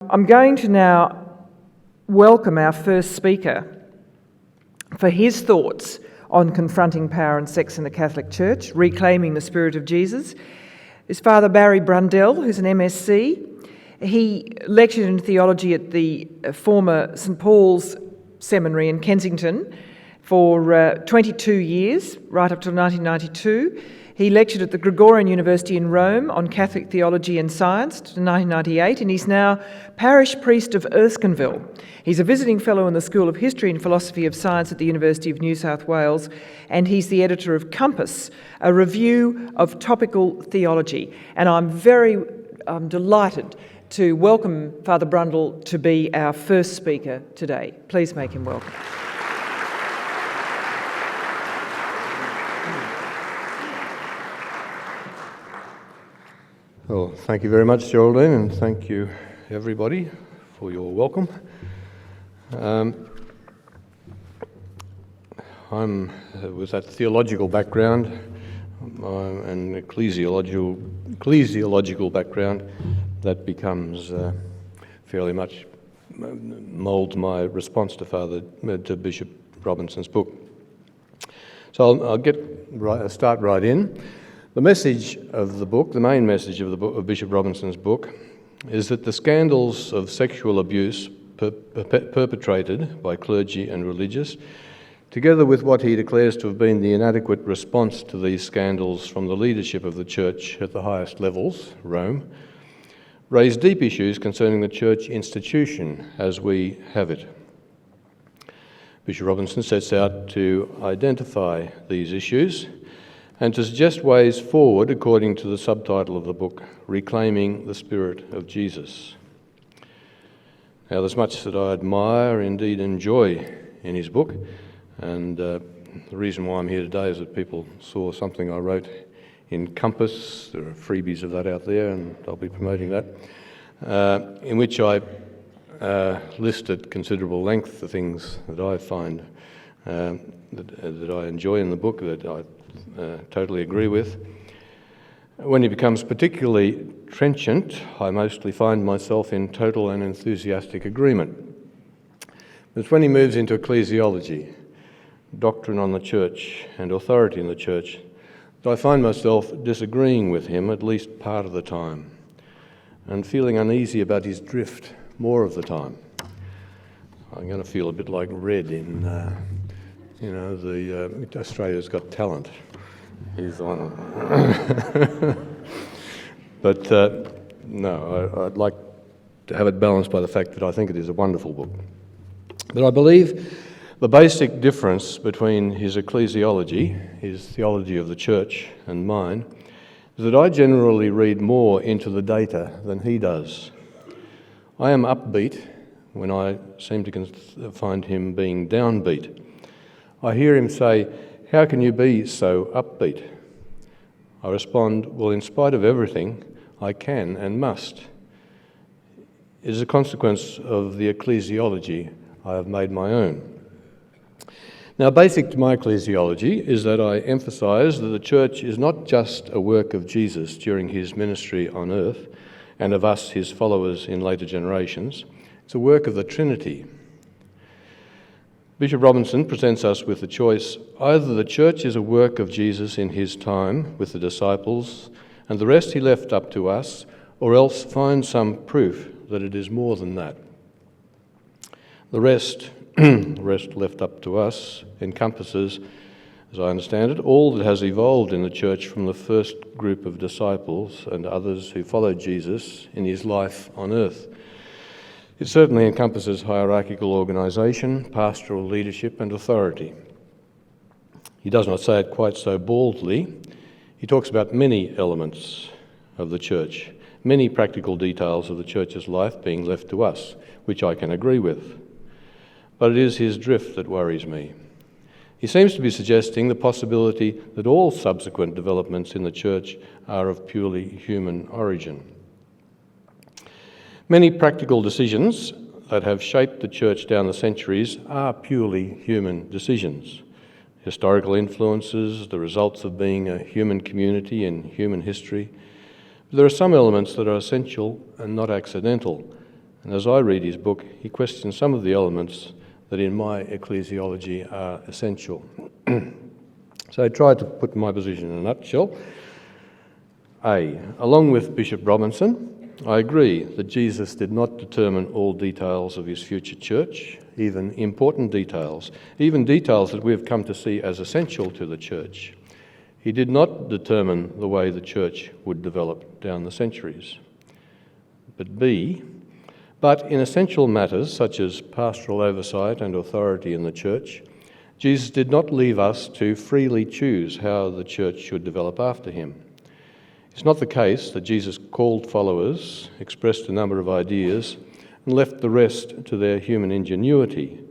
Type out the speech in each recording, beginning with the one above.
I'm going to now welcome our first speaker for his thoughts on confronting power and sex in the Catholic Church, reclaiming the spirit of Jesus, is Father Barry Brundell, who's an MSc. He lectured in theology at the former St Paul's Seminary in Kensington for 22 years, right up till 1992. He lectured at the Gregorian University in Rome on Catholic theology and science to 1998, and he's now parish priest of Erskineville. He's a visiting fellow in the School of History and Philosophy of Science at the University of New South Wales, and he's the editor of Compass, a review of topical theology. And I'm delighted to welcome Father Brundell to be our first speaker today. Please make him welcome. Well, thank you very much, Geraldine, and thank you, everybody, for your welcome. I'm with that theological background and ecclesiological background that becomes fairly much moulds my response to Bishop Robinson's book. So I'll start right in. The message of the book, the main message of the book of Bishop Robinson's book, is that the scandals of sexual abuse perpetrated by clergy and religious, together with what he declares to have been the inadequate response to these scandals from the leadership of the Church at the highest levels, Rome, raise deep issues concerning the Church institution as we have it. Bishop Robinson sets out to identify these issues and to suggest ways forward according to the subtitle of the book, Reclaiming the Spirit of Jesus. Now, there's much that I admire, indeed enjoy, in his book, and the reason why I'm here today is that people saw something I wrote in Compass. There are freebies of that out there, and I'll be promoting that, in which I list at considerable length the things that I find that I enjoy in the book, that I totally agree with. When he becomes particularly trenchant, I mostly find myself in total and enthusiastic agreement. It's when he moves into ecclesiology, doctrine on the Church and authority in the Church, that I find myself disagreeing with him at least part of the time and feeling uneasy about his drift more of the time. I'm going to feel a bit like Red in the Australia's Got Talent. He's on. But no, I'd like to have it balanced by the fact that I think it is a wonderful book. But I believe the basic difference between his ecclesiology, his theology of the Church, and mine, is that I generally read more into the data than he does. I am upbeat when I seem to find him being downbeat. I hear him say, "How can you be so upbeat?" I respond, "Well, in spite of everything, I can and must. It is a consequence of the ecclesiology I have made my own." Now, basic to my ecclesiology is that I emphasise that the Church is not just a work of Jesus during his ministry on earth and of us, his followers in later generations. It's a work of the Trinity. Bishop Robinson presents us with the choice: either the Church is a work of Jesus in his time with the disciples and the rest he left up to us, or else find some proof that it is more than that. The rest left up to us encompasses, as I understand it, all that has evolved in the Church from the first group of disciples and others who followed Jesus in his life on earth. It certainly encompasses hierarchical organisation, pastoral leadership and authority. He does not say it quite so baldly. He talks about many elements of the Church, many practical details of the Church's life being left to us, which I can agree with. But it is his drift that worries me. He seems to be suggesting the possibility that all subsequent developments in the Church are of purely human origin. Many practical decisions that have shaped the Church down the centuries are purely human decisions. Historical influences, the results of being a human community in human history. But there are some elements that are essential and not accidental, And as I read his book, he questions some of the elements that in my ecclesiology are essential. So I tried to put my position in a nutshell. A, along with Bishop Robinson, I agree that Jesus did not determine all details of his future church, even important details, even details that we have come to see as essential to the church. He did not determine the way the church would develop down the centuries. But B, but in essential matters such as pastoral oversight and authority in the church, Jesus did not leave us to freely choose how the church should develop after him. It's not the case that Jesus called followers, expressed a number of ideas, and left the rest to their human ingenuity.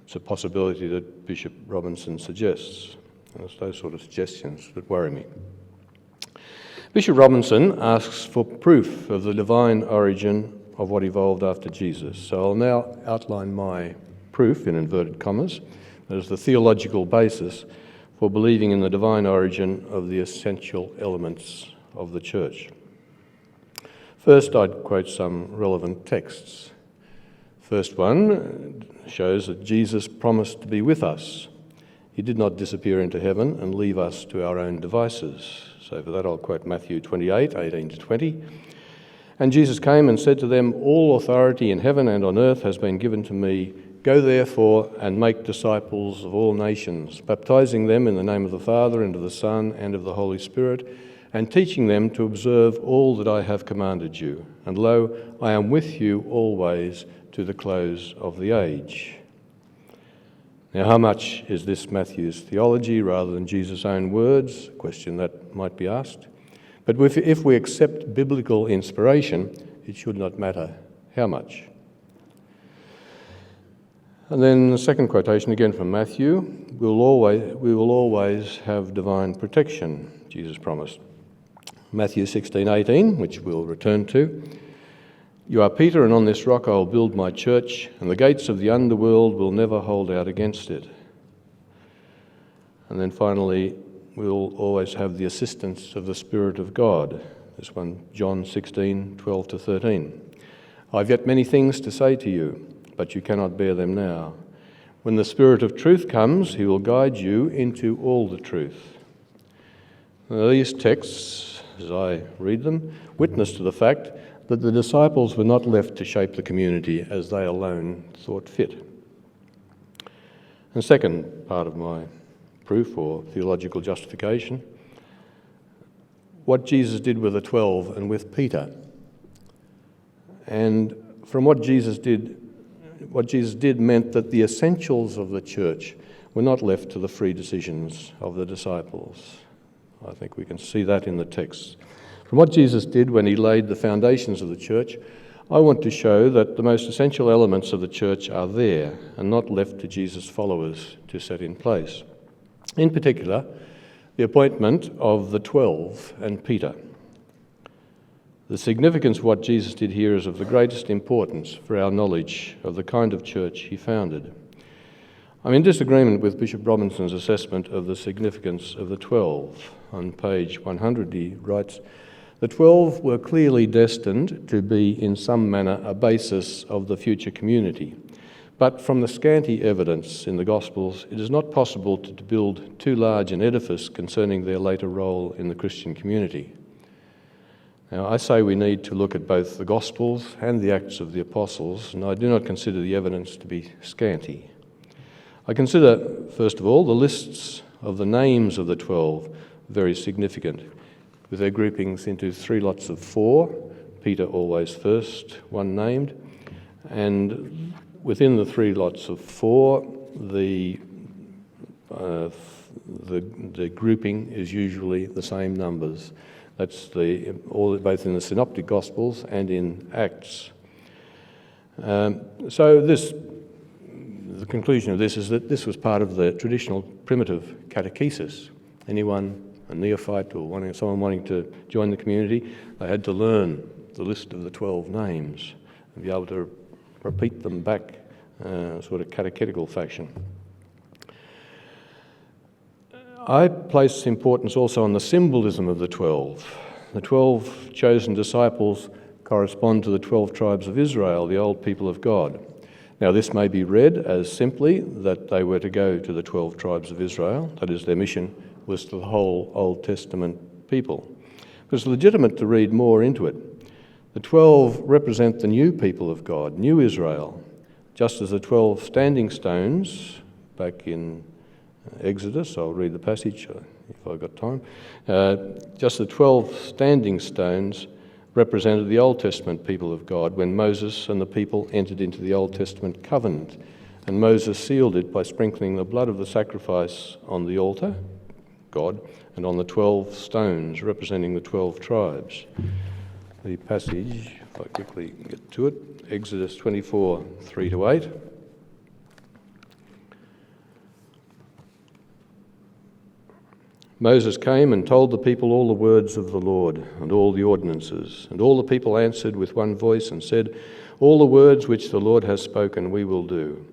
It's a possibility that Bishop Robinson suggests. And it's those sort of suggestions that worry me. Bishop Robinson asks for proof of the divine origin of what evolved after Jesus. So I'll now outline my proof, in inverted commas, as the theological basis for believing in the divine origin of the essential elements of the church. First, I'd quote some relevant texts. First one shows that Jesus promised to be with us. He did not disappear into heaven and leave us to our own devices. So for that I'll quote Matthew 28, 18 to 20. And Jesus came and said to them, "All authority in heaven and on earth has been given to me. Go therefore and make disciples of all nations, baptizing them in the name of the Father and of the Son and of the Holy Spirit, and teaching them to observe all that I have commanded you. And lo, I am with you always to the close of the age." Now, how much is this Matthew's theology rather than Jesus' own words? A question that might be asked. But if we accept biblical inspiration, it should not matter how much. And then the second quotation, again from Matthew, we will always have divine protection, Jesus promised. Matthew 16:18, which we'll return to. "You are Peter, and on this rock I will build my church, and the gates of the underworld will never hold out against it." And then finally, we'll always have the assistance of the Spirit of God. This one, John 16:12 to 13. "I've yet many things to say to you, but you cannot bear them now. When the Spirit of truth comes, he will guide you into all the truth." Now, these texts, as I read them, witness to the fact that the disciples were not left to shape the community as they alone thought fit. And second part of my proof or theological justification, what Jesus did with the 12 and with Peter. And from what Jesus did meant that the essentials of the church were not left to the free decisions of the disciples. I think we can see that in the text. From what Jesus did when he laid the foundations of the church, I want to show that the most essential elements of the church are there and not left to Jesus' followers to set in place. In particular, the appointment of the 12 and Peter. The significance of what Jesus did here is of the greatest importance for our knowledge of the kind of church he founded. I'm in disagreement with Bishop Robinson's assessment of the significance of the 12. On page 100 he writes, "The 12 were clearly destined to be in some manner a basis of the future community. But from the scanty evidence in the Gospels, it is not possible to build too large an edifice concerning their later role in the Christian community." Now, I say we need to look at both the Gospels and the Acts of the Apostles, and I do not consider the evidence to be scanty. I consider, first of all, the lists of the names of the 12 very significant, with their groupings into 3 lots of 4, Peter always first, one named, and within the 3 lots of 4, the grouping is usually the same numbers. That's both in the Synoptic Gospels and in Acts. The conclusion of this is that this was part of the traditional primitive catechesis. Anyone, a neophyte or someone wanting to join the community, they had to learn the list of the 12 names and be able to repeat them back, sort of catechetical fashion. I place importance also on the symbolism of the 12. The 12 chosen disciples correspond to the 12 tribes of Israel, the old people of God. Now, this may be read as simply that they were to go to the 12 tribes of Israel, that is, their mission was to the whole Old Testament people. But it's legitimate to read more into it. The 12 represent the new people of God, new Israel, just as the 12 standing stones back in Exodus, I'll read the passage if I've got time, just the 12 standing stones represented the Old Testament people of God when Moses and the people entered into the Old Testament covenant. And Moses sealed it by sprinkling the blood of the sacrifice on the altar, God, and on the 12 stones representing the 12 tribes. The passage, if I quickly get to it, Exodus 24, 3-8. Moses came and told the people all the words of the Lord and all the ordinances. And all the people answered with one voice and said, "All the words which the Lord has spoken we will do."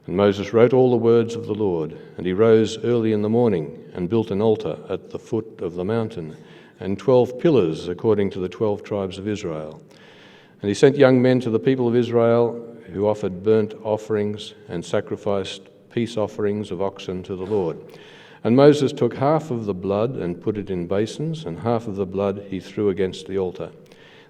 And Moses wrote all the words of the Lord. And he rose early in the morning and built an altar at the foot of the mountain, and 12 pillars according to the 12 tribes of Israel. And he sent young men to the people of Israel who offered burnt offerings and sacrificed peace offerings of oxen to the Lord. And Moses took half of the blood and put it in basins, and half of the blood he threw against the altar.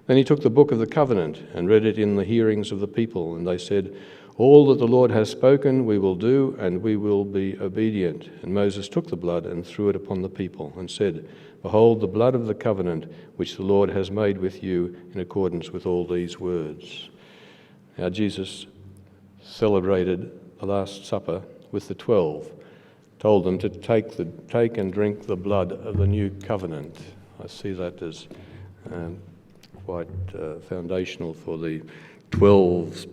Then he took the book of the covenant and read it in the hearings of the people, and they said, "All that the Lord has spoken we will do, and we will be obedient." And Moses took the blood and threw it upon the people, and said, "Behold the blood of the covenant which the Lord has made with you in accordance with all these words." Now Jesus celebrated the Last Supper with the 12, told them to take and drink the blood of the new covenant. I see that as quite foundational for the 12's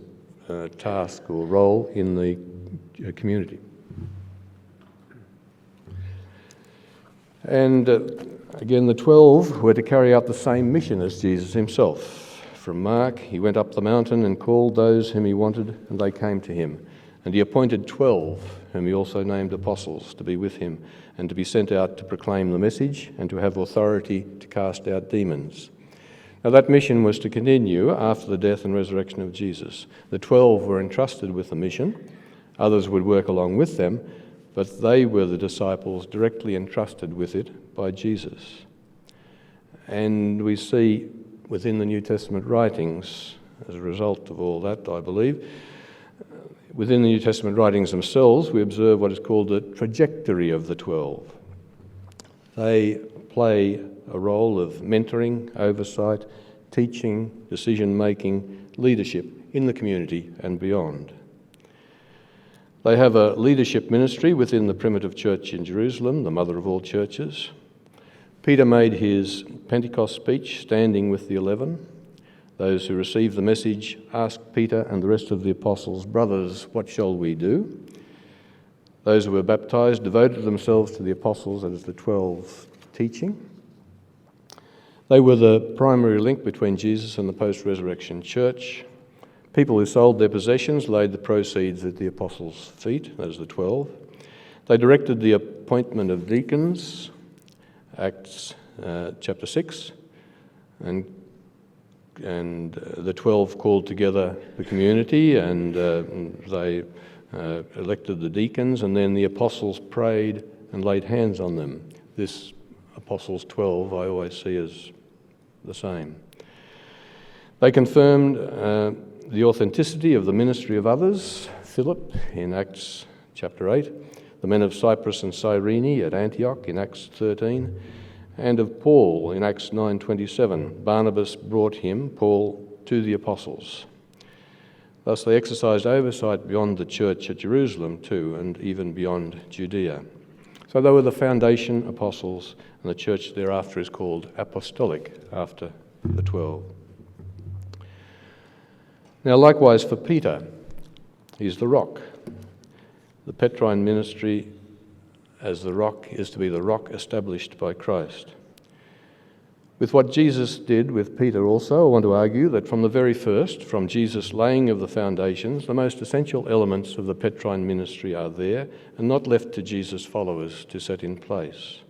task or role in the community. And again, the 12 were to carry out the same mission as Jesus himself. From Mark, he went up the mountain and called those whom he wanted, and they came to him. And he appointed 12, whom he also named apostles, to be with him and to be sent out to proclaim the message and to have authority to cast out demons. Now that mission was to continue after the death and resurrection of Jesus. The 12 were entrusted with the mission. Others would work along with them, but they were the disciples directly entrusted with it by Jesus. And we see within the New Testament writings, as a result of all that, I believe, within the New Testament writings themselves, we observe what is called the trajectory of the 12. They play a role of mentoring, oversight, teaching, decision-making, leadership in the community and beyond. They have a leadership ministry within the primitive church in Jerusalem, the mother of all churches. Peter made his Pentecost speech standing with the 11. Those who received the message asked Peter and the rest of the apostles, "Brothers, what shall we do?" Those who were baptized devoted themselves to the apostles, that is the 12 teaching. They were the primary link between Jesus and the post-resurrection church. People who sold their possessions laid the proceeds at the apostles' feet, that is the 12. They directed the appointment of deacons, Acts chapter 6, and the 12 called together the community, and they elected the deacons, and then the apostles prayed and laid hands on them. This apostles 12 I always see as the same. They confirmed the authenticity of the ministry of others, Philip in Acts chapter 8, the men of Cyprus and Cyrene at Antioch in Acts 13, and of Paul in Acts 9:27. Barnabas brought him, Paul, to the apostles. Thus they exercised oversight beyond the church at Jerusalem too, and even beyond Judea. So they were the foundation apostles, and the church thereafter is called apostolic after the 12. Now likewise for Peter, he's the rock. The Petrine ministry as the rock is to be the rock established by Christ. With what Jesus did with Peter also, I want to argue that from the very first, from Jesus' laying of the foundations, the most essential elements of the Petrine ministry are there and not left to Jesus' followers to set in place.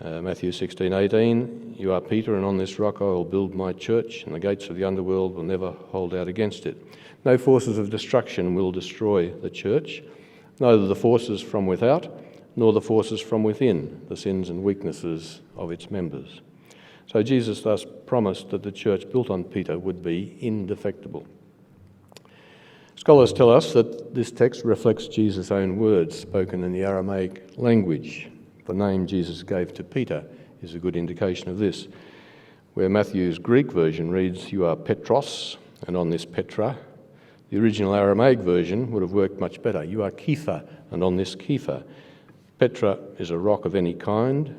Matthew 16:18, "You are Peter, and on this rock I will build my church, and the gates of the underworld will never hold out against it." No forces of destruction will destroy the church, neither the forces from without, nor the forces from within, the sins and weaknesses of its members. So Jesus thus promised that the church built on Peter would be indefectible. Scholars tell us that this text reflects Jesus' own words spoken in the Aramaic language. The name Jesus gave to Peter is a good indication of this. Where Matthew's Greek version reads, "You are Petros, and on this Petra," the original Aramaic version would have worked much better. "You are Kepha, and on this Kepha." Petra is a rock of any kind,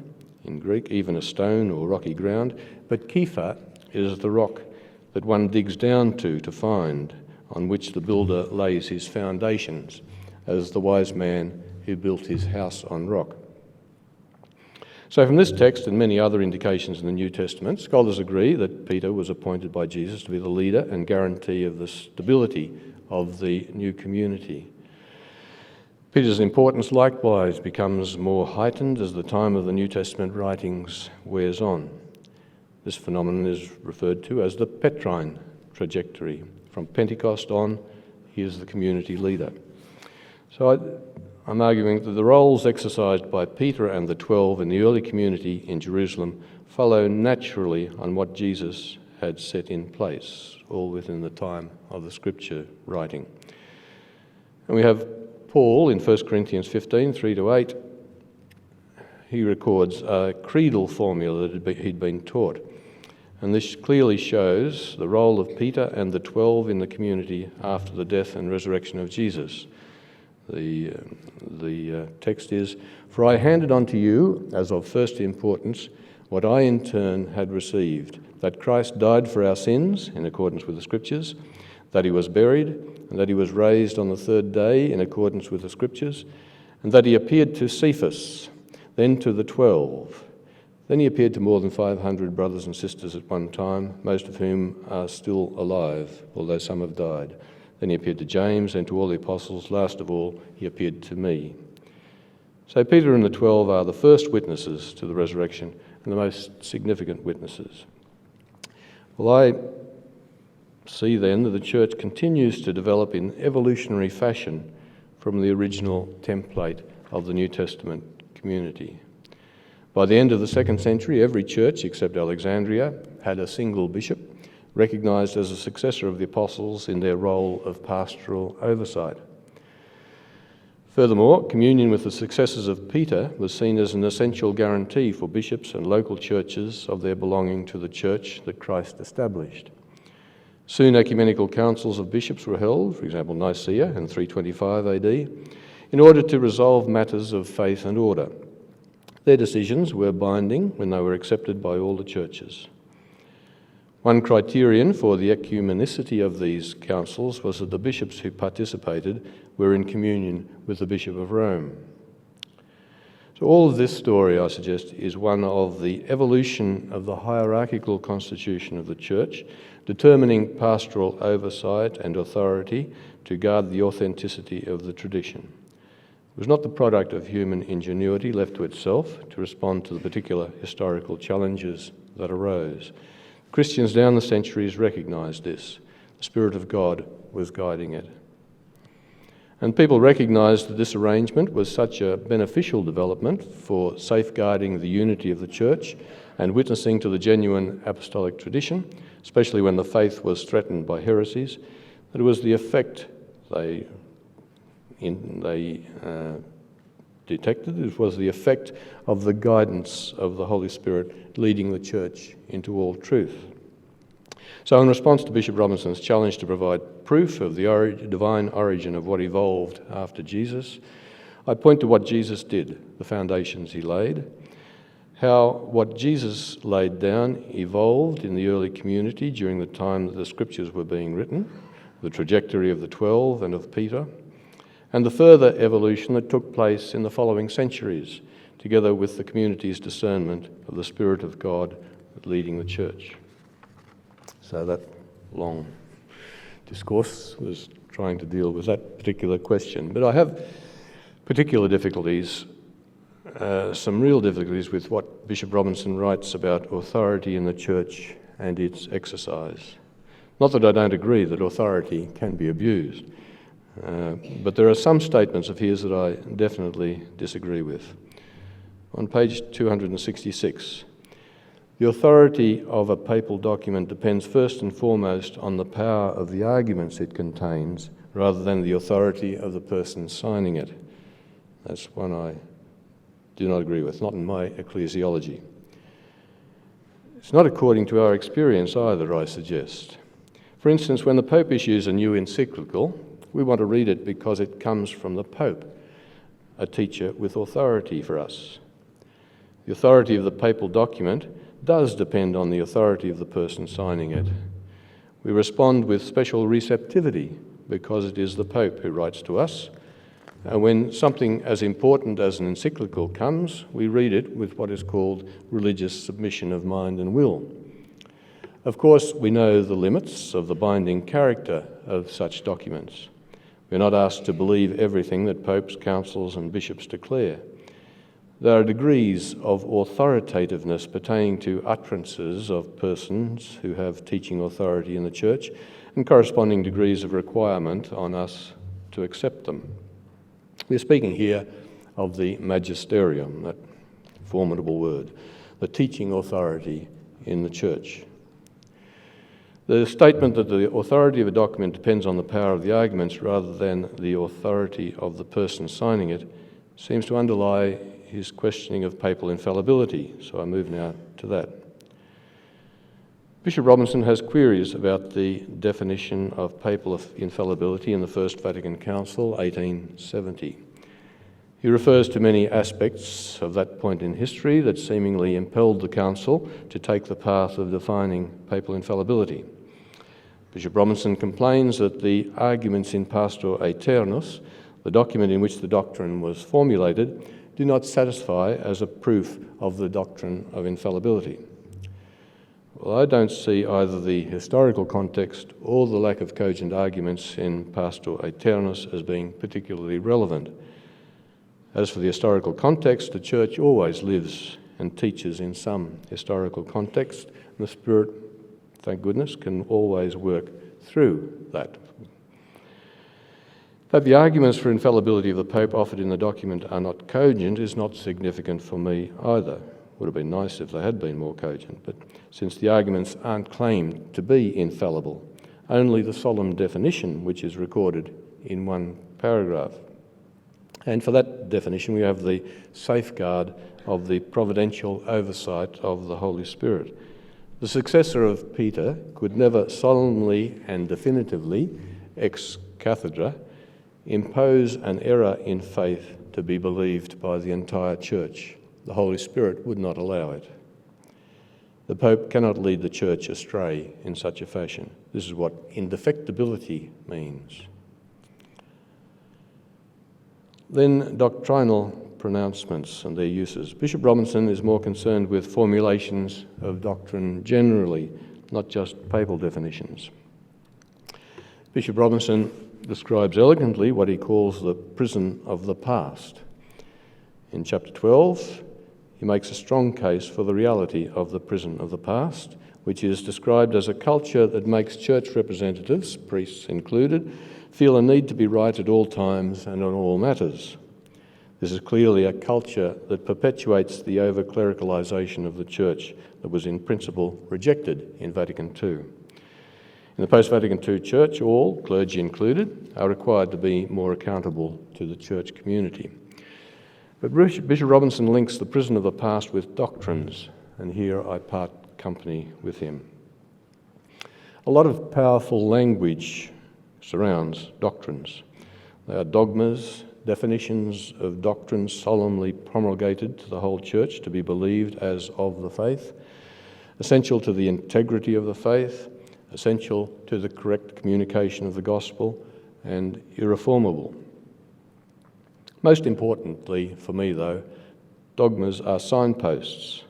in Greek, even a stone or rocky ground, but Kepha is the rock that one digs down to find, on which the builder lays his foundations, as the wise man who built his house on rock. So from this text and many other indications in the New Testament, scholars agree that Peter was appointed by Jesus to be the leader and guarantee of the stability of the new community. Peter's importance likewise becomes more heightened as the time of the New Testament writings wears on. This phenomenon is referred to as the Petrine trajectory. From Pentecost on, he is the community leader. So I'm arguing that the roles exercised by Peter and the 12 in the early community in Jerusalem follow naturally on what Jesus had set in place, all within the time of the Scripture writing. And we have Paul in 1 Corinthians 15, 3-8. He records a creedal formula that he'd been taught. And this clearly shows the role of Peter and the 12 in the community after the death and resurrection of Jesus. The text is, "For I handed on to you, as of first importance, what I in turn had received, that Christ died for our sins, in accordance with the Scriptures, that he was buried, and that he was raised on the third day, in accordance with the Scriptures, and that he appeared to Cephas, then to the 12. Then he appeared to more than 500 brothers and sisters at one time, most of whom are still alive, although some have died. Then he appeared to James and to all the apostles. Last of all, he appeared to me." So Peter and the 12 are the first witnesses to the resurrection and the most significant witnesses. Well, I see then that the church continues to develop in evolutionary fashion from the original template of the New Testament community. By the end of the 2nd century, every church except Alexandria had a single bishop, recognised as a successor of the apostles in their role of pastoral oversight. Furthermore, communion with the successors of Peter was seen as an essential guarantee for bishops and local churches of their belonging to the church that Christ established. Soon ecumenical councils of bishops were held, for example Nicaea in 325 AD, in order to resolve matters of faith and order. Their decisions were binding when they were accepted by all the churches. One criterion for the ecumenicity of these councils was that the bishops who participated were in communion with the Bishop of Rome. So all of this story, I suggest, is one of the evolution of the hierarchical constitution of the Church, determining pastoral oversight and authority to guard the authenticity of the tradition. It was not the product of human ingenuity left to itself to respond to the particular historical challenges that arose. Christians down the centuries recognised this. The Spirit of God was guiding it. And people recognised that this arrangement was such a beneficial development for safeguarding the unity of the Church and witnessing to the genuine apostolic tradition, especially when the faith was threatened by heresies, that it was the effect they detected. It was the effect of the guidance of the Holy Spirit leading the Church into all truth. So in response to Bishop Robinson's challenge to provide proof of the divine origin of what evolved after Jesus, I point to what Jesus did, the foundations he laid, how what Jesus laid down evolved in the early community during the time that the Scriptures were being written, the trajectory of the 12 and of Peter, and the further evolution that took place in the following centuries, together with the community's discernment of the Spirit of God leading the Church. So that long discourse was trying to deal with that particular question. But I have particular difficulties, some real difficulties with what Bishop Robinson writes about authority in the church and its exercise. Not that I don't agree that authority can be abused, but there are some statements of his that I definitely disagree with. On page 266, the authority of a papal document depends first and foremost on the power of the arguments it contains, rather than the authority of the person signing it. That's one I do not agree with, not in my ecclesiology. It's not according to our experience either, I suggest. For instance, when the Pope issues a new encyclical, we want to read it because it comes from the Pope, a teacher with authority for us. The authority of the papal document does depend on the authority of the person signing it. We respond with special receptivity because it is the Pope who writes to us, and when something as important as an encyclical comes, we read it with what is called religious submission of mind and will. Of course, we know the limits of the binding character of such documents. We're not asked to believe everything that popes, councils, and bishops declare. There are degrees of authoritativeness pertaining to utterances of persons who have teaching authority in the church, and corresponding degrees of requirement on us to accept them. We're speaking here of the magisterium, that formidable word, the teaching authority in the church. The statement that the authority of a document depends on the power of the arguments rather than the authority of the person signing it seems to underlie his questioning of papal infallibility, so I move now to that. Bishop Robinson has queries about the definition of papal infallibility in the First Vatican Council, 1870. He refers to many aspects of that point in history that seemingly impelled the Council to take the path of defining papal infallibility. Bishop Robinson complains that the arguments in Pastor Aeternus, the document in which the doctrine was formulated, do not satisfy as a proof of the doctrine of infallibility. Well, I don't see either the historical context or the lack of cogent arguments in Pastor Aeternus as being particularly relevant. As for the historical context, the Church always lives and teaches in some historical context, and the Spirit, thank goodness, can always work through that. That the arguments for infallibility of the Pope offered in the document are not cogent is not significant for me either. Would have been nice if they had been more cogent, but since the arguments aren't claimed to be infallible, only the solemn definition which is recorded in one paragraph. And for that definition we have the safeguard of the providential oversight of the Holy Spirit. The successor of Peter could never solemnly and definitively, ex cathedra, impose an error in faith to be believed by the entire Church. The Holy Spirit would not allow it. The Pope cannot lead the Church astray in such a fashion. This is what indefectibility means. Then doctrinal pronouncements and their uses. Bishop Robinson is more concerned with formulations of doctrine generally, not just papal definitions. Bishop Robinson describes elegantly what he calls the prison of the past. In chapter 12, he makes a strong case for the reality of the prison of the past, which is described as a culture that makes church representatives, priests included, feel a need to be right at all times and on all matters. This is clearly a culture that perpetuates the over-clericalisation of the Church that was in principle rejected in Vatican II. In the post-Vatican II Church, all, clergy included, are required to be more accountable to the church community. But Bishop Robinson links the prison of the past with doctrines, and here I part company with him. A lot of powerful language surrounds doctrines. They are dogmas, definitions of doctrines solemnly promulgated to the whole church to be believed as of the faith, essential to the integrity of the faith, essential to the correct communication of the gospel, and irreformable. Most importantly for me, though, dogmas are signposts.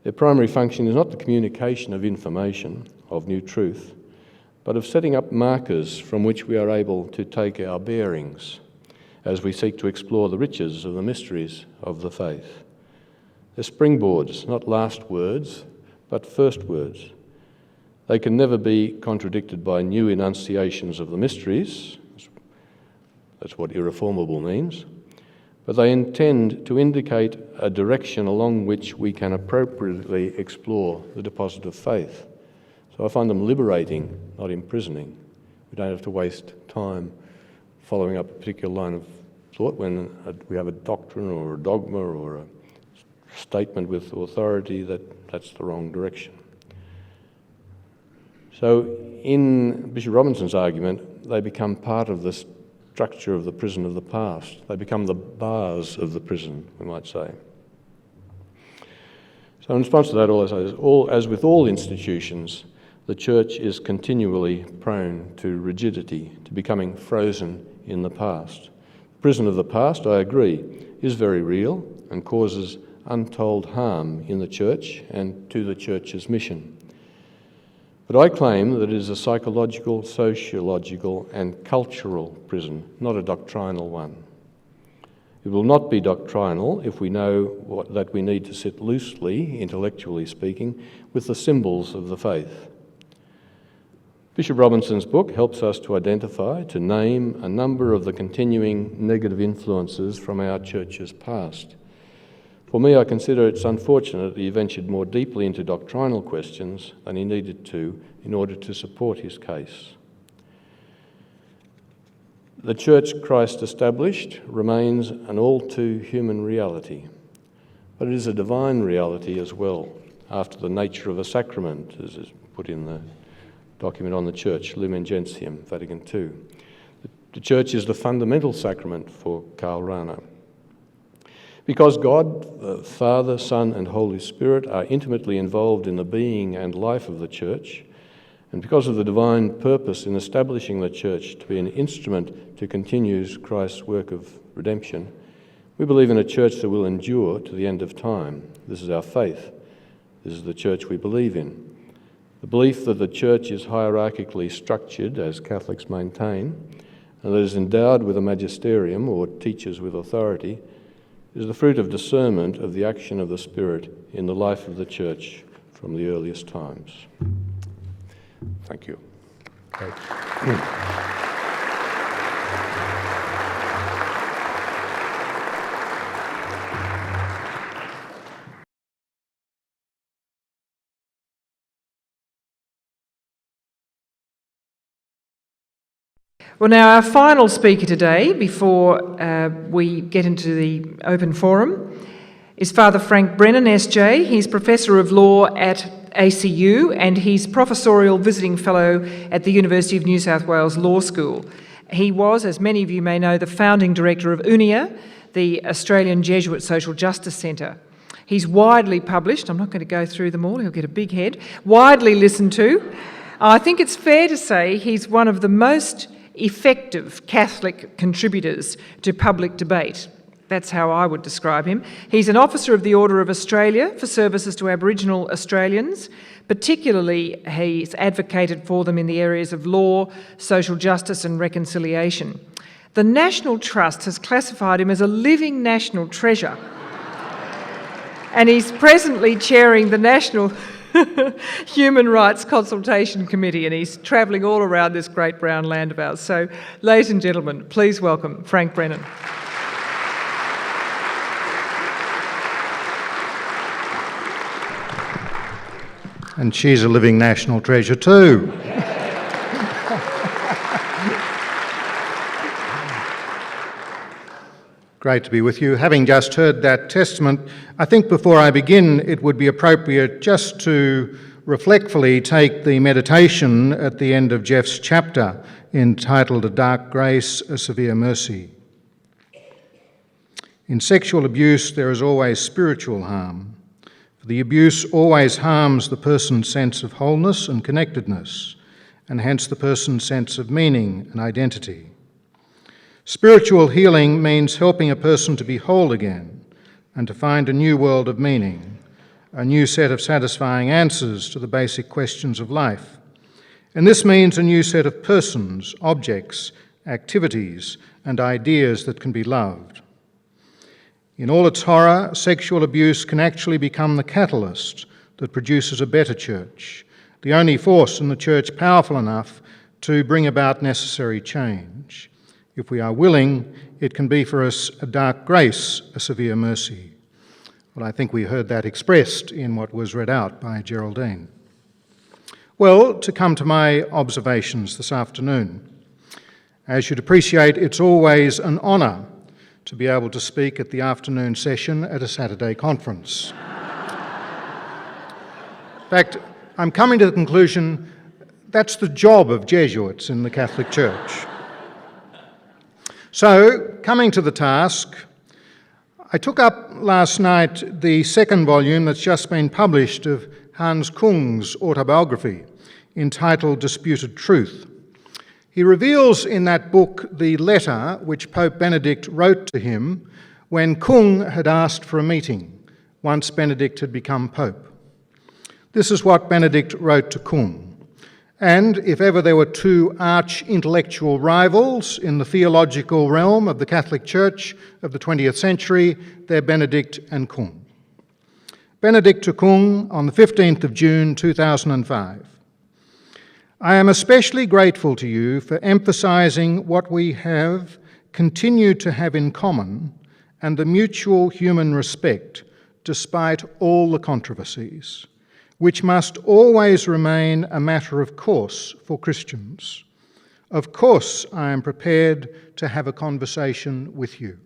Their primary function is not the communication of information, of new truth, but of setting up markers from which we are able to take our bearings as we seek to explore the riches of the mysteries of the faith. They're springboards, not last words, but first words. They can never be contradicted by new enunciations of the mysteries. That's what irreformable means. But they intend to indicate a direction along which we can appropriately explore the deposit of faith. So I find them liberating, not imprisoning. We don't have to waste time following up a particular line of thought when we have a doctrine or a dogma or a statement with authority that's the wrong direction. So in Bishop Robinson's argument, they become part of the structure of the prison of the past. They become the bars of the prison, we might say. So in response to that, as with all institutions, the Church is continually prone to rigidity, to becoming frozen in the past. The prison of the past, I agree, is very real and causes untold harm in the Church and to the Church's mission. But I claim that it is a psychological, sociological and cultural prison, not a doctrinal one. It will not be doctrinal if we know that we need to sit loosely, intellectually speaking, with the symbols of the faith. Bishop Robinson's book helps us to identify, to name a number of the continuing negative influences from our Church's past. For me, I consider it's unfortunate that he ventured more deeply into doctrinal questions than he needed to in order to support his case. The Church Christ established remains an all-too-human reality, but it is a divine reality as well, after the nature of a sacrament, as is put in the document on the Church, Lumen Gentium, Vatican II. The Church is the fundamental sacrament for Karl Rahner. Because God, the Father, Son and Holy Spirit are intimately involved in the being and life of the Church, and because of the divine purpose in establishing the Church to be an instrument to continue Christ's work of redemption, we believe in a Church that will endure to the end of time. This is our faith. This is the Church we believe in. The belief that the Church is hierarchically structured, as Catholics maintain, and that it is endowed with a magisterium, or teachers with authority, is the fruit of discernment of the action of the Spirit in the life of the Church from the earliest times. Thank you. Well, now our final speaker today, before we get into the open forum, is Father Frank Brannan SJ. He's Professor of Law at ACU and he's Professorial Visiting Fellow at the University of New South Wales Law School. He was, as many of you may know, the founding director of UNIA, the Australian Jesuit Social Justice Centre. He's widely published, I'm not going to go through them all, he'll get a big head, widely listened to. I think it's fair to say he's one of the most effective Catholic contributors to public debate. That's how I would describe him. He's an Officer of the Order of Australia for services to Aboriginal Australians. Particularly, he's advocated for them in the areas of law, social justice and reconciliation. The National Trust has classified him as a living national treasure. And he's presently chairing the National Human Rights Consultation Committee, and he's travelling all around this great brown land of ours. So, ladies and gentlemen, please welcome Frank Brannan. And she's a living national treasure too. Great to be with you. Having just heard that testament, I think before I begin it would be appropriate just to reflectfully take the meditation at the end of Jeff's chapter entitled A Dark Grace, a Severe Mercy. In sexual abuse there is always spiritual harm. The abuse always harms the person's sense of wholeness and connectedness, and hence the person's sense of meaning and identity. Spiritual healing means helping a person to be whole again and to find a new world of meaning, a new set of satisfying answers to the basic questions of life. And this means a new set of persons, objects, activities, and ideas that can be loved. In all its horror, sexual abuse can actually become the catalyst that produces a better church, the only force in the church powerful enough to bring about necessary change. If we are willing, it can be for us a dark grace, a severe mercy. Well, I think we heard that expressed in what was read out by Geraldine. Well, to come to my observations this afternoon. As you'd appreciate, it's always an honour to be able to speak at the afternoon session at a Saturday conference. In fact, I'm coming to the conclusion that's the job of Jesuits in the Catholic Church. So, coming to the task, I took up last night the second volume that's just been published of Hans Kung's autobiography, entitled Disputed Truth. He reveals in that book the letter which Pope Benedict wrote to him when Kung had asked for a meeting, once Benedict had become Pope. This is what Benedict wrote to Kung. And if ever there were two arch-intellectual rivals in the theological realm of the Catholic Church of the 20th century, they're Benedict and Kung. Benedict to Kung on the 15th of June 2005. I am especially grateful to you for emphasising what we have continued to have in common and the mutual human respect despite all the controversies, which must always remain a matter of course for Christians. Of course, I am prepared to have a conversation with you.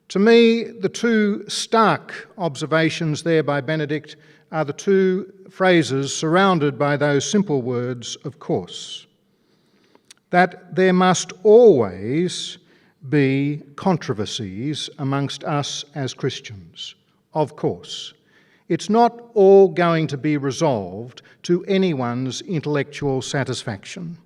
To me, the two stark observations there by Benedict are the two phrases surrounded by those simple words, of course. That there must always be controversies amongst us as Christians, of course. It's not all going to be resolved to anyone's intellectual satisfaction,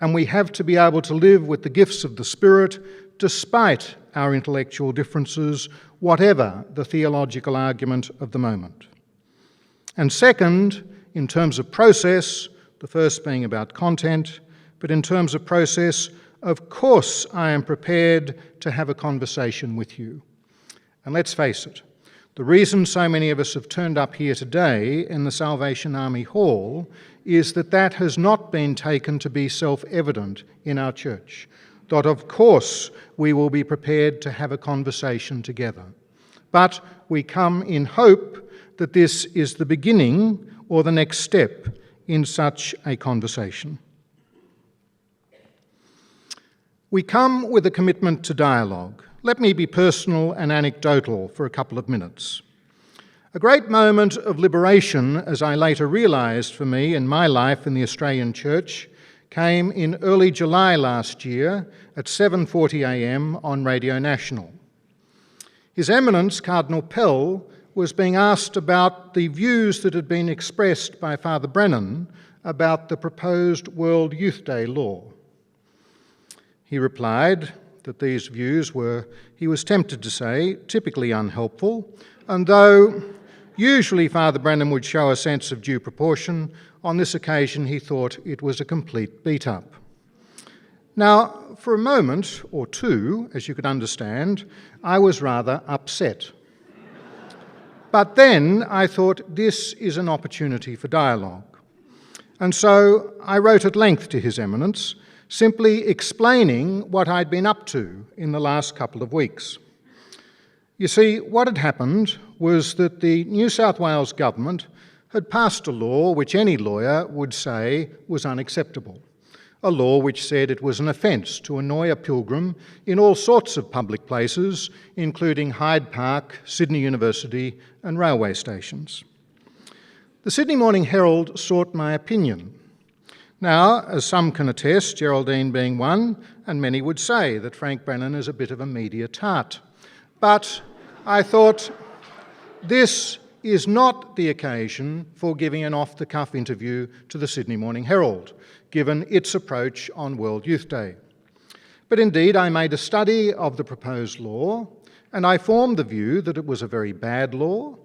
and we have to be able to live with the gifts of the Spirit despite our intellectual differences, whatever the theological argument of the moment. And second, in terms of process, the first being about content, but in terms of process, of course I am prepared to have a conversation with you. And let's face it, the reason so many of us have turned up here today in the Salvation Army Hall is that that has not been taken to be self-evident in our church, that of course we will be prepared to have a conversation together. But we come in hope that this is the beginning or the next step in such a conversation. We come with a commitment to dialogue. Let me be personal and anecdotal for a couple of minutes. A great moment of liberation, as I later realised for me in my life in the Australian Church, came in early July last year at 7:40 a.m. on Radio National. His Eminence, Cardinal Pell, was being asked about the views that had been expressed by Father Brannan about the proposed World Youth Day law. He replied that these views were, he was tempted to say, typically unhelpful, and though usually Father Brannan would show a sense of due proportion, on this occasion he thought it was a complete beat-up. Now, for a moment or two, as you could understand, I was rather upset. But then I thought this is an opportunity for dialogue. And so I wrote at length to His Eminence, simply explaining what I'd been up to in the last couple of weeks. You see, what had happened was that the New South Wales government had passed a law which any lawyer would say was unacceptable. A law which said it was an offence to annoy a pilgrim in all sorts of public places, including Hyde Park, Sydney University and railway stations. The Sydney Morning Herald sought my opinion. Now, as some can attest, Geraldine being one, and many would say that Frank Brannan is a bit of a media tart. But I thought, this is not the occasion for giving an off-the-cuff interview to the Sydney Morning Herald, given its approach on World Youth Day. But indeed, I made a study of the proposed law, and I formed the view that it was a very bad law.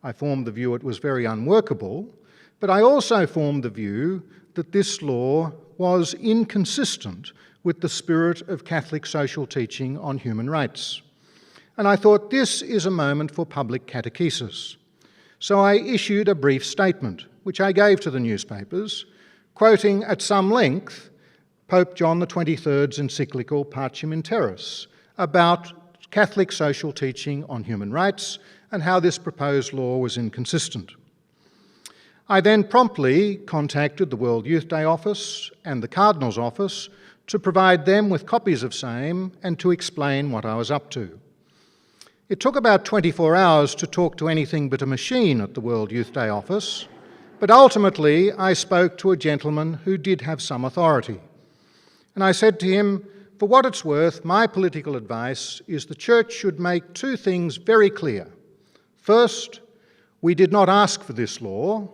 I formed the view it was very unworkable, but I also formed the view that this law was inconsistent with the spirit of Catholic social teaching on human rights. and I thought this is a moment for public catechesis. So I issued a brief statement, which I gave to the newspapers, quoting at some length Pope John XXIII's encyclical Pacem in Terris about Catholic social teaching on human rights and how this proposed law was inconsistent. I then promptly contacted the World Youth Day office and the Cardinal's office to provide them with copies of same and to explain what I was up to. It took about 24 hours to talk to anything but a machine at the World Youth Day office, but ultimately I spoke to a gentleman who did have some authority. And I said to him, for what it's worth, my political advice is the Church should make two things very clear. First, we did not ask for this law,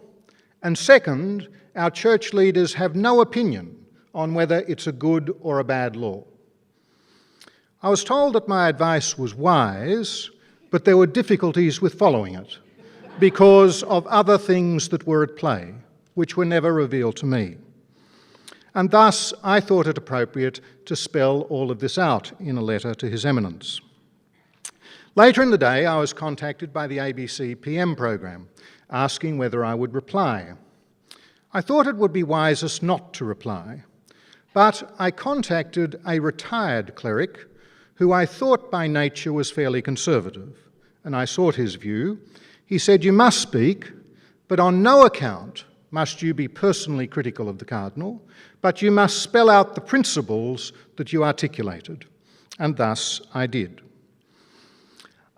and second, our church leaders have no opinion on whether it's a good or a bad law. I was told that my advice was wise, but there were difficulties with following it because of other things that were at play, which were never revealed to me. And thus I thought it appropriate to spell all of this out in a letter to His Eminence. Later in the day, I was contacted by the ABC PM program, asking whether I would reply. I thought it would be wisest not to reply, but I contacted a retired cleric who I thought by nature was fairly conservative, and I sought his view. He said, you must speak, but on no account must you be personally critical of the Cardinal, but you must spell out the principles that you articulated. And thus I did.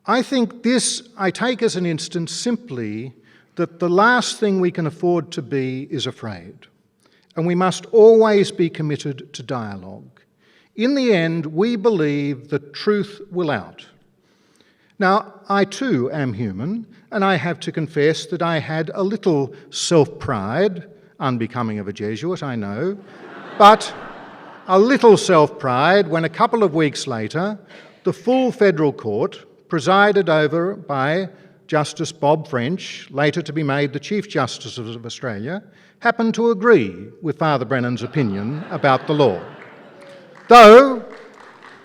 I think this I take as an instance simply that the last thing we can afford to be is afraid, and we must always be committed to dialogue. In the end, we believe that truth will out. Now, I too am human, and I have to confess that I had a little self-pride, unbecoming of a Jesuit, I know, but a little self-pride when a couple of weeks later, the full federal court, presided over by Justice Bob French, later to be made the Chief Justice of Australia, happened to agree with Father Brannan's opinion about the law. Though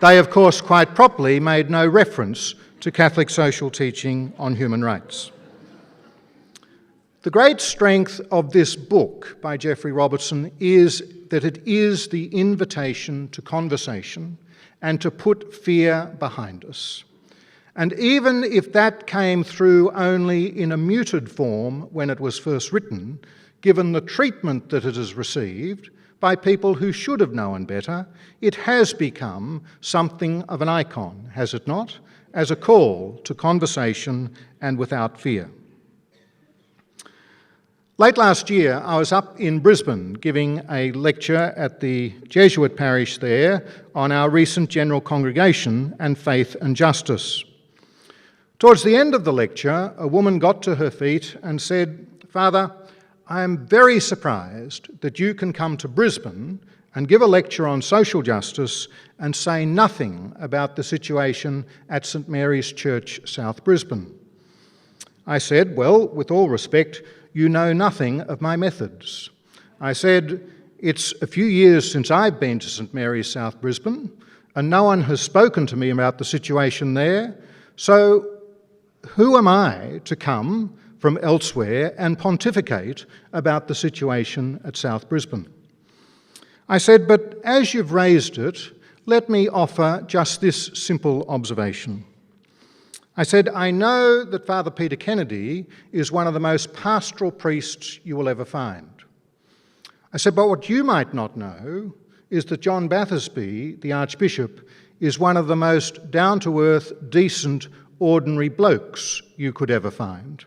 they, of course, quite properly made no reference to Catholic social teaching on human rights. The great strength of this book by Geoffrey Robertson is that it is the invitation to conversation and to put fear behind us. And even if that came through only in a muted form when it was first written, given the treatment that it has received by people who should have known better, it has become something of an icon, has it not, as a call to conversation and without fear. Late last year, I was up in Brisbane giving a lecture at the Jesuit parish there on our recent General Congregation and Faith and Justice. Towards the end of the lecture, a woman got to her feet and said, Father, I am very surprised that you can come to Brisbane and give a lecture on social justice and say nothing about the situation at St Mary's Church, South Brisbane. I said, well, with all respect, you know nothing of my methods. I said, it's a few years since I've been to St Mary's, South Brisbane, and no one has spoken to me about the situation there, so who am I to come from elsewhere and pontificate about the situation at South Brisbane? I said, but as you've raised it, let me offer just this simple observation. I said, I know that Father Peter Kennedy is one of the most pastoral priests you will ever find. I said, but what you might not know is that John Bathersby, the Archbishop, is one of the most down-to-earth, decent, ordinary blokes you could ever find.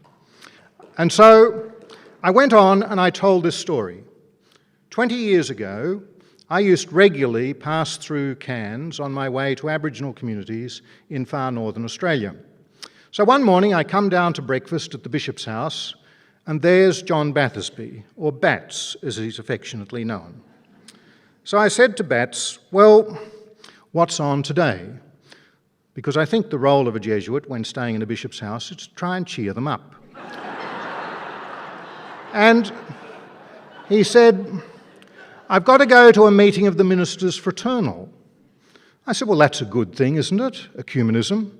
And so I went on and I told this story. 20 years ago, I used to regularly pass through Cairns on my way to Aboriginal communities in far northern Australia. So one morning I come down to breakfast at the Bishop's house, and there's John Bathersby, or Bats as he's affectionately known. So I said to Bats, well, what's on today? Because I think the role of a Jesuit when staying in a bishop's house is to try and cheer them up. And he said, I've got to go to a meeting of the ministers fraternal. I said, well, that's a good thing, isn't it? Ecumenism.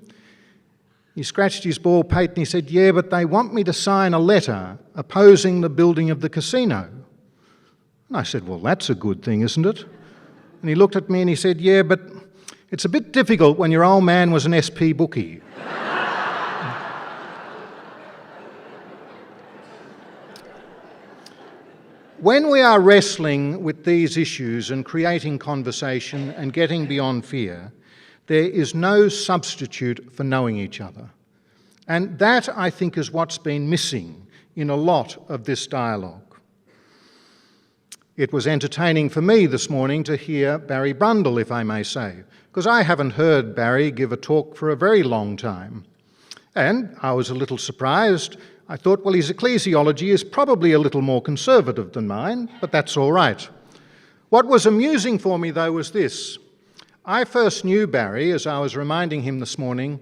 He scratched his bald pate and he said, "Yeah, but they want me to sign a letter opposing the building of the casino." And I said, "Well, that's a good thing, isn't it?" And he looked at me and he said, "Yeah, but it's a bit difficult when your old man was an SP bookie." When we are wrestling with these issues and creating conversation and getting beyond fear, there is no substitute for knowing each other. And that, I think, is what's been missing in a lot of this dialogue. It was entertaining for me this morning to hear Barry Brundell, if I may say, because I haven't heard Barry give a talk for a very long time. And I was a little surprised. I thought, well, his ecclesiology is probably a little more conservative than mine, but that's all right. What was amusing for me, though, was this. I first knew Barry, as I was reminding him this morning,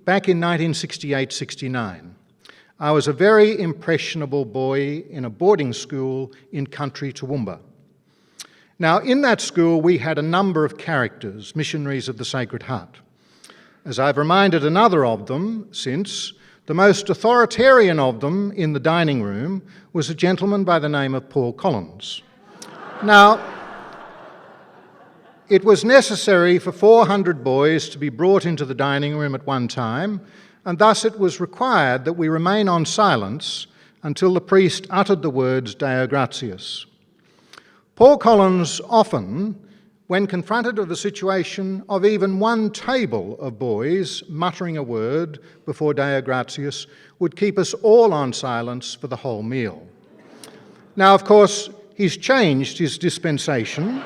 back in 1968-69. I was a very impressionable boy in a boarding school in country Toowoomba. Now, in that school, we had a number of characters, missionaries of the Sacred Heart. As I've reminded another of them since, the most authoritarian of them in the dining room was a gentleman by the name of Paul Collins. Now, it was necessary for 400 boys to be brought into the dining room at one time, and thus it was required that we remain on silence until the priest uttered the words Deo Gratias. Paul Collins often, when confronted with the situation of even one table of boys muttering a word before Deo Gratias, would keep us all on silence for the whole meal. Now, of course, he's changed his dispensation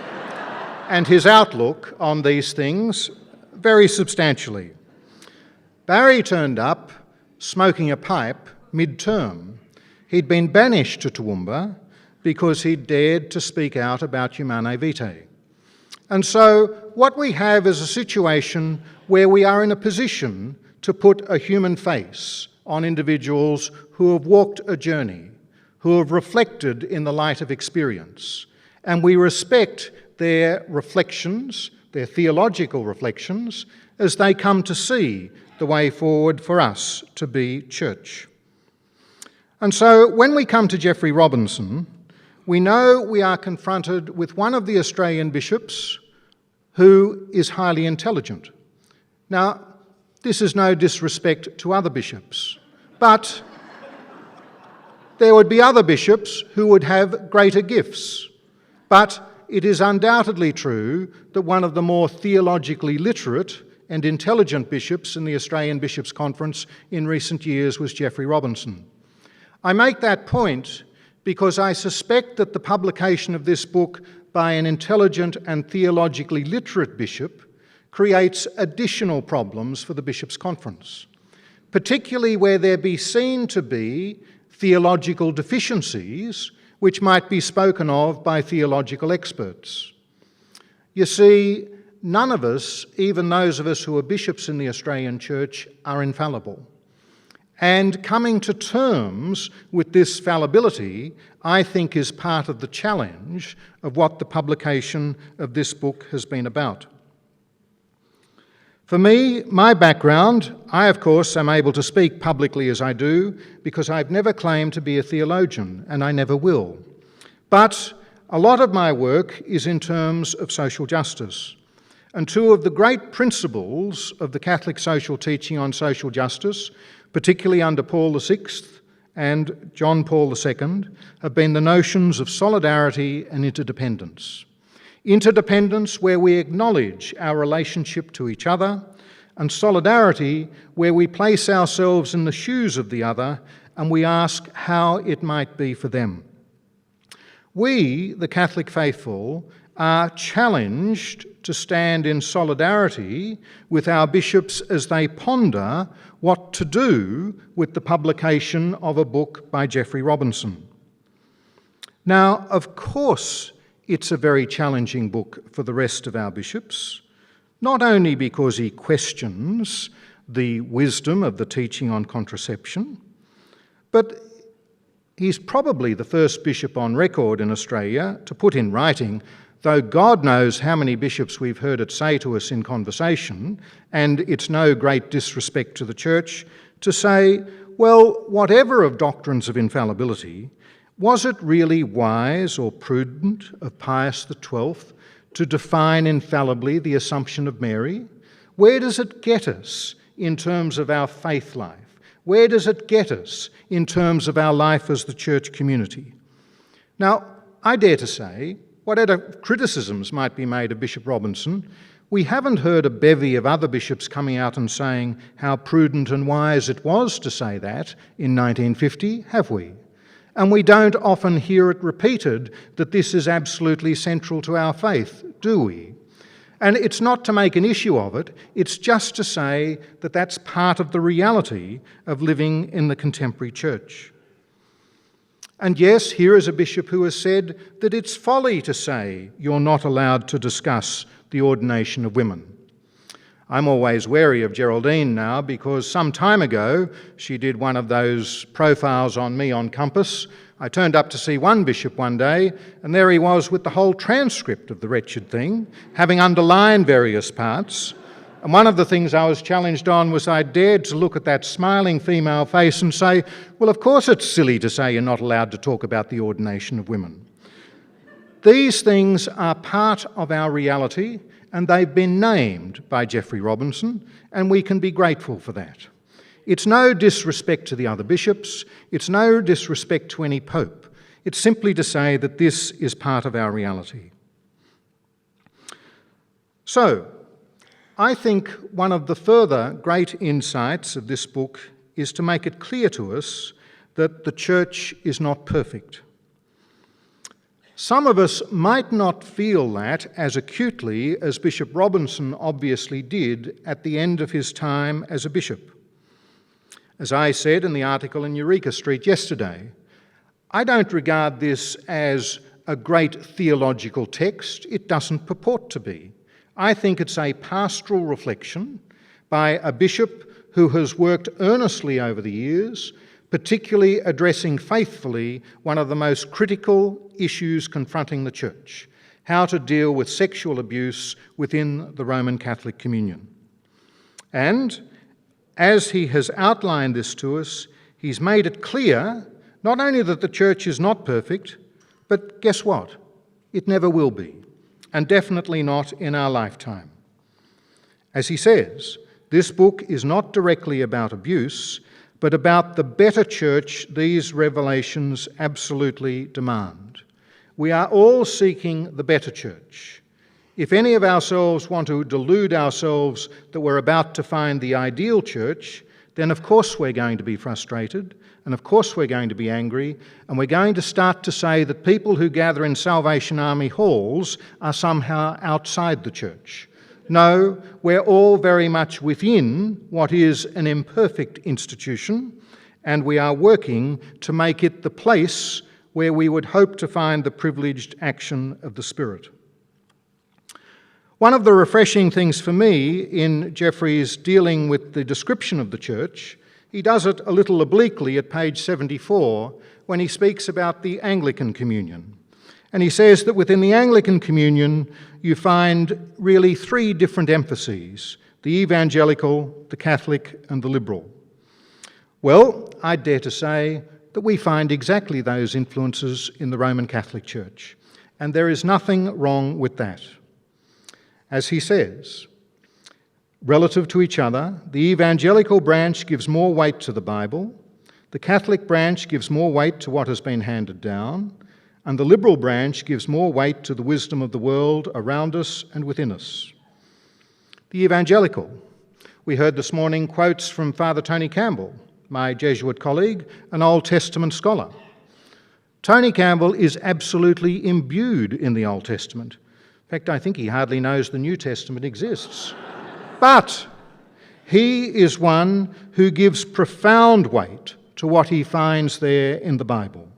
and his outlook on these things very substantially. Barry turned up smoking a pipe mid-term. He'd been banished to Toowoomba because he'd dared to speak out about Humane Vitae. And so what we have is a situation where we are in a position to put a human face on individuals who have walked a journey, who have reflected in the light of experience, and we respect their reflections, their theological reflections, as they come to see the way forward for us to be church. And so when we come to Geoffrey Robinson, we know we are confronted with one of the Australian bishops who is highly intelligent. Now, this is no disrespect to other bishops, but there would be other bishops who would have greater gifts. But it is undoubtedly true that one of the more theologically literate and intelligent bishops in the Australian Bishops' Conference in recent years was Geoffrey Robinson. I make that point because I suspect that the publication of this book by an intelligent and theologically literate bishop creates additional problems for the Bishops' Conference, particularly where there be seen to be theological deficiencies which might be spoken of by theological experts. You see, none of us, even those of us who are bishops in the Australian Church, are infallible. And coming to terms with this fallibility, I think, is part of the challenge of what the publication of this book has been about. For me, my background, I of course am able to speak publicly as I do because I've never claimed to be a theologian, and I never will. But a lot of my work is in terms of social justice. And two of the great principles of the Catholic social teaching on social justice, particularly under Paul VI and John Paul II, have been the notions of solidarity and interdependence. Interdependence where we acknowledge our relationship to each other, and solidarity where we place ourselves in the shoes of the other and we ask how it might be for them. We, the Catholic faithful, are challenged to stand in solidarity with our bishops as they ponder what to do with the publication of a book by Geoffrey Robinson. Now, of course, it's a very challenging book for the rest of our bishops, not only because he questions the wisdom of the teaching on contraception, but he's probably the first bishop on record in Australia to put in writing though God knows how many bishops we've heard it say to us in conversation, and it's no great disrespect to the Church to say, well, whatever of doctrines of infallibility, was it really wise or prudent of Pius XII to define infallibly the Assumption of Mary? Where does it get us in terms of our faith life? Where does it get us in terms of our life as the church community? Now, I dare to say, whatever criticisms might be made of Bishop Robinson, we haven't heard a bevy of other bishops coming out and saying how prudent and wise it was to say that in 1950, have we? And we don't often hear it repeated that this is absolutely central to our faith, do we? And it's not to make an issue of it, it's just to say that that's part of the reality of living in the contemporary church. And yes, here is a bishop who has said that it's folly to say you're not allowed to discuss the ordination of women. I'm always wary of Geraldine now because some time ago she did one of those profiles on me on Compass. I turned up to see one bishop one day and there he was with the whole transcript of the wretched thing, having underlined various parts. And one of the things I was challenged on was I dared to look at that smiling female face and say, well, of course it's silly to say you're not allowed to talk about the ordination of women. These things are part of our reality and they've been named by Geoffrey Robinson and we can be grateful for that. It's no disrespect to the other bishops, it's no disrespect to any pope. It's simply to say that this is part of our reality. So, I think one of the further great insights of this book is to make it clear to us that the church is not perfect. Some of us might not feel that as acutely as Bishop Robinson obviously did at the end of his time as a bishop. As I said in the article in Eureka Street yesterday, I don't regard this as a great theological text. It doesn't purport to be. I think it's a pastoral reflection by a bishop who has worked earnestly over the years, particularly addressing faithfully one of the most critical issues confronting the church, how to deal with sexual abuse within the Roman Catholic communion. And as he has outlined this to us, he's made it clear not only that the church is not perfect, but guess what? It never will be. And definitely not in our lifetime. As he says, this book is not directly about abuse, but about the better church these revelations absolutely demand. We are all seeking the better church. If any of ourselves want to delude ourselves that we're about to find the ideal church, then of course we're going to be frustrated, and of course we're going to be angry, and we're going to start to say that people who gather in Salvation Army halls are somehow outside the church. No, we're all very much within what is an imperfect institution, and we are working to make it the place where we would hope to find the privileged action of the Spirit. One of the refreshing things for me in Geoffrey's dealing with the description of the church, he does it a little obliquely at page 74 when he speaks about the Anglican communion. And he says that within the Anglican communion you find really three different emphases: the evangelical, the Catholic and the liberal. Well, I dare to say that we find exactly those influences in the Roman Catholic Church, and there is nothing wrong with that. As he says, relative to each other, the evangelical branch gives more weight to the Bible, the Catholic branch gives more weight to what has been handed down, and the liberal branch gives more weight to the wisdom of the world around us and within us. The evangelical. We heard this morning quotes from Father Tony Campbell, my Jesuit colleague, an Old Testament scholar. Tony Campbell is absolutely imbued in the Old Testament. In fact, I think he hardly knows the New Testament exists. But he is one who gives profound weight to what he finds there in the Bible.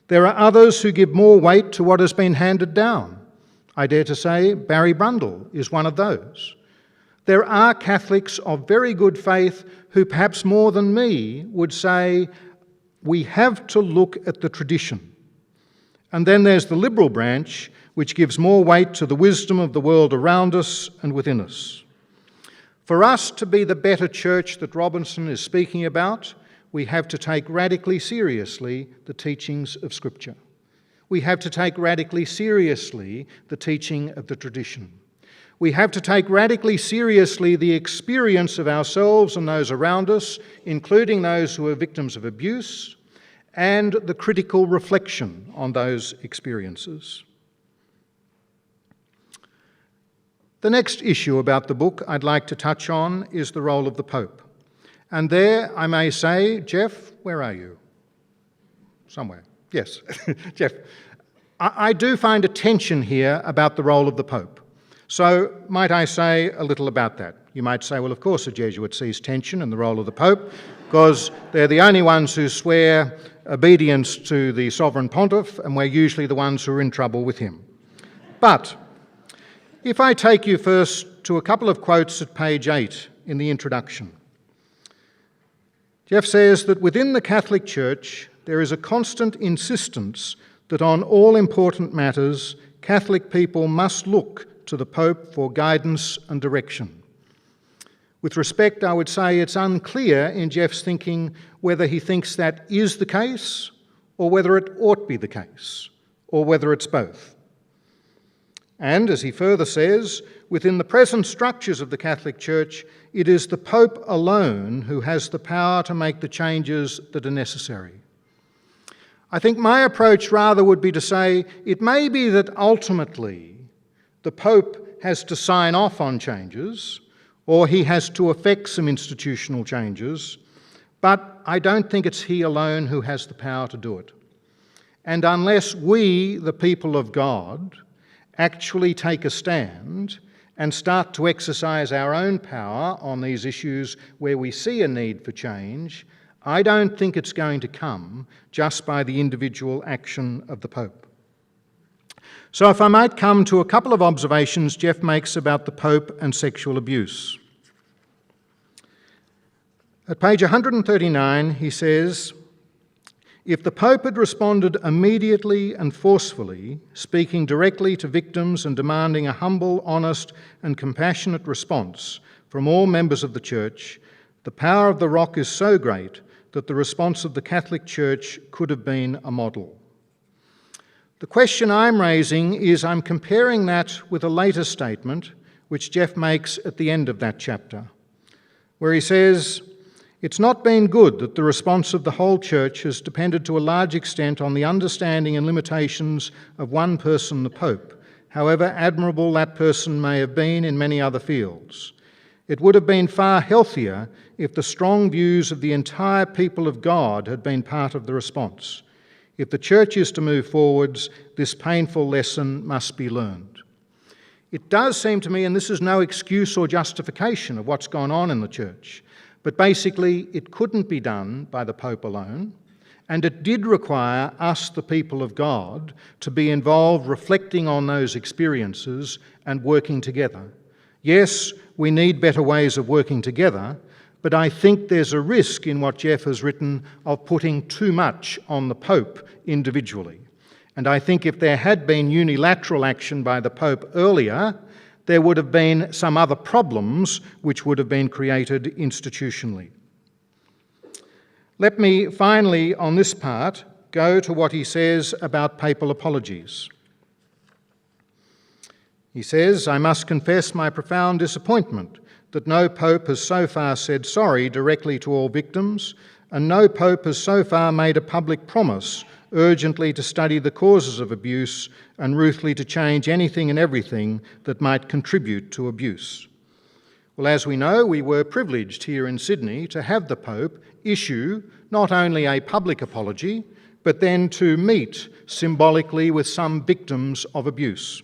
There are others who give more weight to what has been handed down. I dare to say Barry Brundell is one of those. There are Catholics of very good faith who perhaps more than me would say we have to look at the tradition. And then there's the liberal branch, which gives more weight to the wisdom of the world around us and within us. For us to be the better church that Robinson is speaking about, we have to take radically seriously the teachings of Scripture. We have to take radically seriously the teaching of the tradition. We have to take radically seriously the experience of ourselves and those around us, including those who are victims of abuse, and the critical reflection on those experiences. The next issue about the book I'd like to touch on is the role of the Pope. And there, I may say, Jeff, where are you? Somewhere. Yes, Jeff. I do find a tension here about the role of the Pope. So, might I say a little about that? You might say, well, of course a Jesuit sees tension in the role of the Pope, because they're the only ones who swear obedience to the Sovereign Pontiff, and we're usually the ones who are in trouble with him. But if I take you first to a couple of quotes at page 8 in the introduction. Jeff says that within the Catholic Church there is a constant insistence that on all important matters Catholic people must look to the Pope for guidance and direction. With respect, I would say it's unclear in Jeff's thinking whether he thinks that is the case, or whether it ought be the case, or whether it's both. And, as he further says, within the present structures of the Catholic Church, it is the Pope alone who has the power to make the changes that are necessary. I think my approach rather would be to say it may be that ultimately the Pope has to sign off on changes, or he has to effect some institutional changes, but I don't think it's he alone who has the power to do it. And unless we, the people of God, actually take a stand and start to exercise our own power on these issues where we see a need for change, I don't think it's going to come just by the individual action of the Pope. So if I might come to a couple of observations Jeff makes about the Pope and sexual abuse. At page 139, he says, if the Pope had responded immediately and forcefully, speaking directly to victims and demanding a humble, honest and compassionate response from all members of the Church, the power of the rock is so great that the response of the Catholic Church could have been a model. The question I'm raising is I'm comparing that with a later statement which Jeff makes at the end of that chapter, where he says, it's not been good that the response of the whole Church has depended to a large extent on the understanding and limitations of one person, the Pope, however admirable that person may have been in many other fields. It would have been far healthier if the strong views of the entire people of God had been part of the response. If the Church is to move forwards, this painful lesson must be learned. It does seem to me, and this is no excuse or justification of what's gone on in the Church, but basically it couldn't be done by the Pope alone, and it did require us, the people of God, to be involved reflecting on those experiences and working together. Yes, we need better ways of working together, but I think there's a risk in what Jeff has written of putting too much on the Pope individually. And I think if there had been unilateral action by the Pope earlier, there would have been some other problems which would have been created institutionally. Let me finally, on this part, go to what he says about papal apologies. He says, I must confess my profound disappointment that no Pope has so far said sorry directly to all victims, and no Pope has so far made a public promise urgently to study the causes of abuse and ruthlessly to change anything and everything that might contribute to abuse. Well, as we know, we were privileged here in Sydney to have the Pope issue not only a public apology, but then to meet symbolically with some victims of abuse.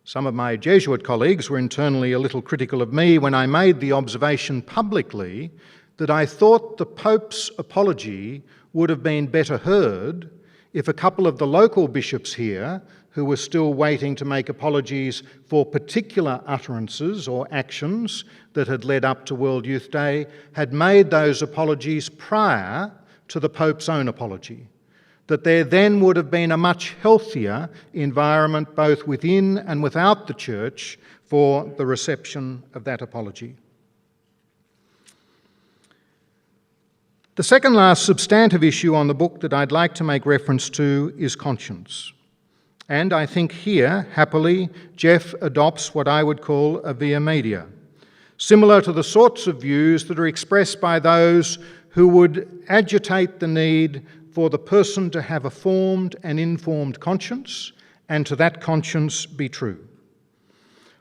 Some of my Jesuit colleagues were internally a little critical of me when I made the observation publicly that I thought the Pope's apology would have been better heard if a couple of the local bishops here, who were still waiting to make apologies for particular utterances or actions that had led up to World Youth Day, had made those apologies prior to the Pope's own apology. that there then would have been a much healthier environment both within and without the church for the reception of that apology. The second last substantive issue on the book that I'd like to make reference to is conscience. And I think here, happily, Geoff adopts what I would call a via media, similar to the sorts of views that are expressed by those who would agitate the need for the person to have a formed and informed conscience, and to that conscience be true.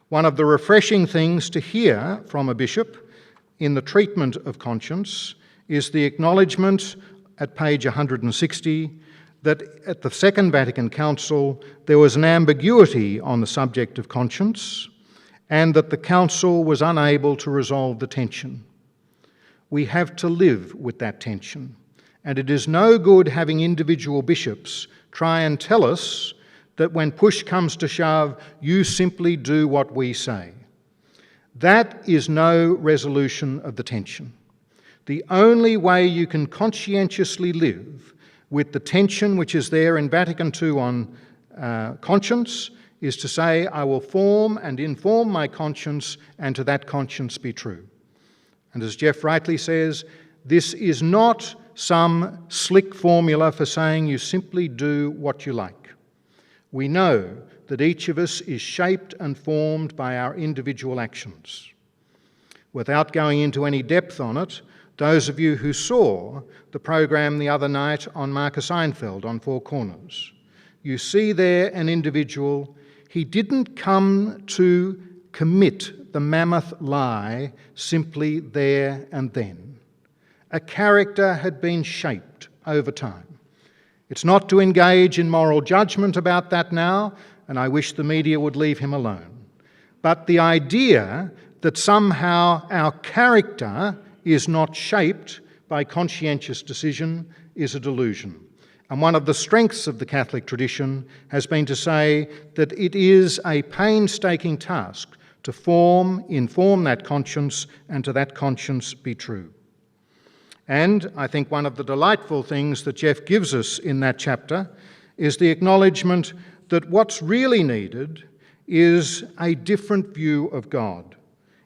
One of the refreshing things to hear from a bishop in the treatment of conscience is the acknowledgement at page 160 that at the Second Vatican Council there was an ambiguity on the subject of conscience and that the Council was unable to resolve the tension. We have to live with that tension, and it is no good having individual bishops try and tell us that when push comes to shove, you simply do what we say. That is no resolution of the tension. The only way you can conscientiously live with the tension which is there in Vatican II on conscience is to say, I will form and inform my conscience, and to that conscience be true. And as Geoff rightly says, this is not some slick formula for saying you simply do what you like. We know that each of us is shaped and formed by our individual actions. Without going into any depth on it, those of you who saw the program the other night on Marcus Einfeld on Four Corners, you see there an individual. He didn't come to commit the mammoth lie simply there and then. A character had been shaped over time. It's not to engage in moral judgment about that now, and I wish the media would leave him alone. But the idea that somehow our character is not shaped by conscientious decision is a delusion. And one of the strengths of the Catholic tradition has been to say that it is a painstaking task to inform that conscience, and to that conscience be true. And I think one of the delightful things that Geoff gives us in that chapter is the acknowledgement that what's really needed is a different view of God.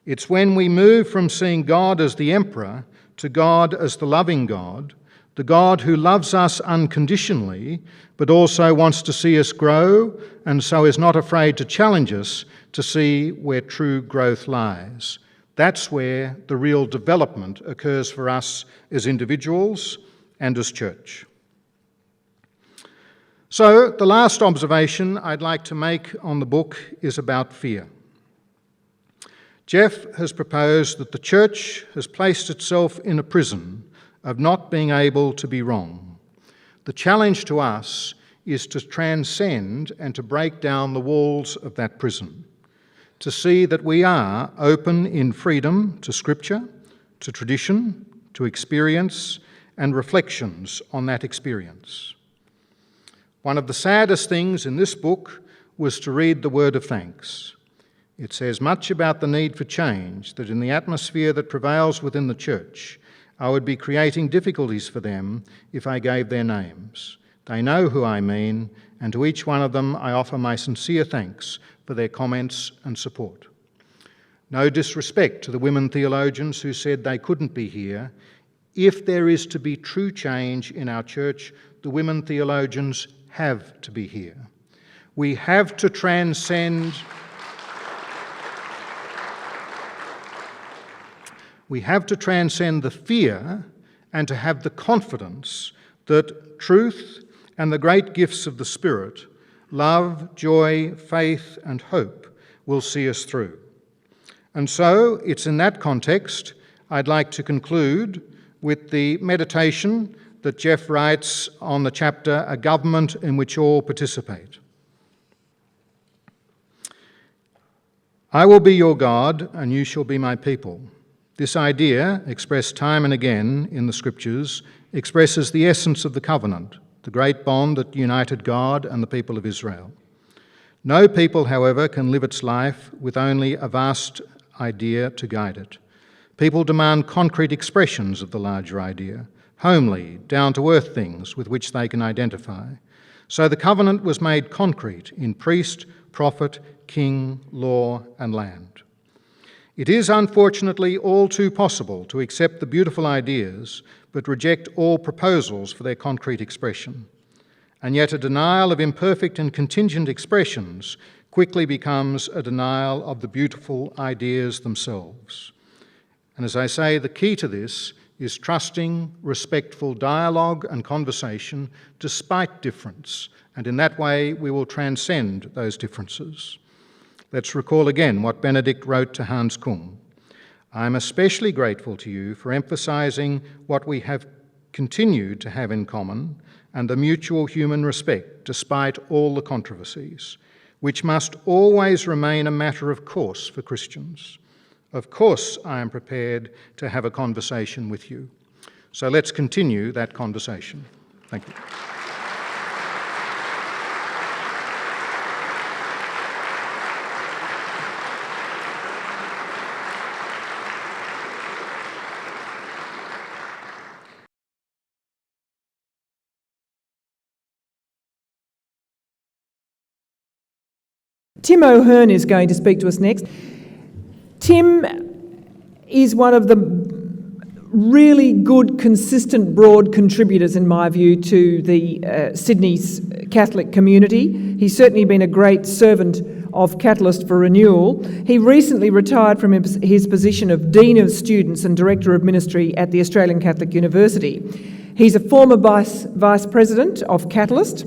It's when we move from seeing God as the emperor to God as the loving God, the God who loves us unconditionally, but also wants to see us grow, and so is not afraid to challenge us to see where true growth lies. That's where the real development occurs for us as individuals and as church. So, the last observation I'd like to make on the book is about fear. Geoff has proposed that the church has placed itself in a prison of not being able to be wrong. The challenge to us is to transcend and to break down the walls of that prison, to see that we are open in freedom to Scripture, to tradition, to experience, and reflections on that experience. One of the saddest things in this book was to read the word of thanks. It says much about the need for change, that in the atmosphere that prevails within the church, I would be creating difficulties for them if I gave their names. They know who I mean, and to each one of them I offer my sincere thanks for their comments and support. No disrespect to the women theologians who said they couldn't be here. If there is to be true change in our church, the women theologians have to be here. We have to transcend the fear and to have the confidence that truth and the great gifts of the Spirit, love, joy, faith, and hope, will see us through. And so it's in that context I'd like to conclude with the meditation that Geoff writes on the chapter, A Government in Which All Participate. I will be your God, and you shall be my people. This idea, expressed time and again in the Scriptures, expresses the essence of the covenant, the great bond that united God and the people of Israel. No people, however, can live its life with only a vast idea to guide it. People demand concrete expressions of the larger idea. homely, down-to-earth things with which they can identify. So the covenant was made concrete in priest, prophet, king, law, and land. It is unfortunately all too possible to accept the beautiful ideas but reject all proposals for their concrete expression. And yet a denial of imperfect and contingent expressions quickly becomes a denial of the beautiful ideas themselves. And as I say, the key to this is trusting, respectful dialogue and conversation despite difference, and in that way we will transcend those differences. Let's recall again what Benedict wrote to Hans Kung. I am especially grateful to you for emphasising what we have continued to have in common and the mutual human respect despite all the controversies, which must always remain a matter of course for Christians. Of course, I am prepared to have a conversation with you. So let's continue that conversation. Thank you. Tim O'Hearn is going to speak to us next. Tim is one of the really good, consistent, broad contributors, in my view, to the Sydney's Catholic community. He's certainly been a great servant of Catalyst for Renewal. He recently retired from his position of Dean of Students and Director of Ministry at the Australian Catholic University. He's a former Vice President of Catalyst,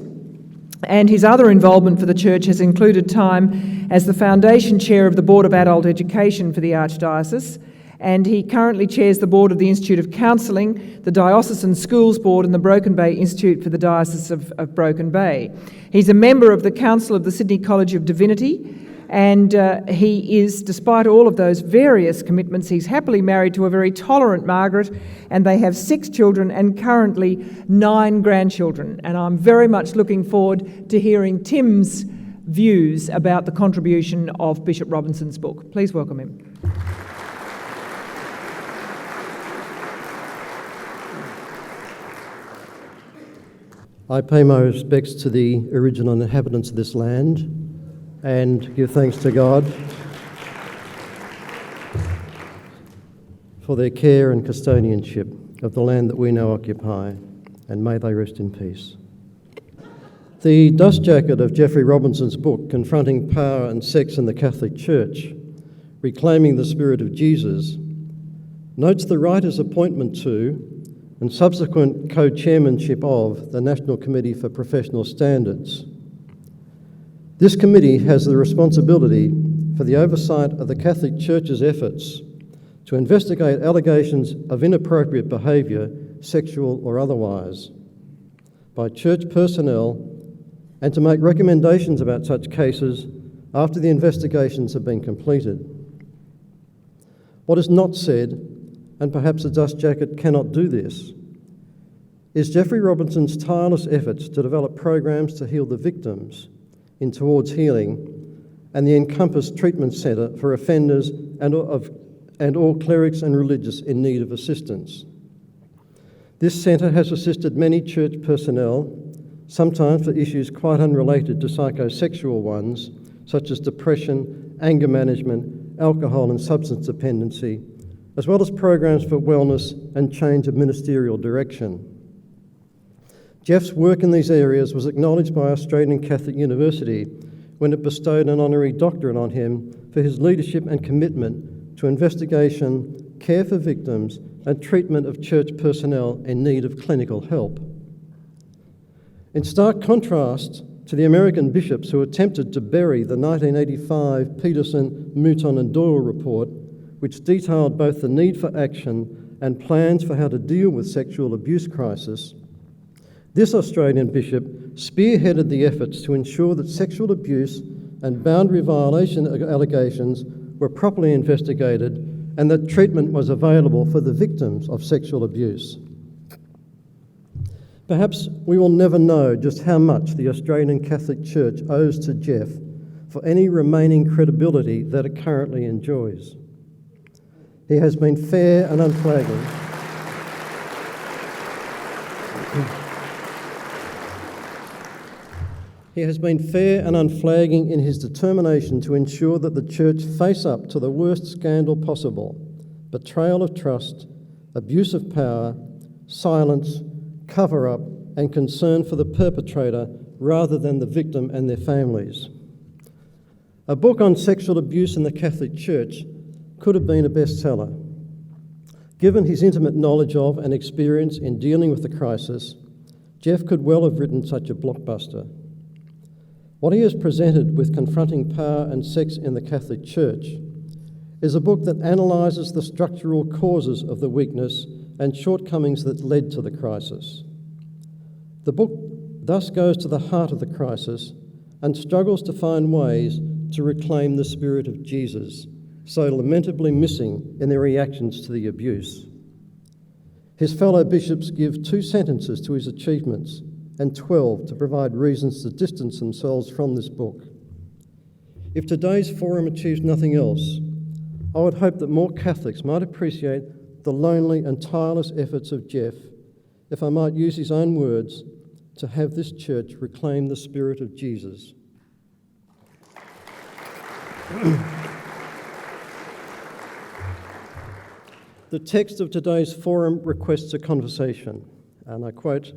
and his other involvement for the Church has included time as the Foundation Chair of the Board of Adult Education for the Archdiocese, and he currently chairs the Board of the Institute of Counselling, the Diocesan Schools Board and the Broken Bay Institute for the Diocese of Broken Bay. He's a member of the Council of the Sydney College of Divinity, and he is, despite all of those various commitments, he's happily married to a very tolerant Margaret, and they have 6 children and currently 9 grandchildren. And I'm very much looking forward to hearing Tim's views about the contribution of Bishop Robinson's book. Please welcome him. I pay my respects to the original inhabitants of this land and give thanks to God for their care and custodianship of the land that we now occupy, and may they rest in peace. The dust jacket of Geoffrey Robinson's book, Confronting Power and Sex in the Catholic Church, Reclaiming the Spirit of Jesus, notes the writer's appointment to and subsequent co-chairmanship of the National Committee for Professional Standards. This committee has the responsibility for the oversight of the Catholic Church's efforts to investigate allegations of inappropriate behaviour, sexual or otherwise, by church personnel, and to make recommendations about such cases after the investigations have been completed. What is not said, and perhaps the dust jacket cannot do this, is Geoffrey Robinson's tireless efforts to develop programs to heal the victims in Towards Healing and the Encompass Treatment Centre for offenders and all clerics and religious in need of assistance. This centre has assisted many church personnel, sometimes for issues quite unrelated to psychosexual ones, such as depression, anger management, alcohol and substance dependency, as well as programs for wellness and change of ministerial direction. Jeff's work in these areas was acknowledged by Australian Catholic University when it bestowed an honorary doctorate on him for his leadership and commitment to investigation, care for victims, and treatment of church personnel in need of clinical help. In stark contrast to the American bishops who attempted to bury the 1985 Peterson, Mouton and Doyle report, which detailed both the need for action and plans for how to deal with sexual abuse crisis, this Australian bishop spearheaded the efforts to ensure that sexual abuse and boundary violation allegations were properly investigated and that treatment was available for the victims of sexual abuse. Perhaps we will never know just how much the Australian Catholic Church owes to Jeff for any remaining credibility that it currently enjoys. He has been fair and unflagging. He has been fair and unflagging in his determination to ensure that the Church face up to the worst scandal possible: betrayal of trust, abuse of power, silence, cover-up, and concern for the perpetrator rather than the victim and their families. A book on sexual abuse in the Catholic Church could have been a bestseller. Given his intimate knowledge of and experience in dealing with the crisis, Jeff could well have written such a blockbuster. What he has presented with Confronting Power and Sex in the Catholic Church is a book that analyses the structural causes of the weakness and shortcomings that led to the crisis. The book thus goes to the heart of the crisis and struggles to find ways to reclaim the spirit of Jesus, so lamentably missing in their reactions to the abuse. His fellow bishops give 2 sentences to his achievements and 12 to provide reasons to distance themselves from this book. If today's forum achieves nothing else, I would hope that more Catholics might appreciate the lonely and tireless efforts of Jeff, if I might use his own words, to have this church reclaim the spirit of Jesus. The text of today's forum requests a conversation, and I quote,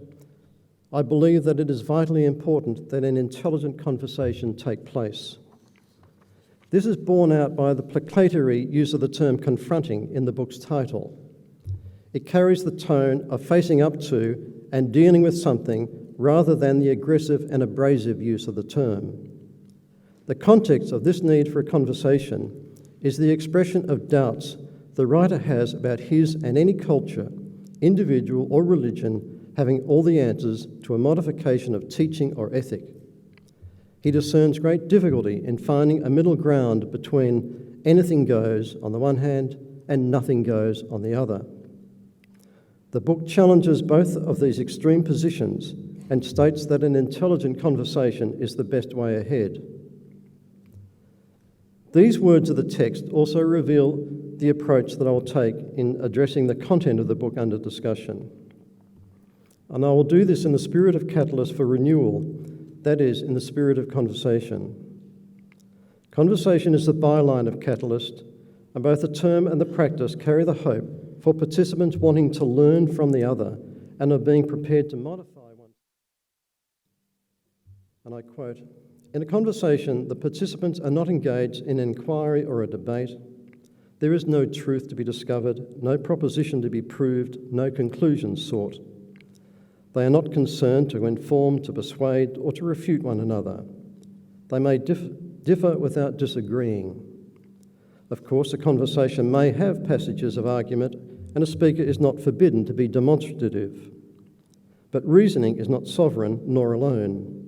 "I believe that it is vitally important that an intelligent conversation take place." This is borne out by the placatory use of the term confronting in the book's title. It carries the tone of facing up to and dealing with something rather than the aggressive and abrasive use of the term. The context of this need for a conversation is the expression of doubts the writer has about his and any culture, individual or religion, having all the answers to a modification of teaching or ethic. He discerns great difficulty in finding a middle ground between anything goes on the one hand and nothing goes on the other. The book challenges both of these extreme positions and states that an intelligent conversation is the best way ahead. These words of the text also reveal the approach that I will take in addressing the content of the book under discussion. And I will do this in the spirit of Catalyst for Renewal, that is, in the spirit of conversation. Conversation is the byline of Catalyst, and both the term and the practice carry the hope for participants wanting to learn from the other and are being prepared to modify one. And I quote, "In a conversation, the participants are not engaged in an inquiry or a debate. There is no truth to be discovered, no proposition to be proved, no conclusion sought. They are not concerned to inform, to persuade, or to refute one another. They may differ without disagreeing. Of course, a conversation may have passages of argument, and a speaker is not forbidden to be demonstrative. But reasoning is not sovereign nor alone.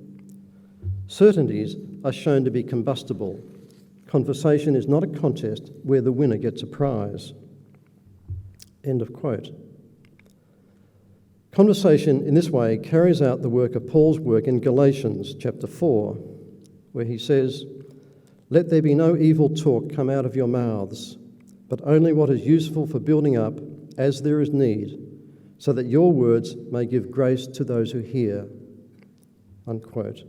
Certainties are shown to be combustible. Conversation is not a contest where the winner gets a prize." End of quote. Conversation in this way carries out the work of Paul's work in Galatians chapter 4, where he says, "Let there be no evil talk come out of your mouths, but only what is useful for building up as there is need, so that your words may give grace to those who hear." Unquote.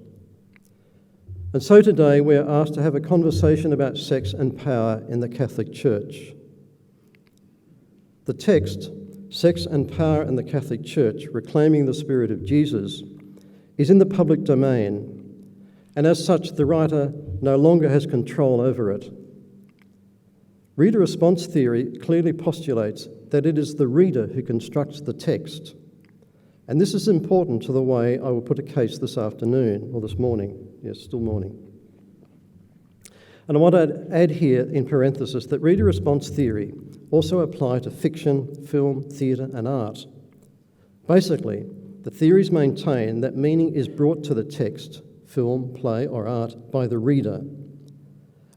And so today we are asked to have a conversation about sex and power in the Catholic Church. The text, "Sex and Power in the Catholic Church, Reclaiming the Spirit of Jesus," is in the public domain, and as such the writer no longer has control over it. Reader response theory clearly postulates that it is the reader who constructs the text, and this is important to the way I will put a case this afternoon, or this morning. Yes, still morning. And I want to add here in parenthesis that reader response theory also applies to fiction, film, theatre and art. Basically, the theories maintain that meaning is brought to the text, film, play or art by the reader,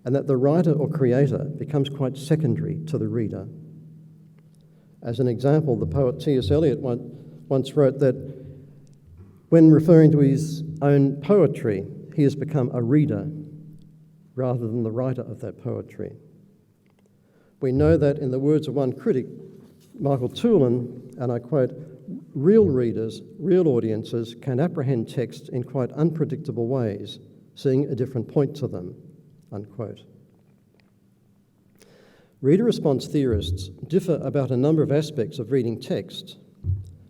and that the writer or creator becomes quite secondary to the reader. As an example, the poet T.S. Eliot once wrote that when referring to his own poetry, he has become a reader rather than the writer of that poetry. We know that in the words of one critic, Michael Toulon, and I quote, real readers, real audiences can apprehend texts in quite unpredictable ways, seeing a different point to them, unquote. Reader response theorists differ about a number of aspects of reading text.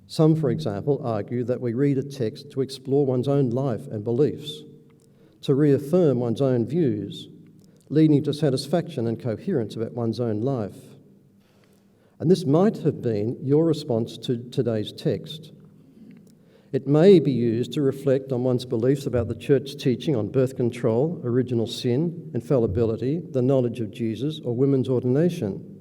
Some, for example, argue that we read a text to explore one's own life and beliefs, to reaffirm one's own views, leading to satisfaction and coherence about one's own life. And this might have been your response to today's text. It may be used to reflect on one's beliefs about the church's teaching on birth control, original sin, infallibility, the knowledge of Jesus, or women's ordination.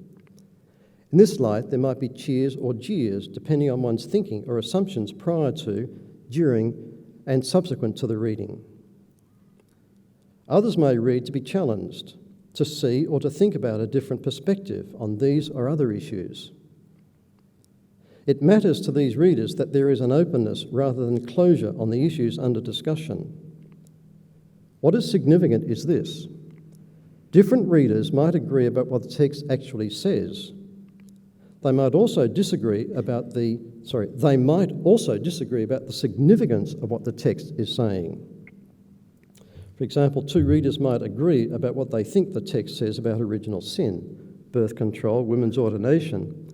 In this light, there might be cheers or jeers, depending on one's thinking or assumptions prior to, during, and subsequent to the reading. Others may read to be challenged, to see or to think about a different perspective on these or other issues. It matters to these readers that there is an openness rather than closure on the issues under discussion. What is significant is this: different readers might agree about what the text actually says. They might also disagree about the significance of what the text is saying. For example, two readers might agree about what they think the text says about original sin, birth control, women's ordination.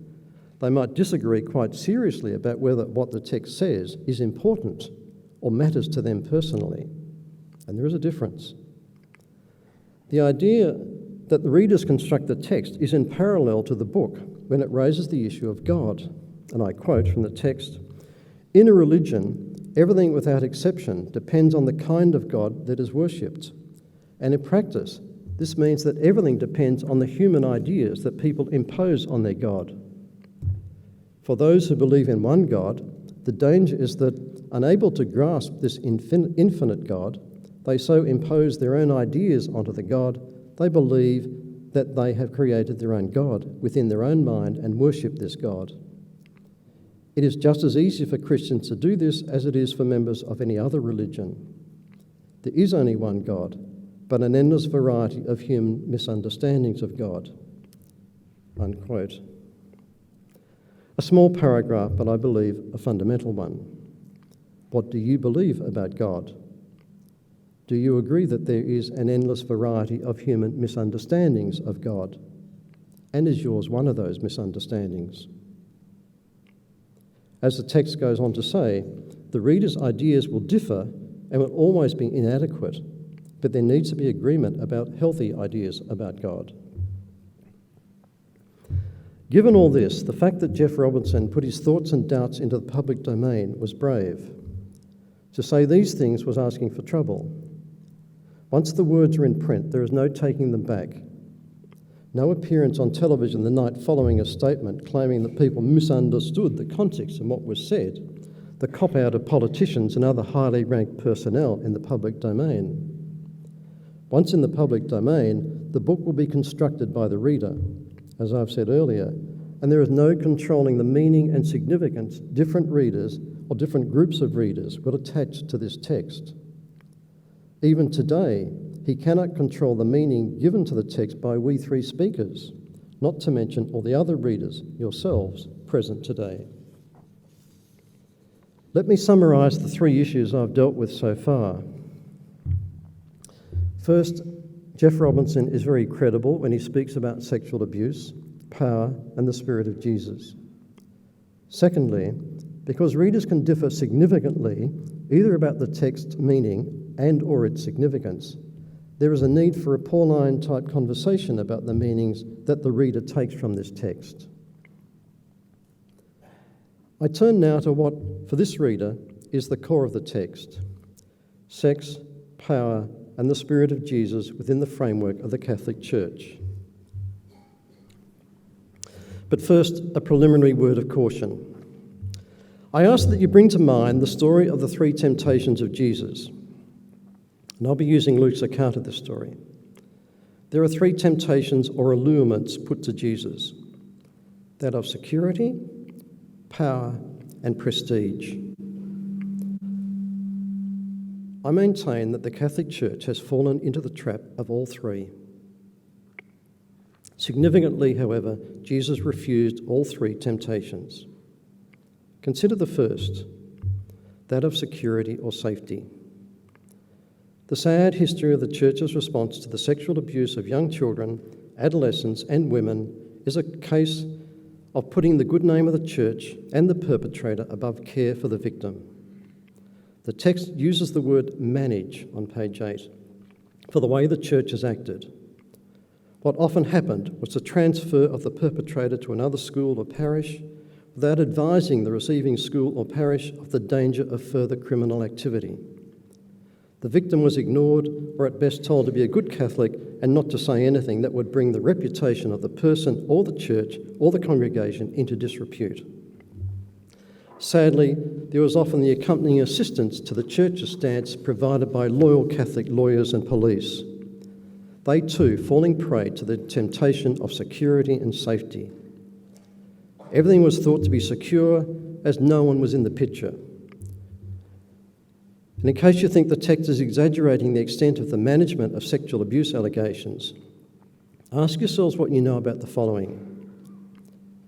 They might disagree quite seriously about whether what the text says is important or matters to them personally. And there is a difference. The idea that the readers construct the text is in parallel to the book when it raises the issue of God. And I quote from the text, "In a religion, everything without exception depends on the kind of God that is worshipped. And in practice, this means that everything depends on the human ideas that people impose on their God. For those who believe in one God, the danger is that, unable to grasp this infinite God, they so impose their own ideas onto the God they believe that they have created their own God within their own mind and worship this God. It is just as easy for Christians to do this as it is for members of any other religion. There is only one God, but an endless variety of human misunderstandings of God." Unquote. A small paragraph, but I believe a fundamental one. What do you believe about God? Do you agree that there is an endless variety of human misunderstandings of God? And is yours one of those misunderstandings? As the text goes on to say, the reader's ideas will differ and will always be inadequate, but there needs to be agreement about healthy ideas about God. Given all this, the fact that Jeff Robinson put his thoughts and doubts into the public domain was brave. To say these things was asking for trouble. Once the words are in print, there is no taking them back. No appearance on television the night following a statement claiming that people misunderstood the context of what was said, the cop-out of politicians and other highly ranked personnel in the public domain. Once in the public domain, the book will be constructed by the reader, as I've said earlier, and there is no controlling the meaning and significance different readers or different groups of readers will attach to this text. Even today, he cannot control the meaning given to the text by we three speakers, not to mention all the other readers, yourselves, present today. Let me summarise the three issues I've dealt with so far. First, Jeff Robinson is very credible when he speaks about sexual abuse, power, and the Spirit of Jesus. Secondly, because readers can differ significantly either about the text's meaning and or its significance, there is a need for a Pauline-type conversation about the meanings that the reader takes from this text. I turn now to what, for this reader, is the core of the text: sex, power, and the Spirit of Jesus within the framework of the Catholic Church. But first, a preliminary word of caution. I ask that you bring to mind the story of the three temptations of Jesus. And I'll be using Luke's account of this story. There are three temptations or allurements put to Jesus: that of security, power, and prestige. I maintain that the Catholic Church has fallen into the trap of all three. Significantly, however, Jesus refused all three temptations. Consider the first, that of security or safety. The sad history of the Church's response to the sexual abuse of young children, adolescents and women is a case of putting the good name of the Church and the perpetrator above care for the victim. The text uses the word manage on page 8 for the way the Church has acted. What often happened was the transfer of the perpetrator to another school or parish without advising the receiving school or parish of the danger of further criminal activity. The victim was ignored or at best told to be a good Catholic and not to say anything that would bring the reputation of the person or the church or the congregation into disrepute. Sadly, there was often the accompanying assistance to the Church's stance provided by loyal Catholic lawyers and police. They too falling prey to the temptation of security and safety. Everything was thought to be secure as no one was in the picture. And in case you think the text is exaggerating the extent of the management of sexual abuse allegations, ask yourselves what you know about the following.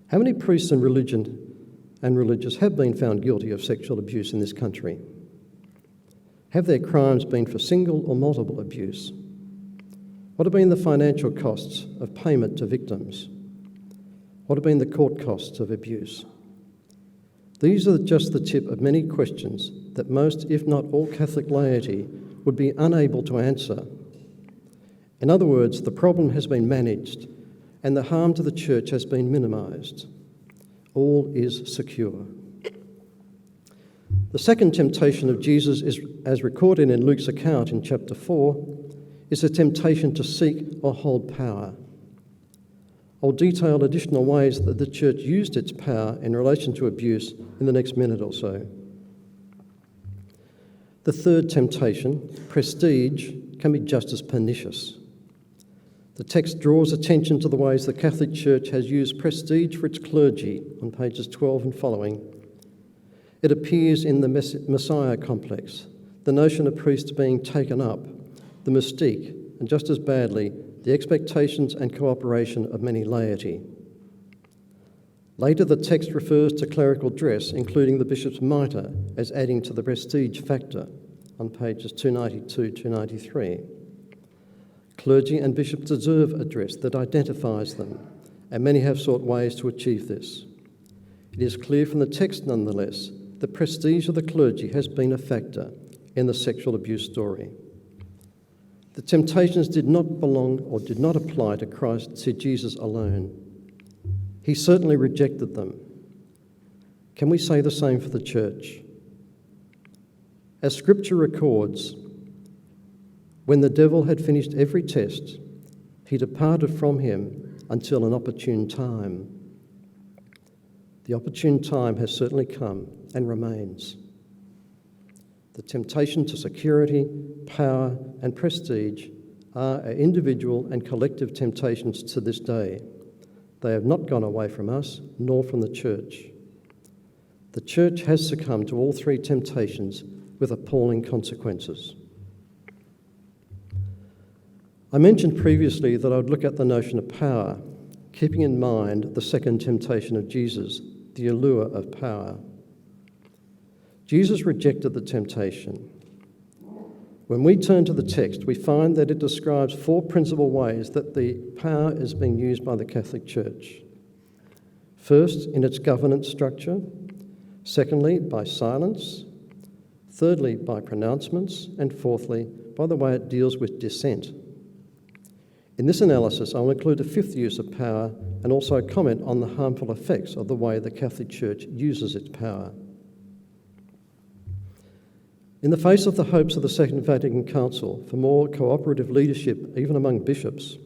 How many priests and religious have been found guilty of sexual abuse in this country? Have their crimes been for single or multiple abuse? What have been the financial costs of payment to victims? What have been the court costs of abuse? These are just the tip of many questions that most, if not all, Catholic laity would be unable to answer. In other words, the problem has been managed and the harm to the Church has been minimised. All is secure. The second temptation of Jesus is, as recorded in Luke's account in chapter 4, is a temptation to seek or hold power. I'll detail additional ways that the Church used its power in relation to abuse in the next minute or so. The third temptation, prestige, can be just as pernicious. The text draws attention to the ways the Catholic Church has used prestige for its clergy on pages 12 and following. It appears in the Messiah complex, the notion of priests being taken up, the mystique, and just as badly, the expectations and cooperation of many laity. Later, the text refers to clerical dress, including the bishop's mitre, as adding to the prestige factor on pages 292-293. Clergy and bishops deserve a dress that identifies them, and many have sought ways to achieve this. It is clear from the text, nonetheless, the prestige of the clergy has been a factor in the sexual abuse story. The temptations did not belong or did not apply to Christ, to Jesus alone. He certainly rejected them. Can we say the same for the Church? As Scripture records, when the devil had finished every test, he departed from him until an opportune time. The opportune time has certainly come and remains. The temptation to security, power, and prestige are our individual and collective temptations to this day. They have not gone away from us, nor from the Church. The Church has succumbed to all three temptations with appalling consequences. I mentioned previously that I would look at the notion of power, keeping in mind the second temptation of Jesus, the allure of power. Jesus rejected the temptation. When we turn to the text, we find that it describes four principal ways that the power is being used by the Catholic Church. First, in its governance structure. Secondly, by silence. Thirdly, by pronouncements. And fourthly, by the way it deals with dissent. In this analysis, I will include a fifth use of power and also comment on the harmful effects of the way the Catholic Church uses its power. In the face of the hopes of the Second Vatican Council for more cooperative leadership, even among bishops,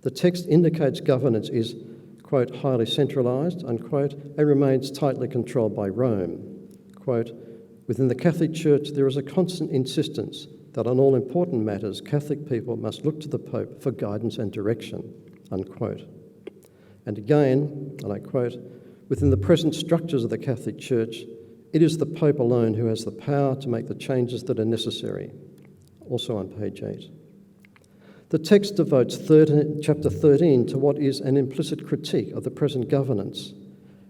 the text indicates governance is, quote, highly centralised, unquote, and remains tightly controlled by Rome. Quote, within the Catholic Church there is a constant insistence that on all important matters Catholic people must look to the Pope for guidance and direction, unquote. And again, and I quote, within the present structures of the Catholic Church, it is the Pope alone who has the power to make the changes that are necessary, also on page 8. The text devotes chapter 13 to what is an implicit critique of the present governance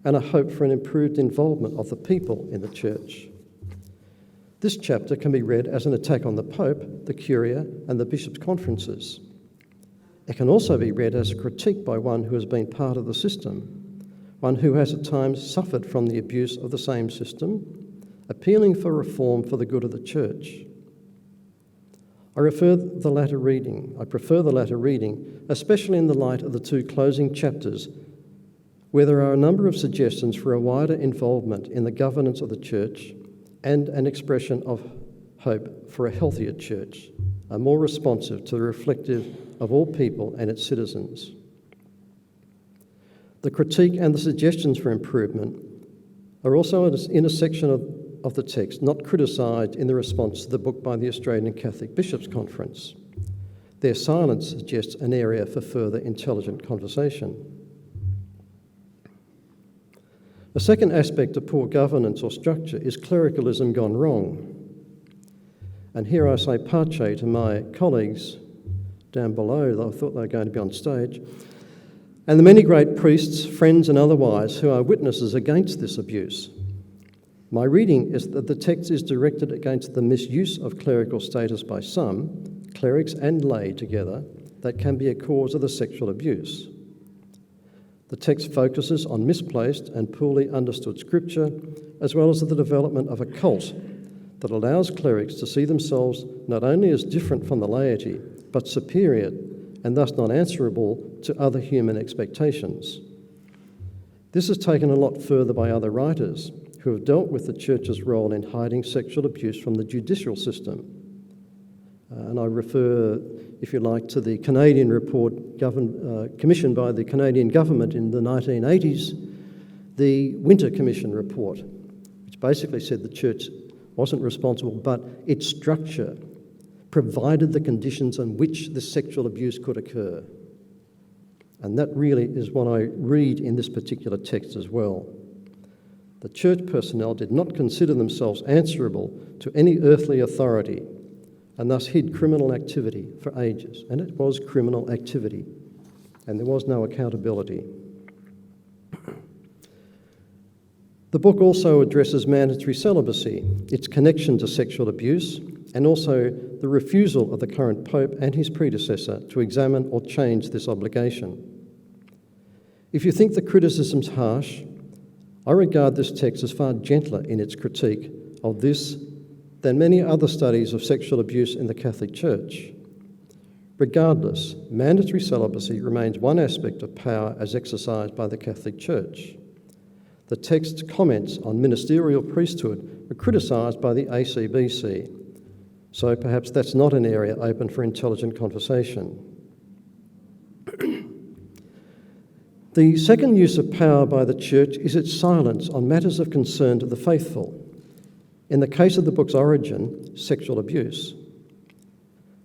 and a hope for an improved involvement of the people in the church. This chapter can be read as an attack on the Pope, the Curia, and the bishops' conferences. It can also be read as a critique by one who has been part of the system, one who has at times suffered from the abuse of the same system, appealing for reform for the good of the church. I prefer the latter reading, especially in the light of the two closing chapters, where there are a number of suggestions for a wider involvement in the governance of the church and an expression of hope for a healthier church, a more responsive to the reflective of all people and its citizens. The critique and the suggestions for improvement are also in a section of the text not criticised in the response to the book by the Australian Catholic Bishops' Conference. Their silence suggests an area for further intelligent conversation. A second aspect of poor governance or structure is clericalism gone wrong. And here I say pace to my colleagues down below, though I thought they were going to be on stage, and the many great priests, friends and otherwise, who are witnesses against this abuse. My reading is that the text is directed against the misuse of clerical status by some, clerics and lay together, that can be a cause of the sexual abuse. The text focuses on misplaced and poorly understood scripture, as well as the development of a cult that allows clerics to see themselves not only as different from the laity, but superior and thus not answerable to other human expectations. This is taken a lot further by other writers who have dealt with the Church's role in hiding sexual abuse from the judicial system. And I refer, if you like, to the Canadian report commissioned by the Canadian government in the 1980s, the Winter Commission report, which basically said the Church wasn't responsible, but its structure provided the conditions on which this sexual abuse could occur. And that really is what I read in this particular text as well. The church personnel did not consider themselves answerable to any earthly authority and thus hid criminal activity for ages. And it was criminal activity, and there was no accountability. The book also addresses mandatory celibacy, its connection to sexual abuse, and also the refusal of the current Pope and his predecessor to examine or change this obligation. If you think the criticism's harsh, I regard this text as far gentler in its critique of this than many other studies of sexual abuse in the Catholic Church. Regardless, mandatory celibacy remains one aspect of power as exercised by the Catholic Church. The text's comments on ministerial priesthood were criticised by the ACBC, so perhaps that's not an area open for intelligent conversation. The second use of power by the Church is its silence on matters of concern to the faithful. In the case of the book's origin, sexual abuse.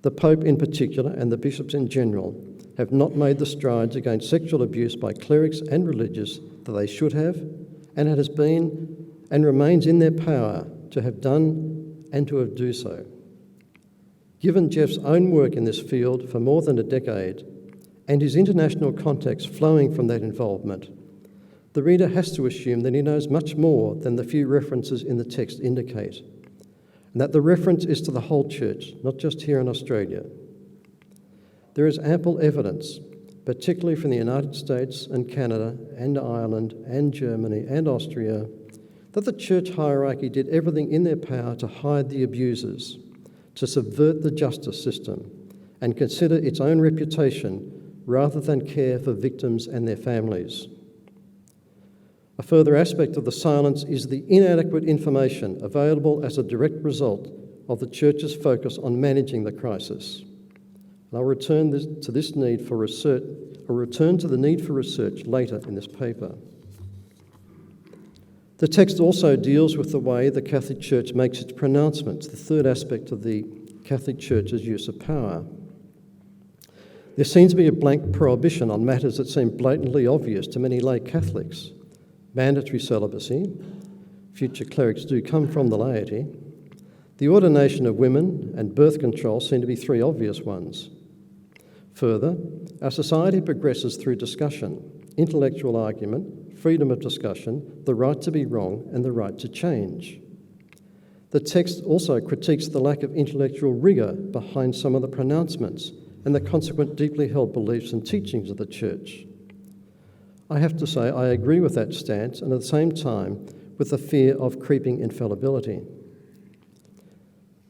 The Pope in particular and the bishops in general have not made the strides against sexual abuse by clerics and religious that they should have, and it has been and remains in their power to have done and to have do so. Given Jeff's own work in this field for more than a decade, and his international contacts flowing from that involvement, the reader has to assume that he knows much more than the few references in the text indicate, and that the reference is to the whole Church, not just here in Australia. There is ample evidence, particularly from the United States and Canada and Ireland and Germany and Austria, that the Church hierarchy did everything in their power to hide the abusers, to subvert the justice system, and consider its own reputation rather than care for victims and their families. A further aspect of the silence is the inadequate information available as a direct result of the Church's focus on managing the crisis. And I'll return to the need for research later in this paper. The text also deals with the way the Catholic Church makes its pronouncements, the third aspect of the Catholic Church's use of power. There seems to be a blank prohibition on matters that seem blatantly obvious to many lay Catholics. Mandatory celibacy, future clerics do come from the laity, the ordination of women and birth control seem to be three obvious ones. Further, our society progresses through discussion, intellectual argument, freedom of discussion, the right to be wrong, and the right to change. The text also critiques the lack of intellectual rigour behind some of the pronouncements and the consequent deeply held beliefs and teachings of the Church. I have to say I agree with that stance, and at the same time with the fear of creeping infallibility.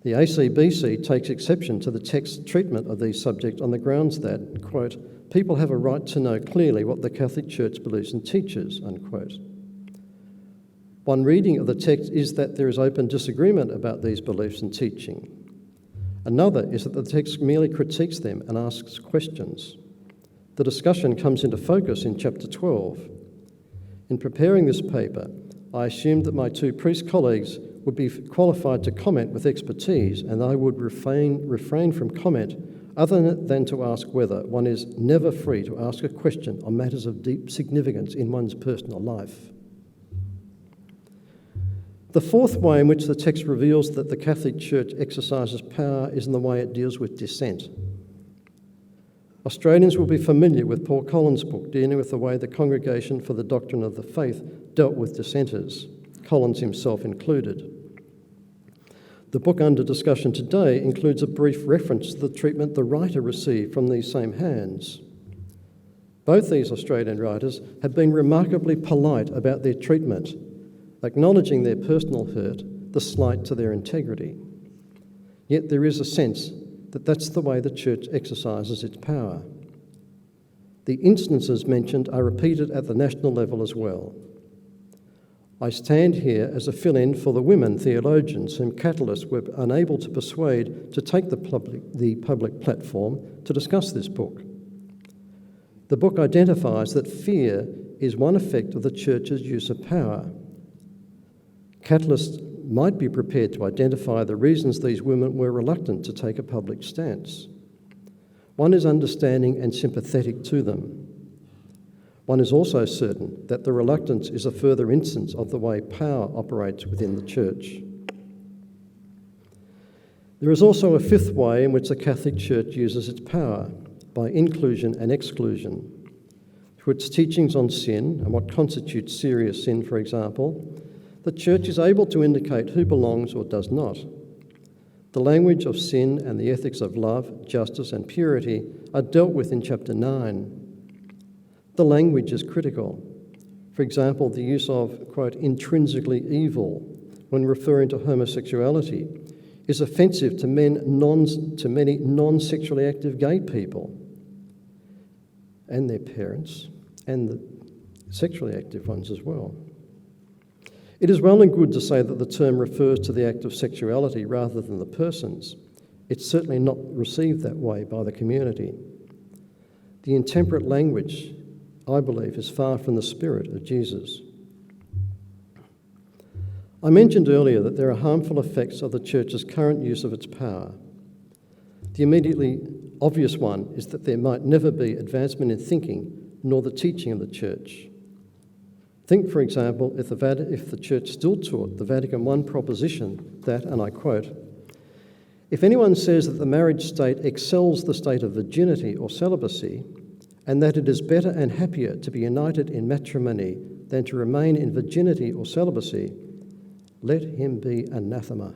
The ACBC takes exception to the text's treatment of these subjects on the grounds that, quote, people have a right to know clearly what the Catholic Church believes and teaches, unquote. One reading of the text is that there is open disagreement about these beliefs and teaching. Another is that the text merely critiques them and asks questions. The discussion comes into focus in chapter 12. In preparing this paper, I assumed that my two priest colleagues would be qualified to comment with expertise, and I would refrain from comment other than to ask whether one is never free to ask a question on matters of deep significance in one's personal life. The fourth way in which the text reveals that the Catholic Church exercises power is in the way it deals with dissent. Australians will be familiar with Paul Collins' book dealing with the way the Congregation for the Doctrine of the Faith dealt with dissenters, Collins himself included. The book under discussion today includes a brief reference to the treatment the writer received from these same hands. Both these Australian writers have been remarkably polite about their treatment, acknowledging their personal hurt, the slight to their integrity. Yet there is a sense that that's the way the Church exercises its power. The instances mentioned are repeated at the national level as well. I stand here as a fill-in for the women theologians whom Catalyst were unable to persuade to take the public platform to discuss this book. The book identifies that fear is one effect of the Church's use of power. Catalyst might be prepared to identify the reasons these women were reluctant to take a public stance. One is understanding and sympathetic to them. One is also certain that the reluctance is a further instance of the way power operates within the Church. There is also a fifth way in which the Catholic Church uses its power, by inclusion and exclusion. Through its teachings on sin and what constitutes serious sin, for example, the Church is able to indicate who belongs or does not. The language of sin and the ethics of love, justice and purity are dealt with in chapter 9. The language is critical. For example, the use of, quote, intrinsically evil when referring to homosexuality is offensive to many non-sexually active gay people and their parents and the sexually active ones as well. It is well and good to say that the term refers to the act of sexuality rather than the persons. It's certainly not received that way by the community. The intemperate language, I believe, is far from the spirit of Jesus. I mentioned earlier that there are harmful effects of the Church's current use of its power. The immediately obvious one is that there might never be advancement in thinking nor the teaching of the Church. Think, for example, if the Church still taught the Vatican I proposition that, and I quote, if anyone says that the marriage state excels the state of virginity or celibacy, and that it is better and happier to be united in matrimony than to remain in virginity or celibacy, let him be anathema.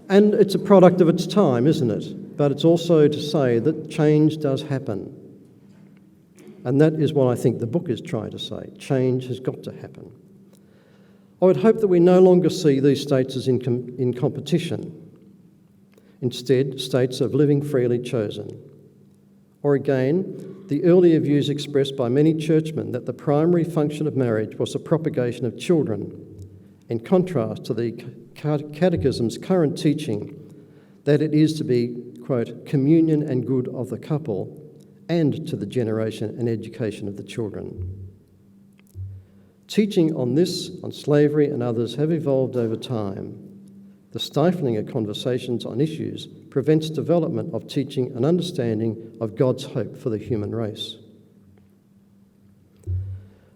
And it's a product of its time, isn't it? But it's also to say that change does happen. And that is what I think the book is trying to say. Change has got to happen. I would hope that we no longer see these states as in competition. Instead, states of living freely chosen. Or again, the earlier views expressed by many churchmen that the primary function of marriage was the propagation of children, in contrast to the Catechism's current teaching that it is to be, quote, communion and good of the couple and to the generation and education of the children. Teaching on this, on slavery and others have evolved over time. The stifling of conversations on issues prevents development of teaching and understanding of God's hope for the human race.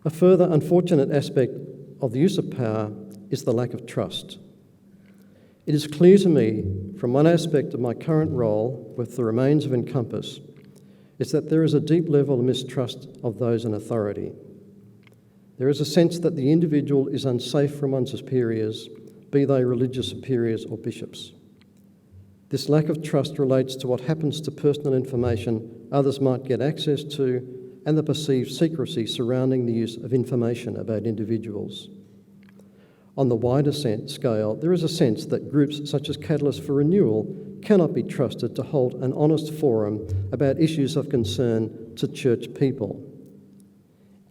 A further unfortunate aspect of the use of power is the lack of trust. It is clear to me from one aspect of my current role with the remains of Encompass is that there is a deep level of mistrust of those in authority. There is a sense that the individual is unsafe from one's superiors, be they religious superiors or bishops. This lack of trust relates to what happens to personal information others might get access to and the perceived secrecy surrounding the use of information about individuals. On the wider scale, there is a sense that groups such as Catalyst for Renewal cannot be trusted to hold an honest forum about issues of concern to church people.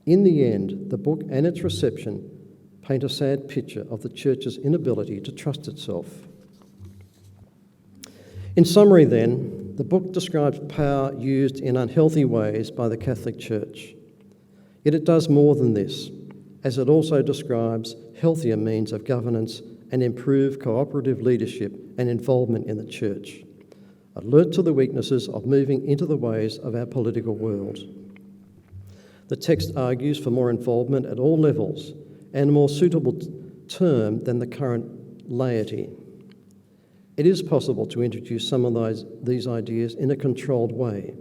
In the end, the book and its reception paint a sad picture of the church's inability to trust itself. In summary then, the book describes power used in unhealthy ways by the Catholic Church. Yet it does more than this, as it also describes healthier means of governance and improved cooperative leadership and involvement in the Church, alert to the weaknesses of moving into the ways of our political world. The text argues for more involvement at all levels and a more suitable term than the current laity. It is possible to introduce some of these ideas in a controlled way,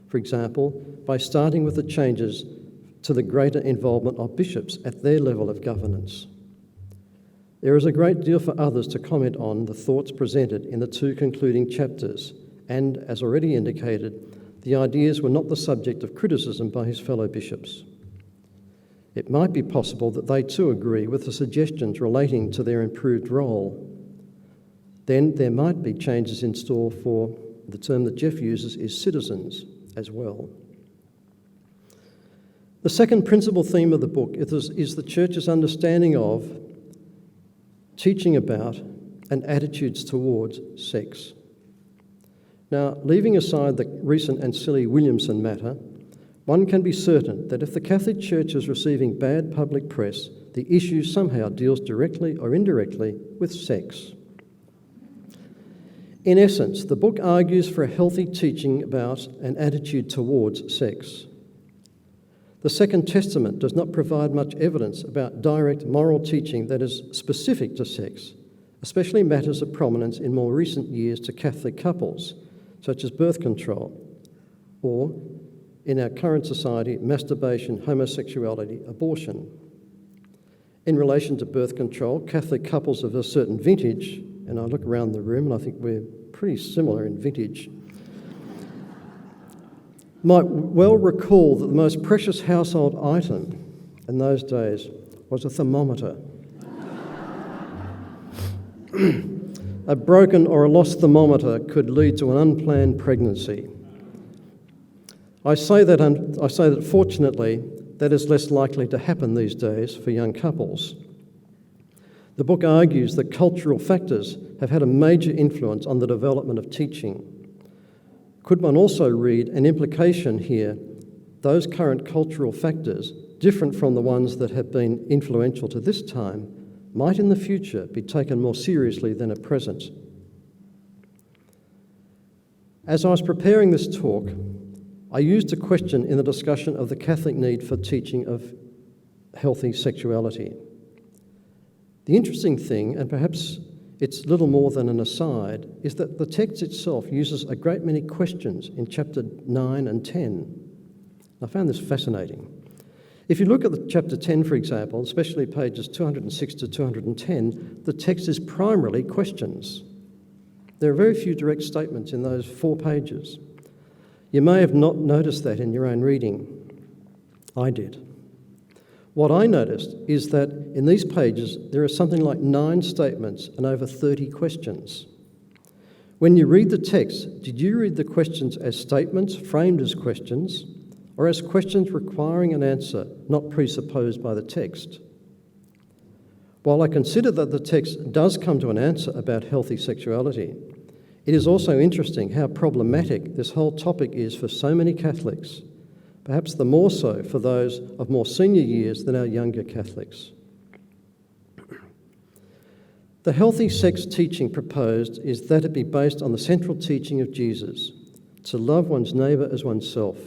for example, by starting with the changes to the greater involvement of bishops at their level of governance. There is a great deal for others to comment on the thoughts presented in the two concluding chapters, and, as already indicated, the ideas were not the subject of criticism by his fellow bishops. It might be possible that they too agree with the suggestions relating to their improved role. Then there might be changes in store for the term that Jeff uses is citizens as well. The second principal theme of the book is the Church's understanding of, teaching about, and attitudes towards sex. Now, leaving aside the recent and silly Williamson matter, one can be certain that if the Catholic Church is receiving bad public press, the issue somehow deals directly or indirectly with sex. In essence, the book argues for a healthy teaching about and attitude towards sex. The Second Testament does not provide much evidence about direct moral teaching that is specific to sex, especially matters of prominence in more recent years to Catholic couples, such as birth control, or, in our current society, masturbation, homosexuality, abortion. In relation to birth control, Catholic couples of a certain vintage, and I look around the room and I think we're pretty similar in vintage, might well recall that the most precious household item in those days was a thermometer. A broken or a lost thermometer could lead to an unplanned pregnancy. I say that fortunately, that is less likely to happen these days for young couples. The book argues that cultural factors have had a major influence on the development of teaching. Could one also read an implication here, those current cultural factors, different from the ones that have been influential to this time, might in the future be taken more seriously than at present? As I was preparing this talk, I used a question in the discussion of the Catholic need for teaching of healthy sexuality. The interesting thing, and perhaps it's little more than an aside, is that the text itself uses a great many questions in chapter 9 and 10. I found this fascinating. If you look at the chapter 10, for example, especially pages 206 to 210, the text is primarily questions. There are very few direct statements in those 4 pages. You may have not noticed that in your own reading. I did. What I noticed is that in these pages there are something like 9 statements and over 30 questions. When you read the text, did you read the questions as statements framed as questions, or as questions requiring an answer not presupposed by the text? While I consider that the text does come to an answer about healthy sexuality, it is also interesting how problematic this whole topic is for so many Catholics, perhaps the more so for those of more senior years than our younger Catholics. The healthy sex teaching proposed is that it be based on the central teaching of Jesus, to love one's neighbour as oneself.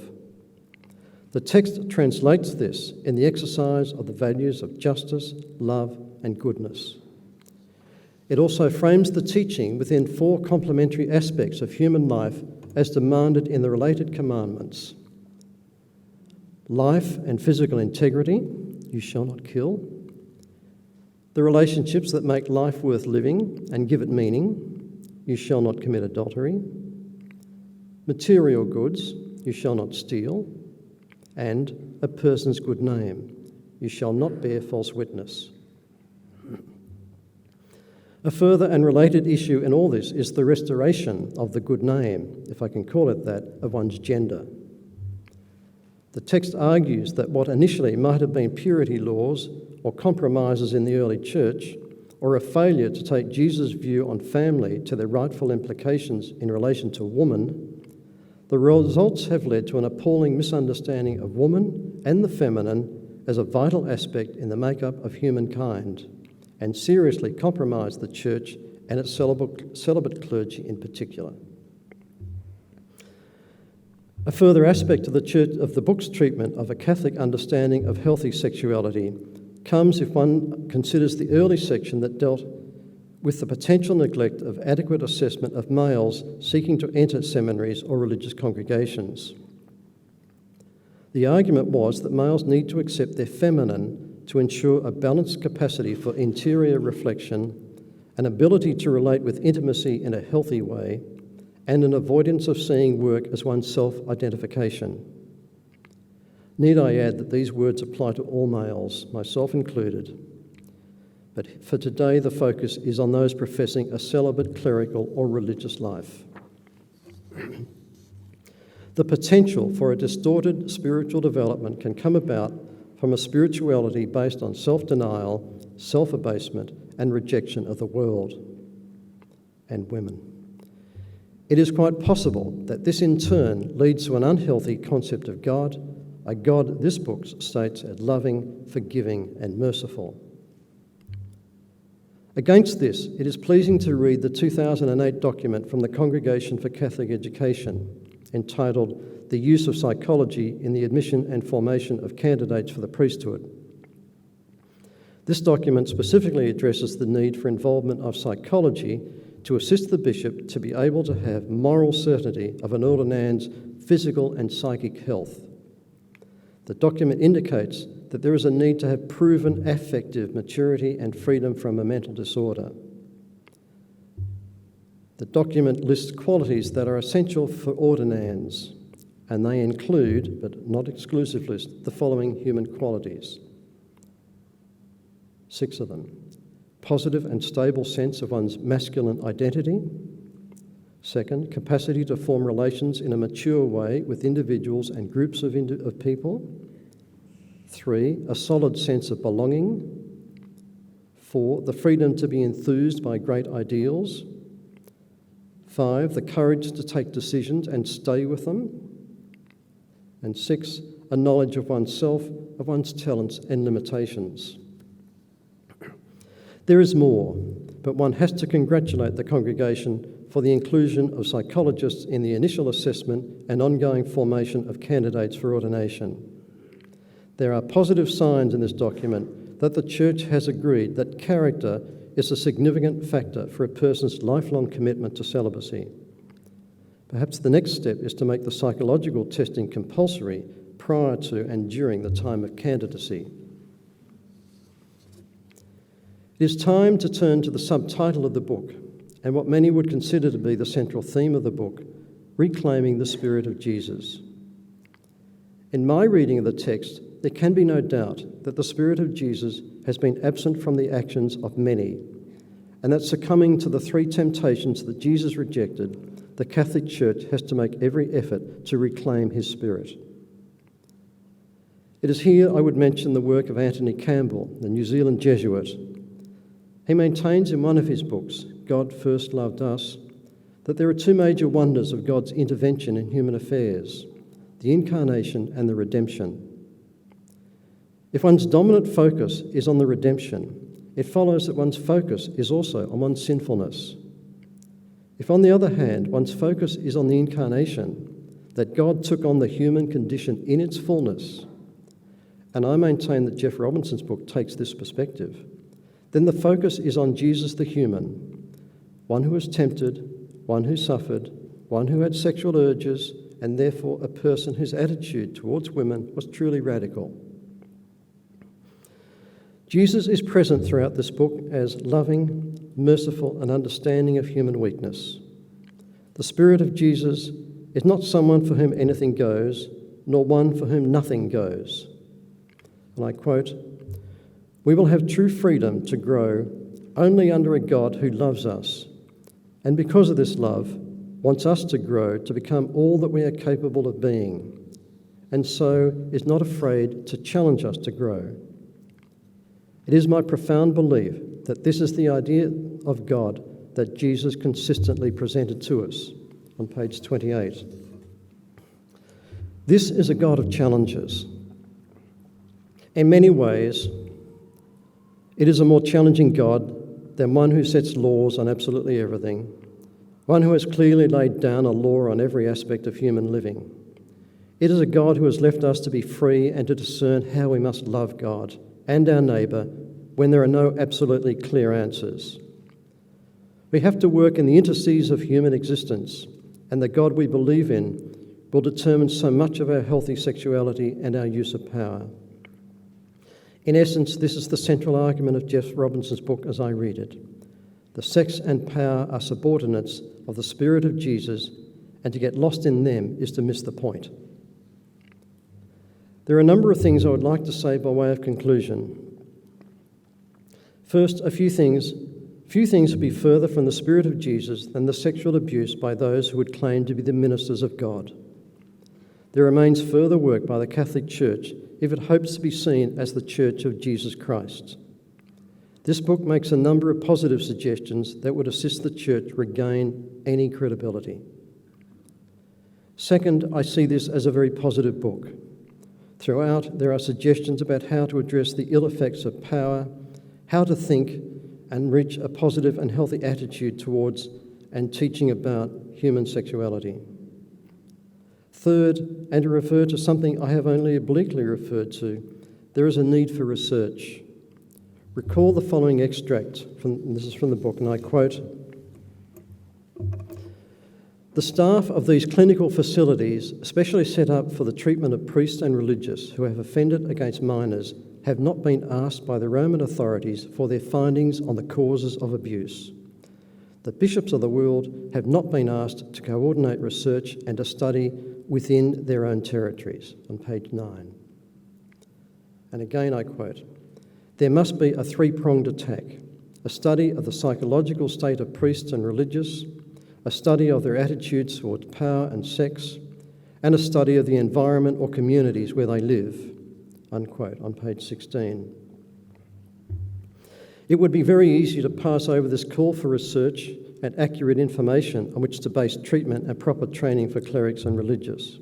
The text translates this in the exercise of the values of justice, love, and goodness. It also frames the teaching within 4 complementary aspects of human life as demanded in the related commandments: life and physical integrity, you shall not kill; the relationships that make life worth living and give it meaning, you shall not commit adultery; material goods, you shall not steal; and a person's good name, you shall not bear false witness. A further and related issue in all this is the restoration of the good name, if I can call it that, of one's gender. The text argues that what initially might have been purity laws or compromises in the early church, or a failure to take Jesus' view on family to their rightful implications in relation to woman, the results have led to an appalling misunderstanding of woman and the feminine as a vital aspect in the makeup of humankind, and seriously compromised the church and its celibate clergy in particular. A further aspect of the book's treatment of a Catholic understanding of healthy sexuality comes if one considers the early section that dealt with the potential neglect of adequate assessment of males seeking to enter seminaries or religious congregations. The argument was that males need to accept their feminine to ensure a balanced capacity for interior reflection, an ability to relate with intimacy in a healthy way, and an avoidance of seeing work as one's self-identification. Need I add that these words apply to all males, myself included, but for today the focus is on those professing a celibate clerical or religious life. The potential for a distorted spiritual development can come about from a spirituality based on self-denial, self-abasement, and rejection of the world and women. It is quite possible that this in turn leads to an unhealthy concept of God, a God this book states as loving, forgiving, and merciful. Against this, it is pleasing to read the 2008 document from the Congregation for Catholic Education entitled "The Use of Psychology in the Admission and Formation of Candidates for the Priesthood." This document specifically addresses the need for involvement of psychology to assist the bishop to be able to have moral certainty of an ordinand's physical and psychic health. The document indicates that there is a need to have proven affective maturity and freedom from a mental disorder. The document lists qualities that are essential for ordinands, and they include, but not exclusively, the following human qualities. 6 of them. Positive and stable sense of one's masculine identity. Second, capacity to form relations in a mature way with individuals and groups of people. 3, a solid sense of belonging. 4, the freedom to be enthused by great ideals. 5, the courage to take decisions and stay with them. And 6, a knowledge of oneself, of one's talents and limitations. There is more, but one has to congratulate the congregation for the inclusion of psychologists in the initial assessment and ongoing formation of candidates for ordination. There are positive signs in this document that the Church has agreed that character is a significant factor for a person's lifelong commitment to celibacy. Perhaps the next step is to make the psychological testing compulsory prior to and during the time of candidacy. It is time to turn to the subtitle of the book and what many would consider to be the central theme of the book, Reclaiming the Spirit of Jesus. In my reading of the text, there can be no doubt that the Spirit of Jesus has been absent from the actions of many, and that succumbing to the 3 temptations that Jesus rejected, the Catholic Church has to make every effort to reclaim his Spirit. It is here I would mention the work of Anthony Campbell, the New Zealand Jesuit. He maintains in one of his books, God First Loved Us, that there are 2 major wonders of God's intervention in human affairs, the Incarnation and the Redemption. If one's dominant focus is on the redemption, it follows that one's focus is also on one's sinfulness. If, on the other hand, one's focus is on the Incarnation, that God took on the human condition in its fullness, and I maintain that Jeff Robinson's book takes this perspective, then the focus is on Jesus the human, one who was tempted, one who suffered, one who had sexual urges, and therefore a person whose attitude towards women was truly radical. Jesus is present throughout this book as loving, merciful, and understanding of human weakness. The Spirit of Jesus is not someone for whom anything goes, nor one for whom nothing goes. And I quote, "We will have true freedom to grow only under a God who loves us, and because of this love, wants us to grow to become all that we are capable of being, and so is not afraid to challenge us to grow. It is my profound belief that this is the idea of God that Jesus consistently presented to us," on page 28. This is a God of challenges. In many ways, it is a more challenging God than one who sets laws on absolutely everything, one who has clearly laid down a law on every aspect of human living. It is a God who has left us to be free and to discern how we must love God and our neighbour when there are no absolutely clear answers. We have to work in the interstices of human existence, and the God we believe in will determine so much of our healthy sexuality and our use of power. In essence, this is the central argument of Jeff Robinson's book as I read it. The sex and power are subordinates of the Spirit of Jesus, and to get lost in them is to miss the point. There are a number of things I would like to say by way of conclusion. First, a few things would be further from the Spirit of Jesus than the sexual abuse by those who would claim to be the ministers of God. There remains further work by the Catholic Church if it hopes to be seen as the Church of Jesus Christ. This book makes a number of positive suggestions that would assist the Church regain any credibility. Second, I see this as a very positive book. Throughout, there are suggestions about how to address the ill effects of power, how to think and reach a positive and healthy attitude towards and teaching about human sexuality. Third, and to refer to something I have only obliquely referred to, there is a need for research. Recall the following extract, this is from the book, and I quote, "The staff of these clinical facilities, especially set up for the treatment of priests and religious who have offended against minors, have not been asked by the Roman authorities for their findings on the causes of abuse. The bishops of the world have not been asked to coordinate research and to study within their own territories," on page 9. And again I quote, "There must be a three-pronged attack, a study of the psychological state of priests and religious, a study of their attitudes towards power and sex, and a study of the environment or communities where they live," unquote, on page 16. It would be very easy to pass over this call for research and accurate information on which to base treatment and proper training for clerics and religious.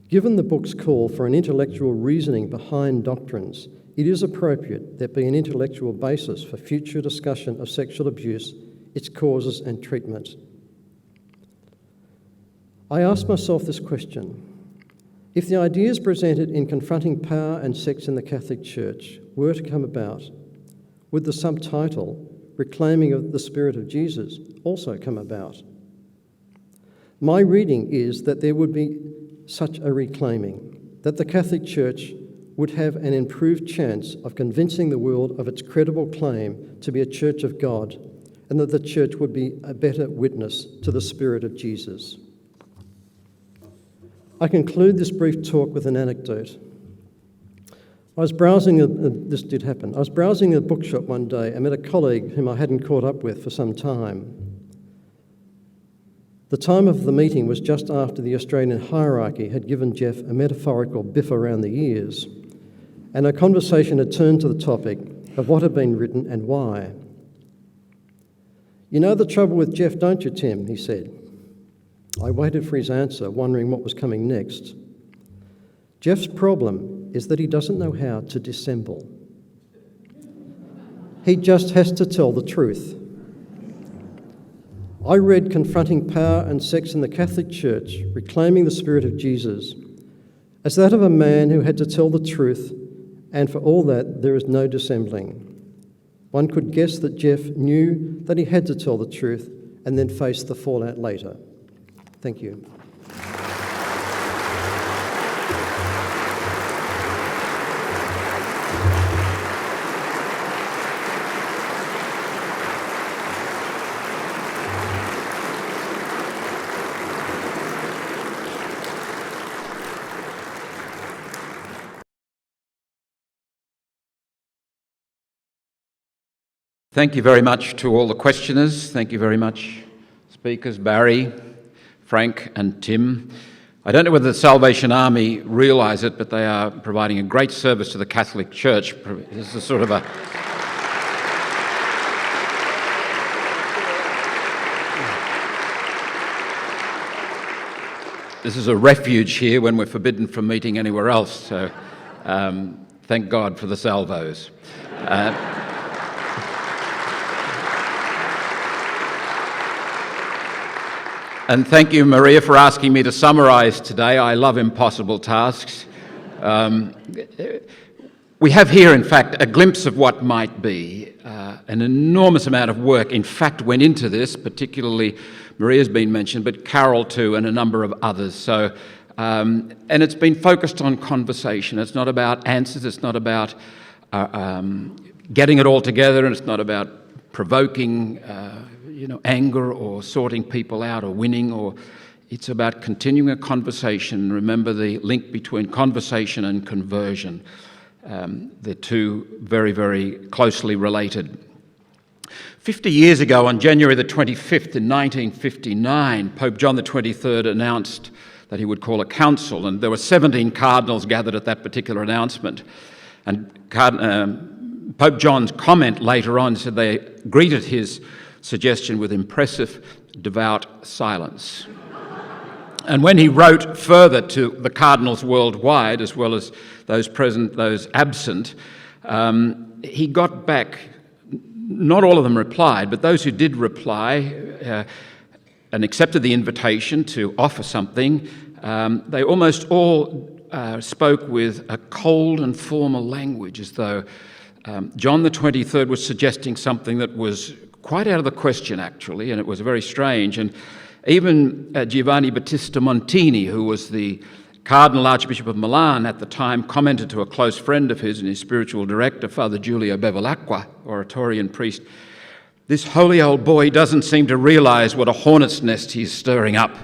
Given the book's call for an intellectual reasoning behind doctrines, it is appropriate there be an intellectual basis for future discussion of sexual abuse, its causes and treatment. I ask myself this question: if the ideas presented in Confronting Power and Sex in the Catholic Church were to come about, would the subtitle, Reclaiming of the Spirit of Jesus, also come about? My reading is that there would be such a reclaiming, that the Catholic Church would have an improved chance of convincing the world of its credible claim to be a Church of God, and that the Church would be a better witness to the Spirit of Jesus. I conclude this brief talk with an anecdote. I was browsing a bookshop one day and met a colleague whom I hadn't caught up with for some time. The time of the meeting was just after the Australian hierarchy had given Jeff a metaphorical biff around the ears, and our conversation had turned to the topic of what had been written and why. "You know the trouble with Jeff, don't you, Tim?" he said. I waited for his answer, wondering what was coming next. "Jeff's problem is that he doesn't know how to dissemble. He just has to tell the truth." I read Confronting Power and Sex in the Catholic Church, Reclaiming the Spirit of Jesus, as that of a man who had to tell the truth, and for all that, there is no dissembling. One could guess that Jeff knew that he had to tell the truth and then face the fallout later. Thank you. Thank you very much to all the questioners. Thank you very much, speakers Barry, Frank and Tim. I don't know whether the Salvation Army realise it, but they are providing a great service to the Catholic Church. This is sort of a... This is a refuge here when we're forbidden from meeting anywhere else, so thank God for the salvos. And thank you, Maria, for asking me to summarise today. I love impossible tasks. We have here, in fact, a glimpse of what might be. An enormous amount of work, in fact, went into this, particularly Maria's been mentioned, but Carol too, and a number of others. So, and it's been focused on conversation. It's not about answers. It's not about getting it all together, and it's not about provoking anger or sorting people out or winning, or it's about continuing a conversation. Remember the link between conversation and conversion. They're two very, very closely related. 50 years ago, on January the 25th in 1959, Pope John the 23rd announced that he would call a council, and there were 17 cardinals gathered at that particular announcement. And Pope John's comment later on said they greeted his suggestion with impressive, devout silence. And when he wrote further to the cardinals worldwide, as well as those present, those absent, he got back, not all of them replied, but those who did reply and accepted the invitation to offer something, they almost all spoke with a cold and formal language, as though John the 23rd was suggesting something that was quite out of the question, actually, and it was very strange. And even Giovanni Battista Montini, who was the Cardinal Archbishop of Milan at the time, commented to a close friend of his and his spiritual director, Father Giulio Bevilacqua, Oratorian priest, "This holy old boy doesn't seem to realise what a hornet's nest he's stirring up."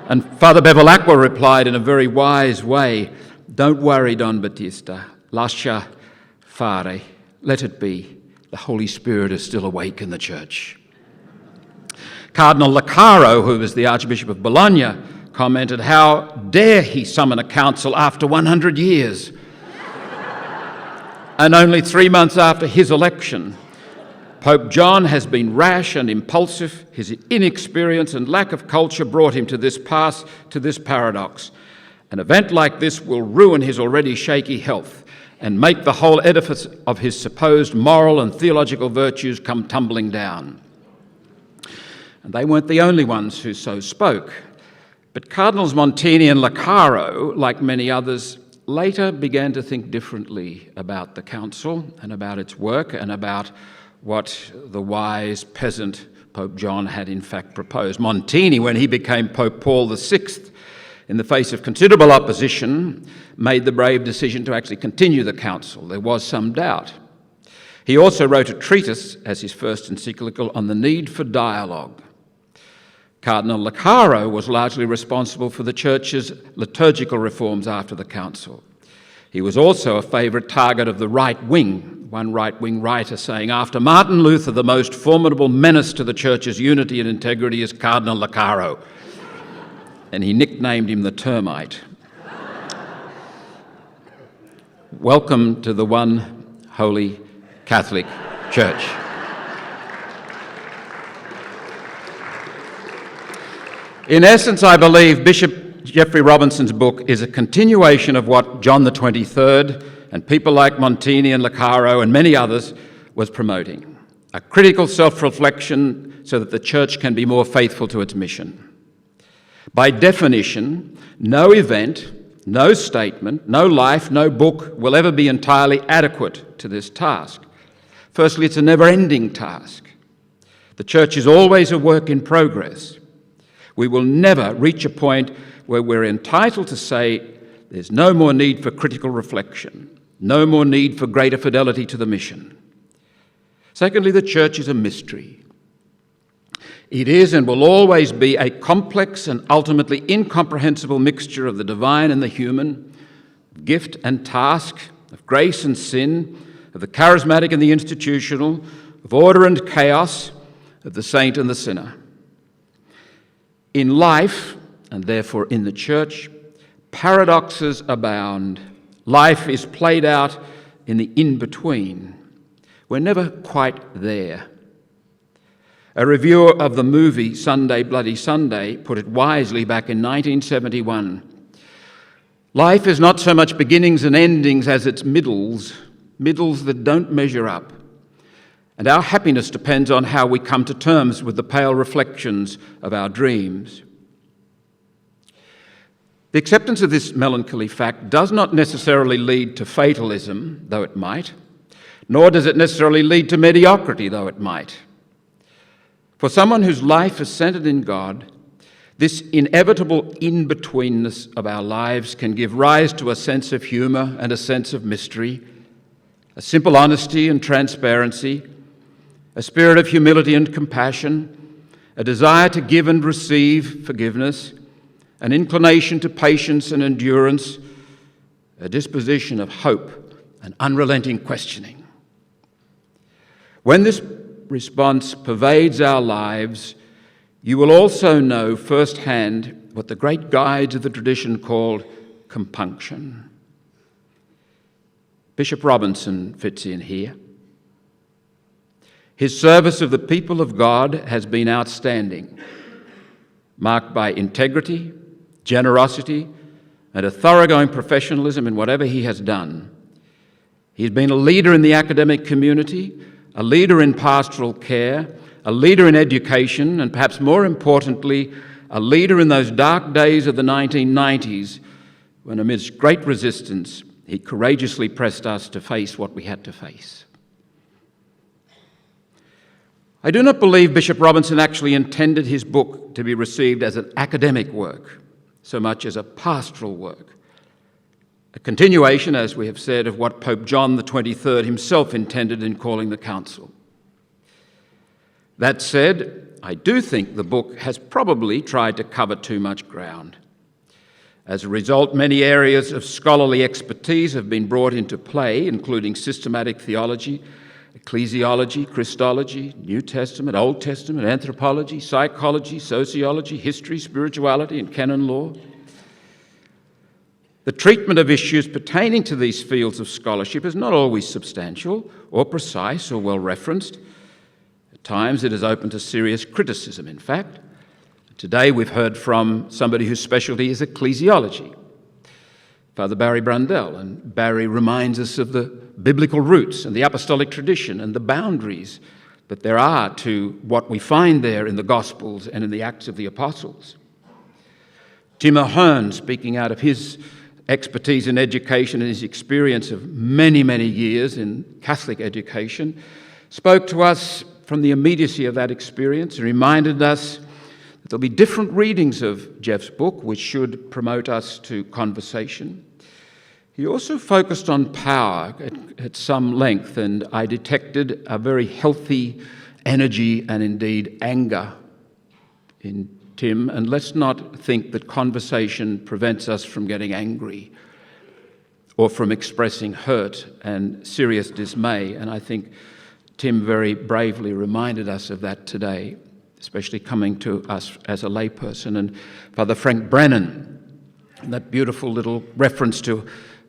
And Father Bevilacqua replied in a very wise way, "Don't worry, Don Battista, lascia fare, let it be. The Holy Spirit is still awake in the Church." Cardinal Leccaro, who was the Archbishop of Bologna, commented, "How dare he summon a council after 100 years?" And only 3 months after his election, Pope John has been rash and impulsive. His inexperience and lack of culture brought him to this pass, to this paradox. An event like this will ruin his already shaky health and make the whole edifice of his supposed moral and theological virtues come tumbling down. And they weren't the only ones who so spoke. But Cardinals Montini and Leccaro, like many others, later began to think differently about the council and about its work and about what the wise peasant Pope John had in fact proposed. Montini, when he became Pope Paul VI, in the face of considerable opposition, made the brave decision to actually continue the council. There was some doubt. He also wrote a treatise, as his first encyclical, on the need for dialogue. Cardinal Leccaro was largely responsible for the Church's liturgical reforms after the council. He was also a favourite target of the right wing, one right-wing writer saying, "After Martin Luther, the most formidable menace to the Church's unity and integrity is Cardinal Leccaro." And he nicknamed him the Termite. Welcome to the one holy Catholic Church. In essence, I believe Bishop Geoffrey Robinson's book is a continuation of what John the 23rd and people like Montini and Leccaro and many others was promoting. A critical self-reflection so that the Church can be more faithful to its mission. By definition, no event, no statement, no life, no book will ever be entirely adequate to this task. Firstly, it's a never-ending task. The Church is always a work in progress. We will never reach a point where we're entitled to say there's no more need for critical reflection, no more need for greater fidelity to the mission. Secondly, the church is a mystery. It is and will always be a complex and ultimately incomprehensible mixture of the divine and the human, of gift and task, of grace and sin, of the charismatic and the institutional, of order and chaos, of the saint and the sinner. In life, and therefore in the church, paradoxes abound. Life is played out in the in-between. We're never quite there. A reviewer of the movie Sunday Bloody Sunday put it wisely back in 1971. Life is not so much beginnings and endings as it's middles that don't measure up. And our happiness depends on how we come to terms with the pale reflections of our dreams. The acceptance of this melancholy fact does not necessarily lead to fatalism, though it might, nor does it necessarily lead to mediocrity, though it might. For someone whose life is centered in God, this inevitable in-betweenness of our lives can give rise to a sense of humor and a sense of mystery, a simple honesty and transparency, a spirit of humility and compassion, a desire to give and receive forgiveness, an inclination to patience and endurance, a disposition of hope and unrelenting questioning. When this response pervades our lives, you will also know firsthand what the great guides of the tradition called compunction. Bishop Robinson fits in here. His service of the people of God has been outstanding, marked by integrity, generosity, and a thoroughgoing professionalism in whatever he has done. He's been a leader in the academic community, a leader in pastoral care, a leader in education, and perhaps more importantly, a leader in those dark days of the 1990s when, amidst great resistance, he courageously pressed us to face what we had to face. I do not believe Bishop Robinson actually intended his book to be received as an academic work, so much as a pastoral work. A continuation, as we have said, of what Pope John XXIII himself intended in calling the council. That said, I do think the book has probably tried to cover too much ground. As a result, many areas of scholarly expertise have been brought into play, including systematic theology, ecclesiology, Christology, New Testament, Old Testament, anthropology, psychology, sociology, history, spirituality, and canon law. The treatment of issues pertaining to these fields of scholarship is not always substantial or precise or well-referenced. At times it is open to serious criticism, in fact. Today we've heard from somebody whose specialty is ecclesiology, Father Barry Brundell, and Barry reminds us of the biblical roots and the apostolic tradition and the boundaries that there are to what we find there in the Gospels and in the Acts of the Apostles. Tim Ahern, speaking out of his expertise in education and his experience of many, many years in Catholic education, spoke to us from the immediacy of that experience and reminded us that there'll be different readings of Jeff's book, which should promote us to conversation. He also focused on power at some length, and I detected a very healthy energy and indeed anger in Tim. And let's not think that conversation prevents us from getting angry or from expressing hurt and serious dismay. And I think Tim very bravely reminded us of that today, especially coming to us as a layperson. And Father Frank Brannan, that beautiful little reference to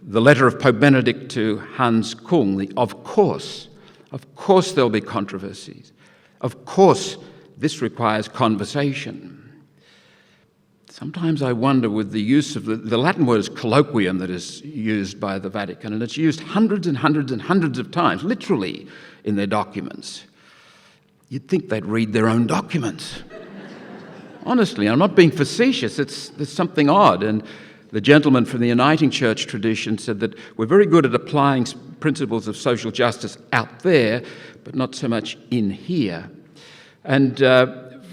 the letter of Pope Benedict to Hans Kung, of course there'll be controversies. Of course this requires conversation. Sometimes I wonder with the use of the Latin word is colloquium that is used by the Vatican, and it's used hundreds and hundreds and hundreds of times, literally, in their documents. You'd think they'd read their own documents. Honestly, I'm not being facetious, there's something odd. And the gentleman from the Uniting Church tradition said that we're very good at applying principles of social justice out there, but not so much in here. And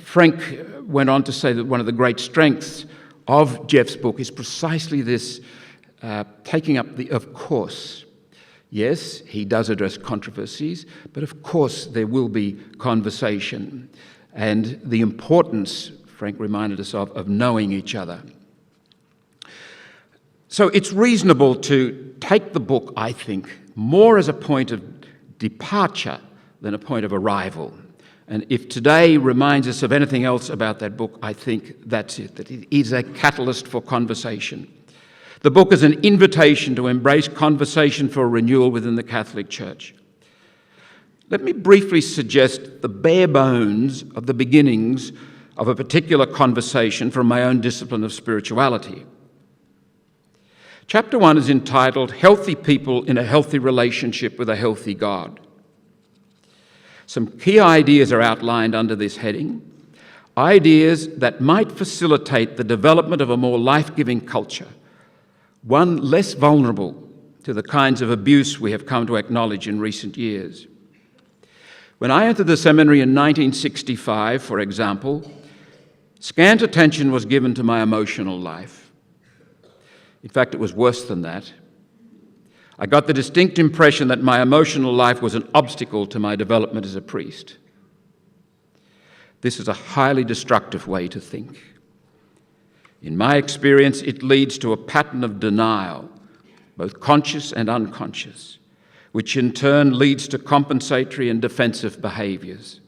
Frank went on to say that one of the great strengths of Jeff's book is precisely this taking up the of course. Yes, he does address controversies, but of course there will be conversation, and the importance, Frank reminded us of knowing each other. So it's reasonable to take the book, I think, more as a point of departure than a point of arrival. And if today reminds us of anything else about that book, I think that's it, that it is a catalyst for conversation. The book is an invitation to embrace conversation for renewal within the Catholic Church. Let me briefly suggest the bare bones of the beginnings of a particular conversation from my own discipline of spirituality. Chapter 1 is entitled Healthy People in a Healthy Relationship with a Healthy God. Some key ideas are outlined under this heading, ideas that might facilitate the development of a more life-giving culture, one less vulnerable to the kinds of abuse we have come to acknowledge in recent years. When I entered the seminary in 1965, for example, scant attention was given to my emotional life. In fact, it was worse than that. I got the distinct impression that my emotional life was an obstacle to my development as a priest. This is a highly destructive way to think. In my experience, it leads to a pattern of denial, both conscious and unconscious, which in turn leads to compensatory and defensive behaviours.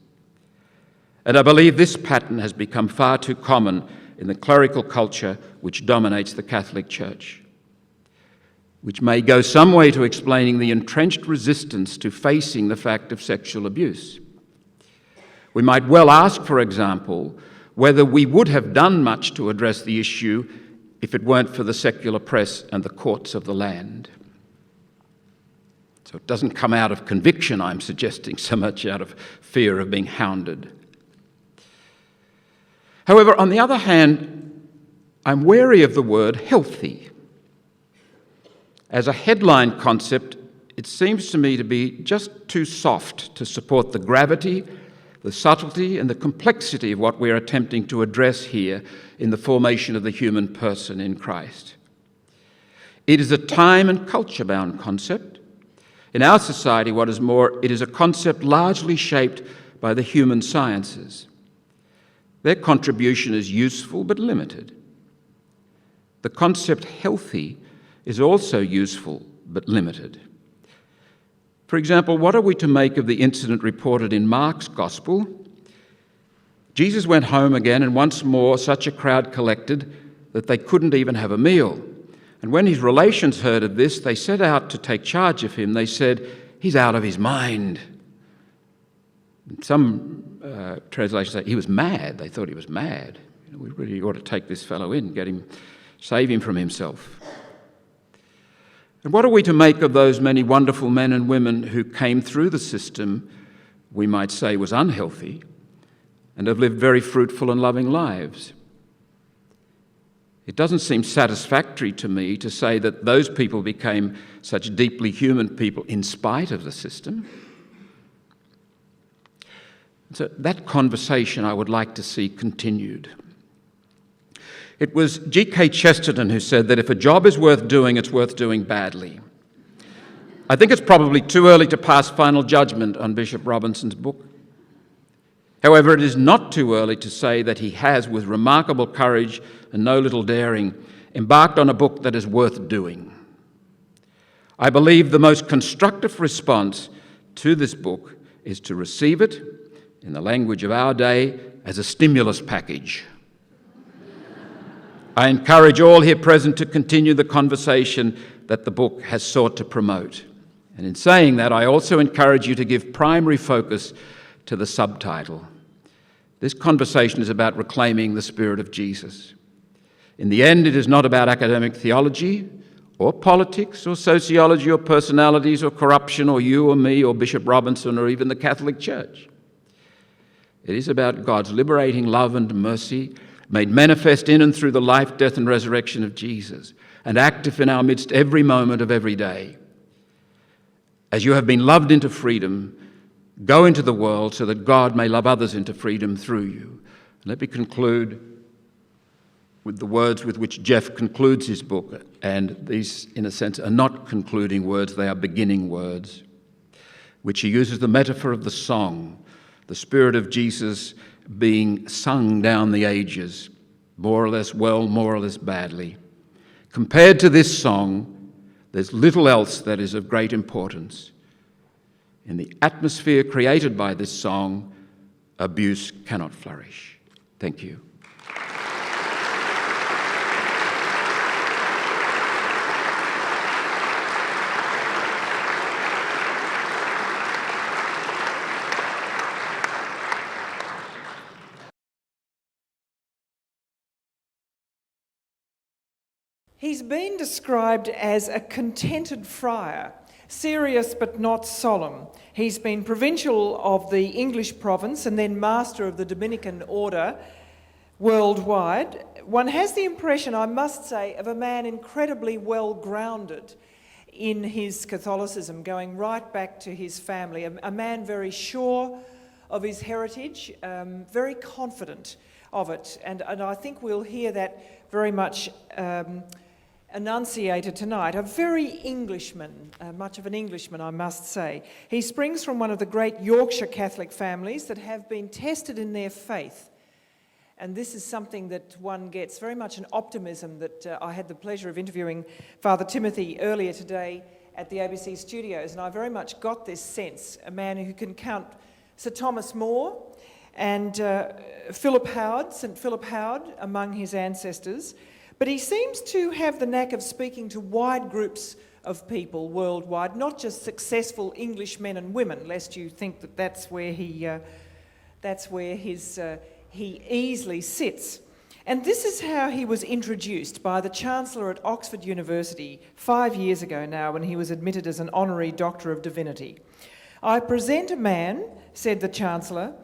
And I believe this pattern has become far too common in the clerical culture which dominates the Catholic Church, which may go some way to explaining the entrenched resistance to facing the fact of sexual abuse. We might well ask, for example, whether we would have done much to address the issue if it weren't for the secular press and the courts of the land. So it doesn't come out of conviction, I'm suggesting, so much out of fear of being hounded. However, on the other hand, I'm wary of the word healthy. As a headline concept, it seems to me to be just too soft to support the gravity, the subtlety, and the complexity of what we're attempting to address here in the formation of the human person in Christ. It is a time and culture-bound concept. In our society, what is more, it is a concept largely shaped by the human sciences. Their contribution is useful but limited. The concept healthy is also useful but limited. For example, what are we to make of the incident reported in Mark's Gospel? Jesus went home again, and once more such a crowd collected that they couldn't even have a meal. And when his relations heard of this, they set out to take charge of him. They said, "He's out of his mind." Some translations say he was mad. They thought he was mad. We really ought to take this fellow in, save him from himself. And what are we to make of those many wonderful men and women who came through the system we might say was unhealthy and have lived very fruitful and loving lives? It doesn't seem satisfactory to me to say that those people became such deeply human people in spite of the system. So that conversation I would like to see continued. It was G.K. Chesterton who said that if a job is worth doing, it's worth doing badly. I think it's probably too early to pass final judgment on Bishop Robinson's book. However, it is not too early to say that he has, with remarkable courage and no little daring, embarked on a book that is worth doing. I believe the most constructive response to this book is to receive it, in the language of our day, as a stimulus package. I encourage all here present to continue the conversation that the book has sought to promote. And in saying that, I also encourage you to give primary focus to the subtitle. This conversation is about reclaiming the Spirit of Jesus. In the end, it is not about academic theology or politics or sociology or personalities or corruption or you or me or Bishop Robinson or even the Catholic Church. It is about God's liberating love and mercy made manifest in and through the life, death, and resurrection of Jesus, and active in our midst every moment of every day. As you have been loved into freedom, go into the world so that God may love others into freedom through you. Let me conclude with the words with which Jeff concludes his book, and these, in a sense, are not concluding words, they are beginning words, which he uses the metaphor of the song, the Spirit of Jesus being sung down the ages, more or less well, more or less badly. Compared to this song, there's little else that is of great importance. In the atmosphere created by this song, abuse cannot flourish. Thank you. He's been described as a contented friar, serious but not solemn. He's been provincial of the English province and then master of the Dominican order worldwide. One has the impression, I must say, of a man incredibly well grounded in his Catholicism, going right back to his family, a man very sure of his heritage, very confident of it. And I think we'll hear that very much enunciated tonight. A very Englishman, much of an Englishman, I must say. He springs from one of the great Yorkshire Catholic families that have been tested in their faith. And this is something that one gets very much an optimism that I had the pleasure of interviewing Father Timothy earlier today at the ABC studios, and I very much got this sense, a man who can count Sir Thomas More and Philip Howard, St Philip Howard, among his ancestors. But he seems to have the knack of speaking to wide groups of people worldwide, not just successful English men and women, lest you think that that's where he easily sits. And this is how he was introduced by the Chancellor at Oxford University 5 years ago now, when he was admitted as an honorary Doctor of Divinity. "I present a man," said the Chancellor,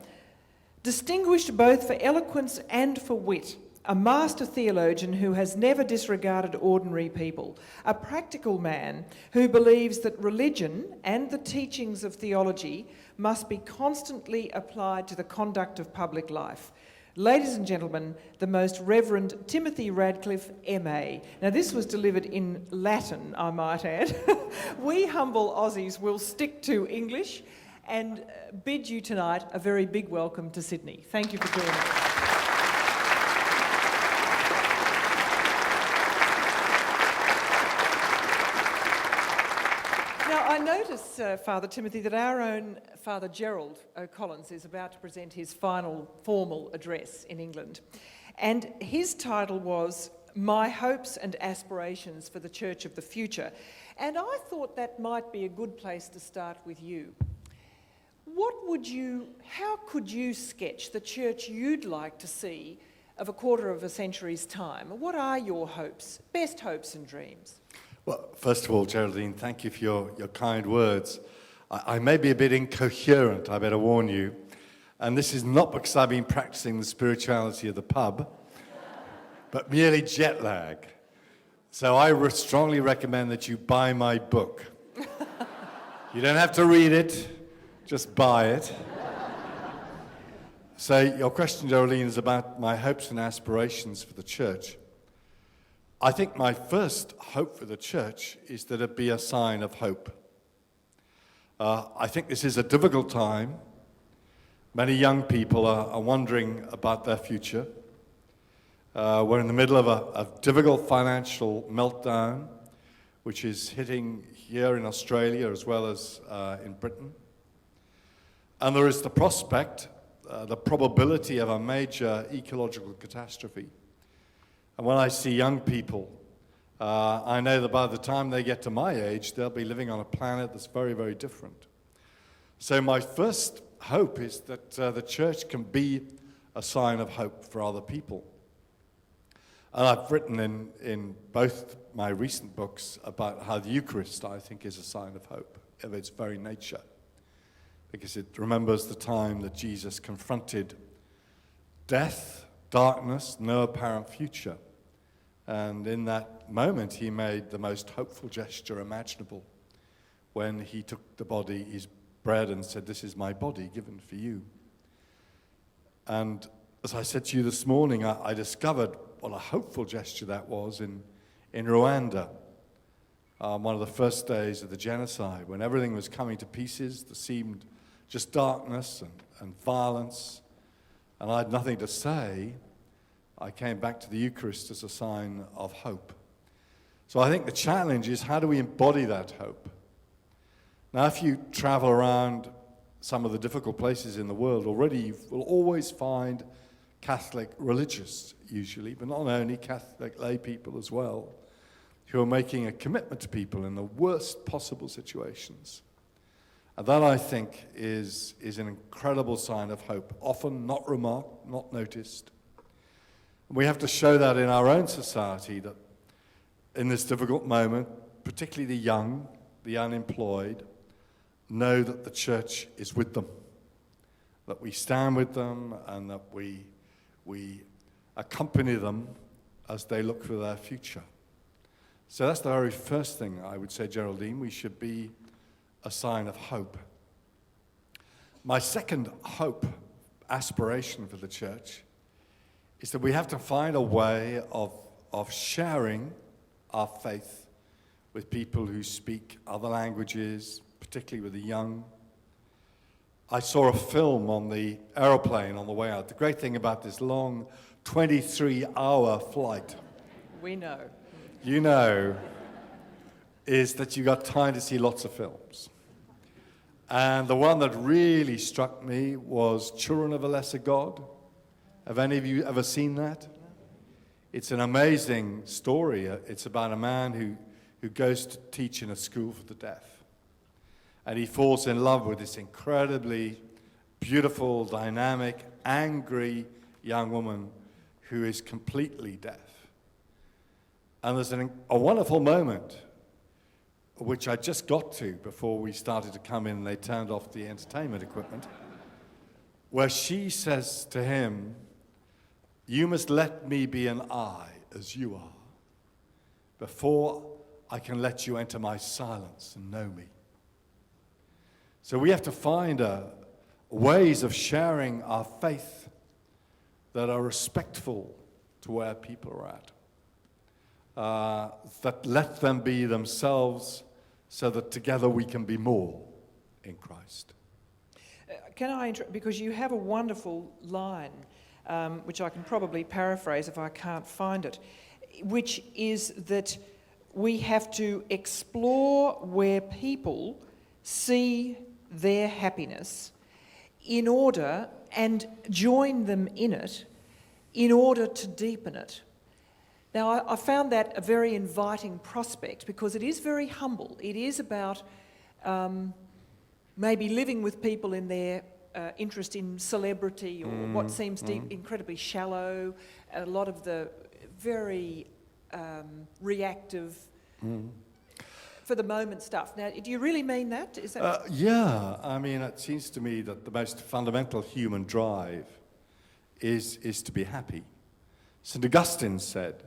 "distinguished both for eloquence and for wit, a master theologian who has never disregarded ordinary people, a practical man who believes that religion and the teachings of theology must be constantly applied to the conduct of public life. Ladies and gentlemen, the Most Reverend Timothy Radcliffe, MA." Now, this was delivered in Latin, I might add. We humble Aussies will stick to English and bid you tonight a very big welcome to Sydney. Thank you for joining us. I notice, Father Timothy, that our own Father Gerald O'Collins is about to present his final formal address in England. And his title was "My Hopes and Aspirations for the Church of the Future." And I thought that might be a good place to start with you. How could you sketch the church you'd like to see of a quarter of a century's time? What are your hopes, best hopes and dreams? Well, first of all, Geraldine, thank you for your kind words. I may be a bit incoherent, I better warn you. And this is not because I've been practicing the spirituality of the pub, but merely jet lag. So I strongly recommend that you buy my book. You don't have to read it, just buy it. So your question, Geraldine, is about my hopes and aspirations for the church. I think my first hope for the church is that it be a sign of hope. I think this is a difficult time. Many young people are wondering about their future. We're in the middle of a difficult financial meltdown, which is hitting here in Australia as well as in Britain. And there is the prospect, the probability of a major ecological catastrophe. And when I see young people, I know that by the time they get to my age, they'll be living on a planet that's very, very different. So my first hope is that the church can be a sign of hope for other people. And I've written in both my recent books about how the Eucharist, I think, is a sign of hope of its very nature, because it remembers the time that Jesus confronted death, darkness, no apparent future. And in that moment, he made the most hopeful gesture imaginable when he took the body, his bread, and said, "This is my body given for you." And as I said to you this morning, I discovered what a hopeful gesture that was in Rwanda. One of the first days of the genocide, when everything was coming to pieces, there seemed just darkness and violence, and I had nothing to say. I came back to the Eucharist as a sign of hope. So I think the challenge is, how do we embody that hope? Now, if you travel around some of the difficult places in the world, already you will always find Catholic religious, usually, but not only Catholic lay people as well, who are making a commitment to people in the worst possible situations. And that, I think, is an incredible sign of hope, often not remarked, not noticed. And we have to show that in our own society, that in this difficult moment, particularly the young, the unemployed, know that the church is with them, that we stand with them, and that we accompany them as they look for their future. So that's the very first thing I would say, Geraldine. We should be a sign of hope. My second hope, aspiration for the church, is that we have to find a way of sharing our faith with people who speak other languages, particularly with the young. I saw a film on the aeroplane on the way out. The great thing about this long 23-hour flight, We know. you know, is that you got time to see lots of films. And the one that really struck me was Children of a Lesser God. Have any of you ever seen that? It's an amazing story. It's about a man who goes to teach in a school for the deaf. And he falls in love with this incredibly beautiful, dynamic, angry young woman who is completely deaf. And there's a wonderful moment, which I just got to before we started to come in and they turned off the entertainment equipment, where she says to him, "You must let me be an I as you are, before I can let you enter my silence and know me." So we have to find ways of sharing our faith that are respectful to where people are at, that let them be themselves, so that together we can be more in Christ. Can I, because you have a wonderful line, which I can probably paraphrase if I can't find it, which is that we have to explore where people see their happiness in order, and join them in it, in order to deepen it. Now, I found that a very inviting prospect, because it is very humble. It is about maybe living with people in their interest in celebrity, or what seems incredibly shallow, a lot of the very reactive, for the moment stuff. Now, do you really mean that? Is that? Yeah, I mean, it seems to me that the most fundamental human drive is to be happy. St. Augustine said,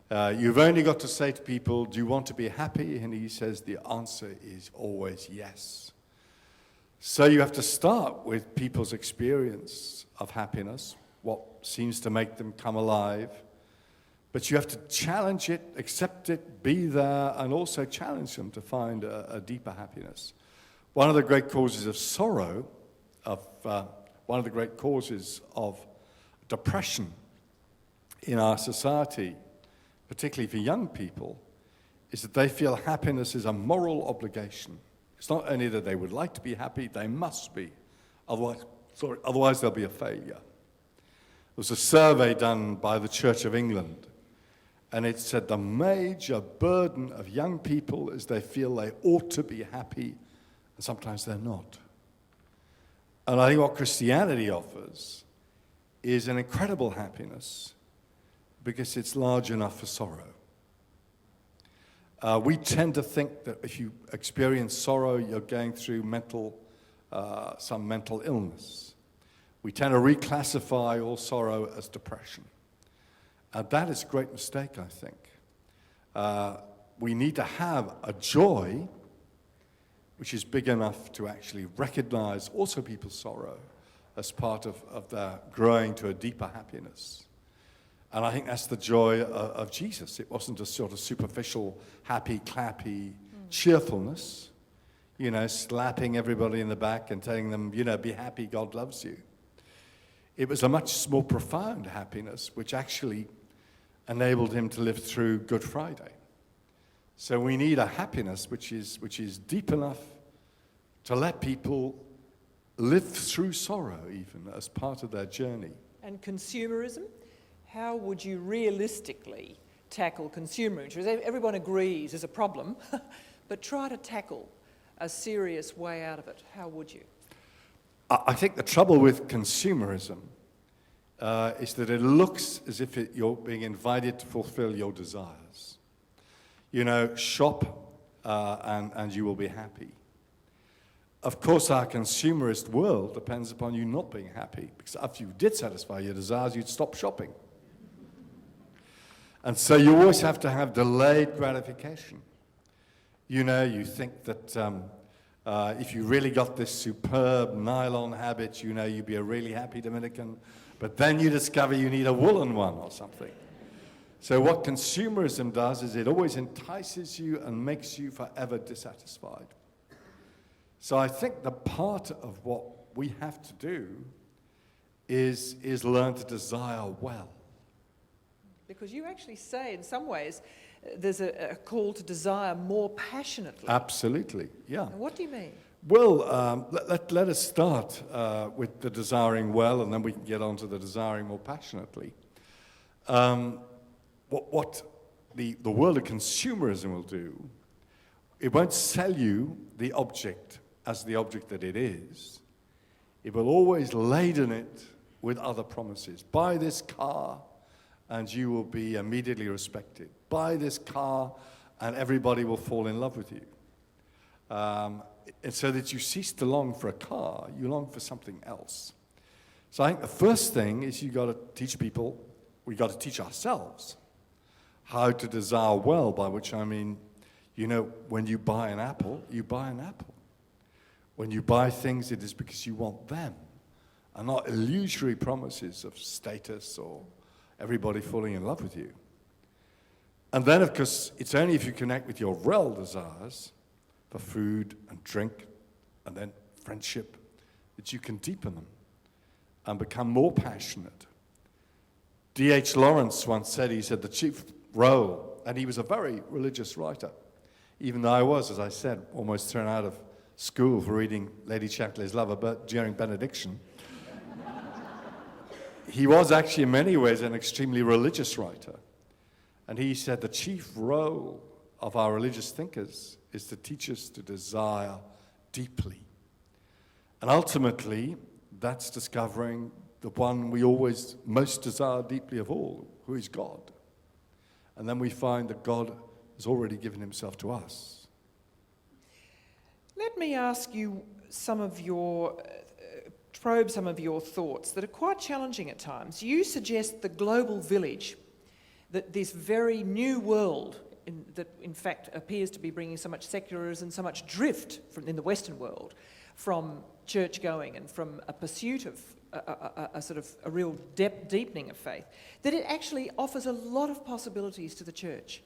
you've only got to say to people, do you want to be happy? And he says the answer is always yes. So you have to start with people's experience of happiness, what seems to make them come alive. But you have to challenge it, accept it, be there, and also challenge them to find a deeper happiness. One of the great causes of sorrow, one of the great causes of depression in our society, particularly for young people, is that they feel happiness is a moral obligation. It's not only that they would like to be happy, they must be. Otherwise they'll be a failure. There was a survey done by the Church of England, and it said the major burden of young people is they feel they ought to be happy, and sometimes they're not. And I think what Christianity offers is an incredible happiness, because it's large enough for sorrow. We tend to think that if you experience sorrow, you're going through some mental illness. We tend to reclassify all sorrow as depression. And that is a great mistake, I think. We need to have a joy which is big enough to actually recognize also people's sorrow, as part of their growing to a deeper happiness. And I think that's the joy of Jesus. It wasn't a sort of superficial, happy, clappy cheerfulness, slapping everybody in the back and telling them, be happy, God loves you. It was a much more profound happiness, which actually enabled him to live through Good Friday. So we need a happiness which is deep enough to let people live through sorrow even as part of their journey. And consumerism? How would you realistically tackle consumerism? Everyone agrees there's a problem, but try to tackle a serious way out of it. How would you? I think the trouble with consumerism is that it looks as if you're being invited to fulfill your desires. Shop and you will be happy. Of course, our consumerist world depends upon you not being happy, because if you did satisfy your desires, you'd stop shopping. And so you always have to have delayed gratification. You think that if you really got this superb nylon habit, you'd be a really happy Dominican, but then you discover you need a woolen one or something. So what consumerism does is it always entices you and makes you forever dissatisfied. So I think the part of what we have to do is learn to desire well. Because you actually say, in some ways, there's a call to desire more passionately. Absolutely, yeah. And what do you mean? Well, let us start with the desiring well, and then we can get on to the desiring more passionately. What the world of consumerism will do, it won't sell you the object as the object that it is. It will always laden it with other promises. Buy this car and you will be immediately respected. Buy this car and everybody will fall in love with you. And so that you cease to long for a car, you long for something else. So I think the first thing is you've got to teach people, we've got to teach ourselves how to desire well, by which I mean, when you buy an apple, you buy an apple. When you buy things, it is because you want them, and not illusory promises of status or everybody falling in love with you. And then, of course, it's only if you connect with your real desires for food and drink and then friendship that you can deepen them and become more passionate. D.H. Lawrence once said, the chief role, and he was a very religious writer, even though I was, as I said, almost thrown out of school for reading Lady Chatterley's Lover during benediction. He was actually in many ways an extremely religious writer. And he said the chief role of our religious thinkers is to teach us to desire deeply. And ultimately, that's discovering the one we always most desire deeply of all, who is God. And then we find that God has already given himself to us. Let me ask you probe some of your thoughts that are quite challenging at times. You suggest the global village, that this very new world that in fact appears to be bringing so much secularism, so much drift in the Western world from church going and from a pursuit of a real deepening of faith, that it actually offers a lot of possibilities to the church.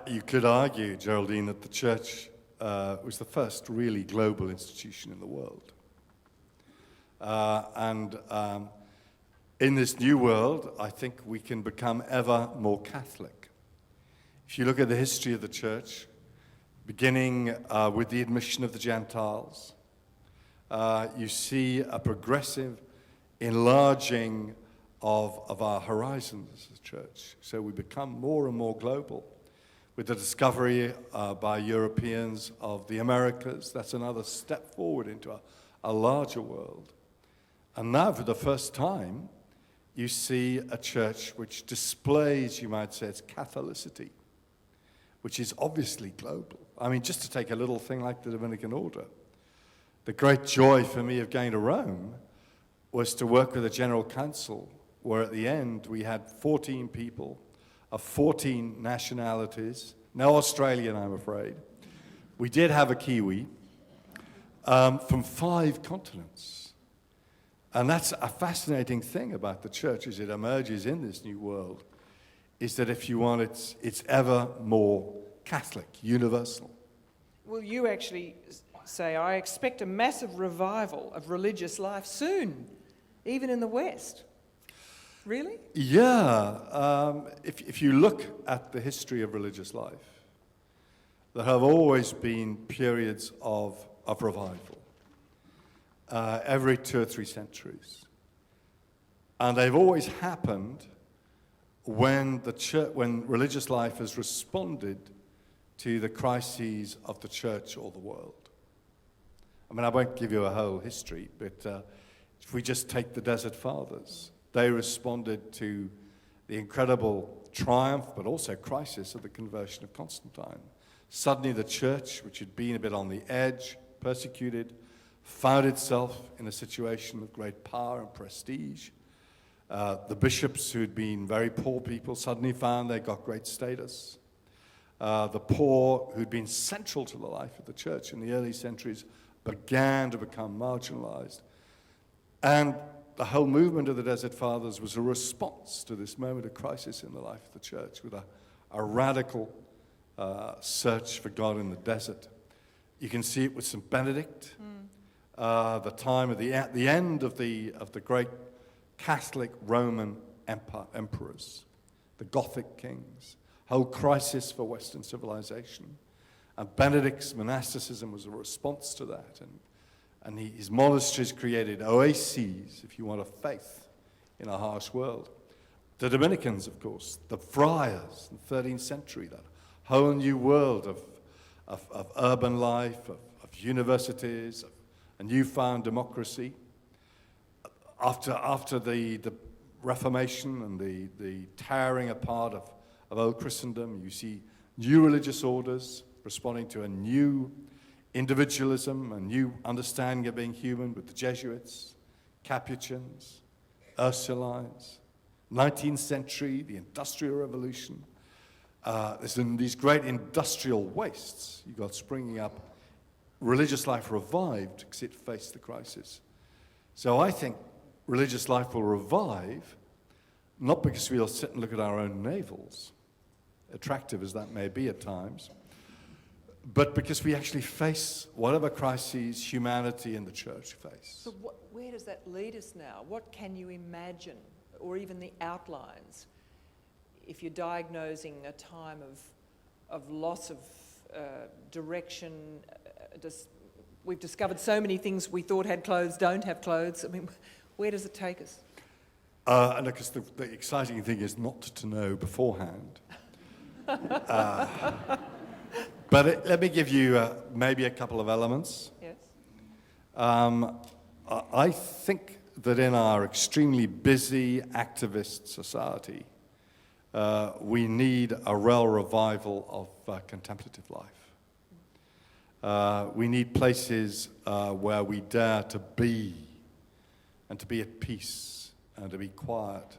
You could argue, Geraldine, that the church was the first really global institution in the world. In this new world, I think we can become ever more Catholic. If you look at the history of the church, beginning with the admission of the Gentiles, you see a progressive enlarging of our horizons as a church. So we become more and more global. With the discovery by Europeans of the Americas, that's another step forward into a larger world. And now, for the first time, you see a church which displays, you might say, its Catholicity, which is obviously global. I mean, just to take a little thing like the Dominican order, the great joy for me of going to Rome was to work with a general council, where at the end we had 14 people of 14 nationalities, no Australian, I'm afraid. We did have a Kiwi, from 5 continents. And that's a fascinating thing about the church as it emerges in this new world, is that if you want, it's ever more Catholic, universal. Well, you actually say, I expect a massive revival of religious life soon, even in the West. Really? Yeah. If you look at the history of religious life, there have always been periods of revival, every 2 or 3 centuries. And they've always happened when when religious life has responded to the crises of the church or the world. I mean, I won't give you a whole history, but if we just take the Desert Fathers, they responded to the incredible triumph, but also crisis of the conversion of Constantine. Suddenly the church, which had been a bit on the edge, persecuted, found itself in a situation of great power and prestige. The bishops, who had been very poor people, suddenly found they got great status. The poor, who'd been central to the life of the church in the early centuries, began to become marginalized. And the whole movement of the Desert Fathers was a response to this moment of crisis in the life of the church, with a radical search for God in the desert. You can see it with St. Benedict, the time of the end of the great Catholic Roman emperors, the Gothic kings, whole crisis for Western civilization. And Benedict's monasticism was a response to that. And his monasteries created oases, if you want, of faith in a harsh world. The Dominicans, of course, the friars in the 13th century, that whole new world of urban life, of universities, of a newfound democracy. After the Reformation and the tearing apart of old Christendom, you see new religious orders responding to a new individualism, a new understanding of being human, with the Jesuits, Capuchins, Ursulines. 19th century, the Industrial Revolution. There's these great industrial wastes you got springing up. Religious life revived because it faced the crisis. So I think religious life will revive, not because we'll sit and look at our own navels, attractive as that may be at times, but because we actually face whatever crises humanity and the church face. So where does that lead us now? What can you imagine, or even the outlines, if you're diagnosing a time of loss of direction? We've discovered so many things we thought had clothes don't have clothes. I mean, where does it take us? And of course, the exciting thing is not to know beforehand. But let me give you maybe a couple of elements. Yes. I think that in our extremely busy activist society, we need a real revival of contemplative life. We need places where we dare to be, and to be at peace, and to be quiet.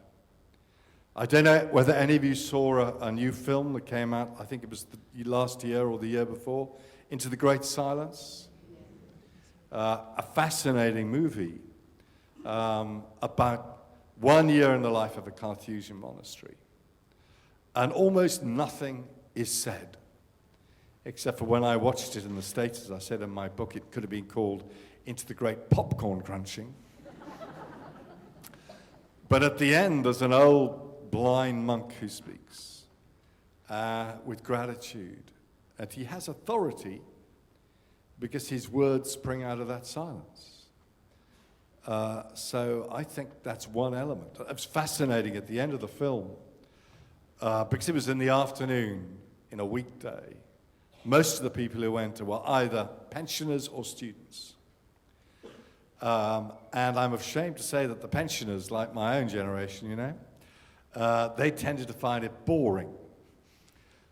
I don't know whether any of you saw a new film that came out, I think it was last year or the year before, Into the Great Silence. A fascinating movie about 1 year in the life of a Carthusian monastery. And almost nothing is said, except for when I watched it in the States, as I said in my book, it could have been called Into the Great Popcorn Crunching. But at the end, there's an old blind monk who speaks with gratitude. And he has authority because his words spring out of that silence. So I think that's one element. It was fascinating at the end of the film, because it was in the afternoon, in a weekday. Most of the people who went were either pensioners or students. And I'm ashamed to say that the pensioners, like my own generation, they tended to find it boring.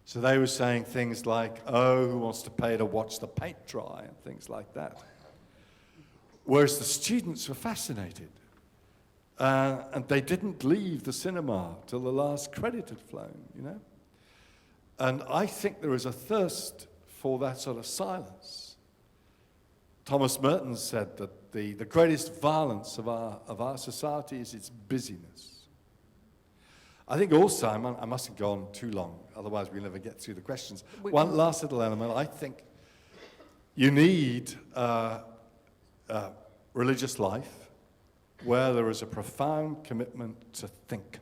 So they were saying things like, oh, who wants to pay to watch the paint dry, and things like that. Whereas the students were fascinated. And they didn't leave the cinema till the last credit had flown, And I think there is a thirst for that sort of silence. Thomas Merton said that the greatest violence of our society is its busyness. I think also, I mustn't go on too long, otherwise we'll never get through the questions. One last little element, I think you need religious life where there is a profound commitment to think,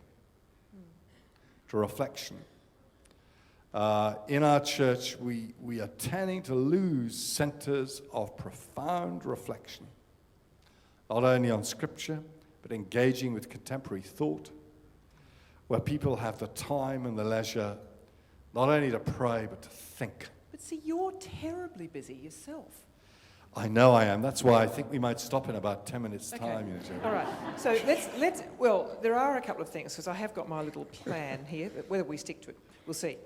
to reflection. In our church, we are tending to lose centers of profound reflection, not only on Scripture, but engaging with contemporary thought, where people have the time and the leisure not only to pray, but to think. But see, you're terribly busy yourself. I know I am. That's why I think we might stop in about 10 minutes' time. You know, Jerry. All right. So let's. Well, there are a couple of things because I have got my little plan here, but whether we stick to it, we'll see.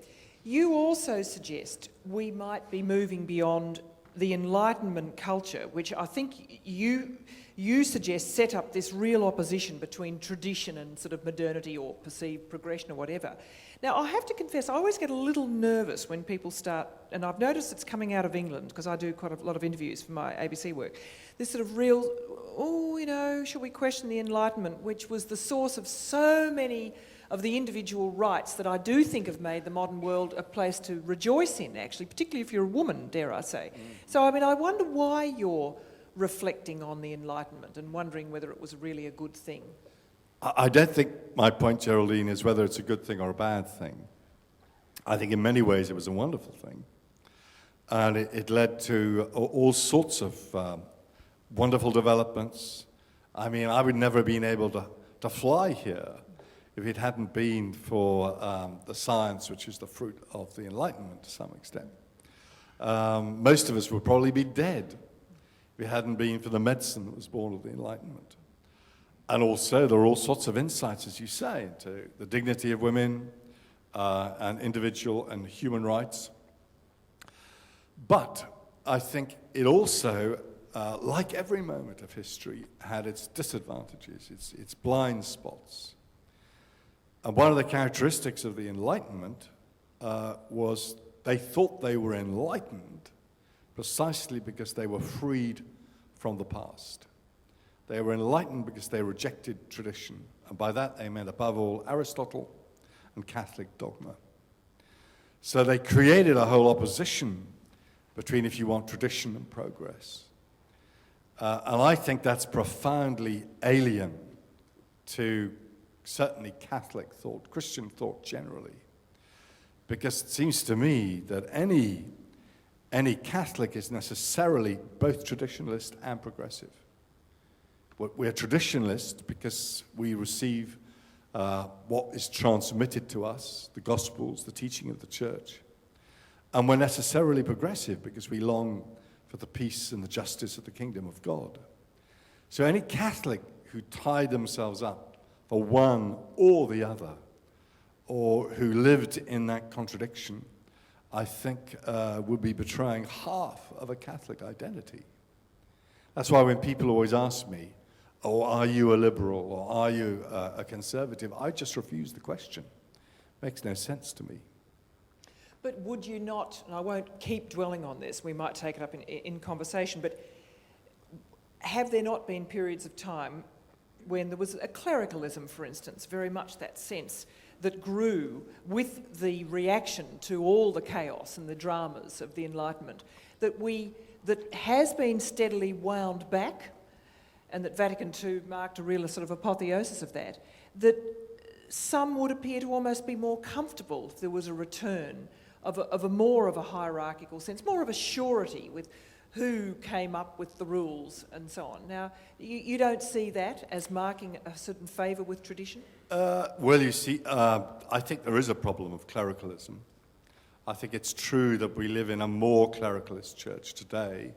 You also suggest we might be moving beyond the Enlightenment culture, which I think you suggest set up this real opposition between tradition and sort of modernity or perceived progression or whatever. Now, I have to confess, I always get a little nervous when people start, and I've noticed it's coming out of England because I do quite a lot of interviews for my ABC work, this sort of real, should we question the Enlightenment, which was the source of so many of the individual rights that I do think have made the modern world a place to rejoice in, actually, particularly if you're a woman, dare I say. So, I mean, I wonder why you're reflecting on the Enlightenment and wondering whether it was really a good thing. I don't think my point, Geraldine, is whether it's a good thing or a bad thing. I think in many ways it was a wonderful thing. And it led to all sorts of wonderful developments. I mean, I would never have been able to fly here if it hadn't been for the science, which is the fruit of the Enlightenment to some extent. Most of us would probably be dead if it hadn't been for the medicine that was born of the Enlightenment. And also, there are all sorts of insights, as you say, into the dignity of women and individual and human rights. But I think it also, like every moment of history, had its disadvantages, its blind spots. And one of the characteristics of the Enlightenment was they thought they were enlightened precisely because they were freed from the past. They were enlightened because they rejected tradition. And by that they meant, above all, Aristotle and Catholic dogma. So they created a whole opposition between, if you want, tradition and progress. And I think that's profoundly alien to certainly Catholic thought, Christian thought generally. Because it seems to me that any Catholic is necessarily both traditionalist and progressive. We're traditionalist because we receive what is transmitted to us, the Gospels, the teaching of the Church. And we're necessarily progressive because we long for the peace and the justice of the kingdom of God. So any Catholic who tied themselves up for one or the other, or who lived in that contradiction, I think would be betraying half of a Catholic identity. That's why when people always ask me, oh, are you a liberal or are you a conservative, I just refuse the question. Makes no sense to me. But would you not, and I won't keep dwelling on this, we might take it up in conversation, but have there not been periods of time when there was a clericalism, for instance, very much that sense that grew with the reaction to all the chaos and the dramas of the Enlightenment, that has been steadily wound back, and that Vatican II marked a real sort of apotheosis of that some would appear to almost be more comfortable if there was a return of a more of a hierarchical sense, more of a surety with who came up with the rules and so on. Now, you don't see that as marking a certain favour with tradition? Well, you see, I think there is a problem of clericalism. I think it's true that we live in a more clericalist church today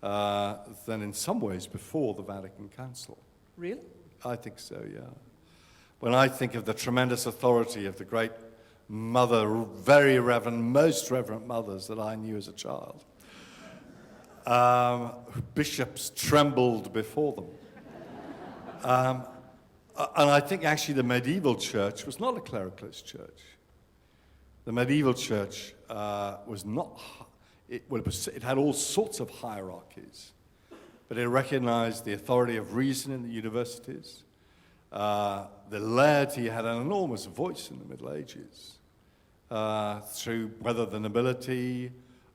than in some ways before the Vatican Council. Really? I think so, yeah. When I think of the tremendous authority of the great mother, very reverend, most reverend mothers that I knew as a child, bishops trembled before them. And I think actually the medieval church was not a clericalist church. The medieval church was not, it had all sorts of hierarchies. but it recognized the authority of reason in the universities. The laity had an enormous voice in the Middle Ages through whether the nobility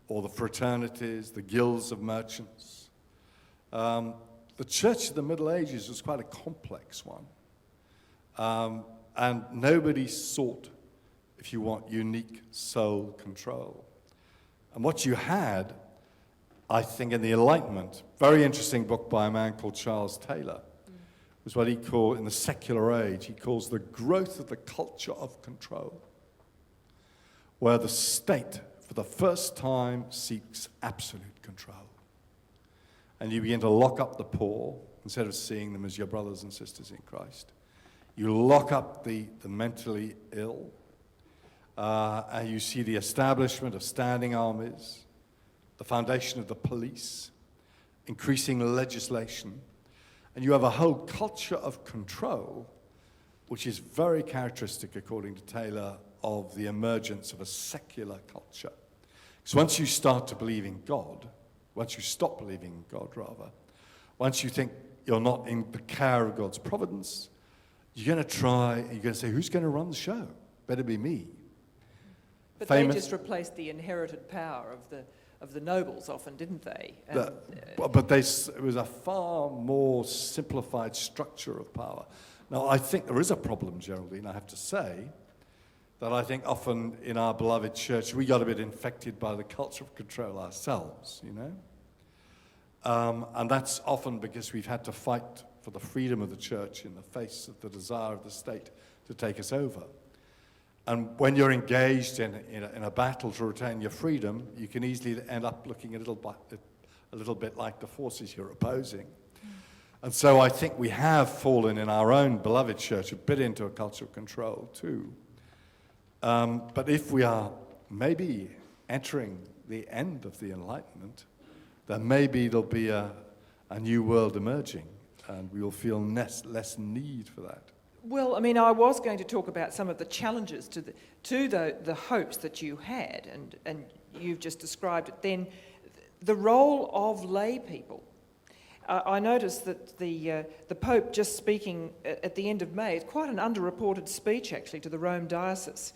or the fraternities, the guilds of merchants. The church of the Middle Ages was quite a complex one. And nobody sought, if you want, unique soul control. And what you had, I think, in the Enlightenment, very interesting book by a man called Charles Taylor, was what he called, in the secular age, he calls the growth of the culture of control, where the state, for the first time, seeks absolute control. And you begin to lock up the poor, instead of seeing them as your brothers and sisters in Christ. You lock up the mentally ill, and you see the establishment of standing armies, the foundation of the police, increasing legislation, and you have a whole culture of control, which is very characteristic, according to Taylor, of the emergence of a secular culture. Because once you start to believe in God, once you stop believing in God, rather, once you think you're not in the care of God's providence, you're going to say, who's going to run the show? Better be me. But they just replaced the inherited power of the nobles often, didn't they? It was a far more simplified structure of power. Now, I think there is a problem, Geraldine, I have to say, that I think often in our beloved church, we got a bit infected by the culture of control ourselves, you know? And that's often because we've had to fight for the freedom of the church in the face of the desire of the state to take us over. And when you're engaged in a battle to retain your freedom, you can easily end up looking a little bit like the forces you're opposing. And so I think we have fallen in our own beloved church a bit into a culture of control too. But if we are maybe entering the end of the Enlightenment, then maybe there'll be a new world emerging, and we will feel less need for that. Well, I mean, I was going to talk about some of the challenges to the hopes that you had, and you've just described it. Then, the role of lay people. I noticed that the Pope, just speaking at the end of May, it's quite an underreported speech actually to the Rome diocese,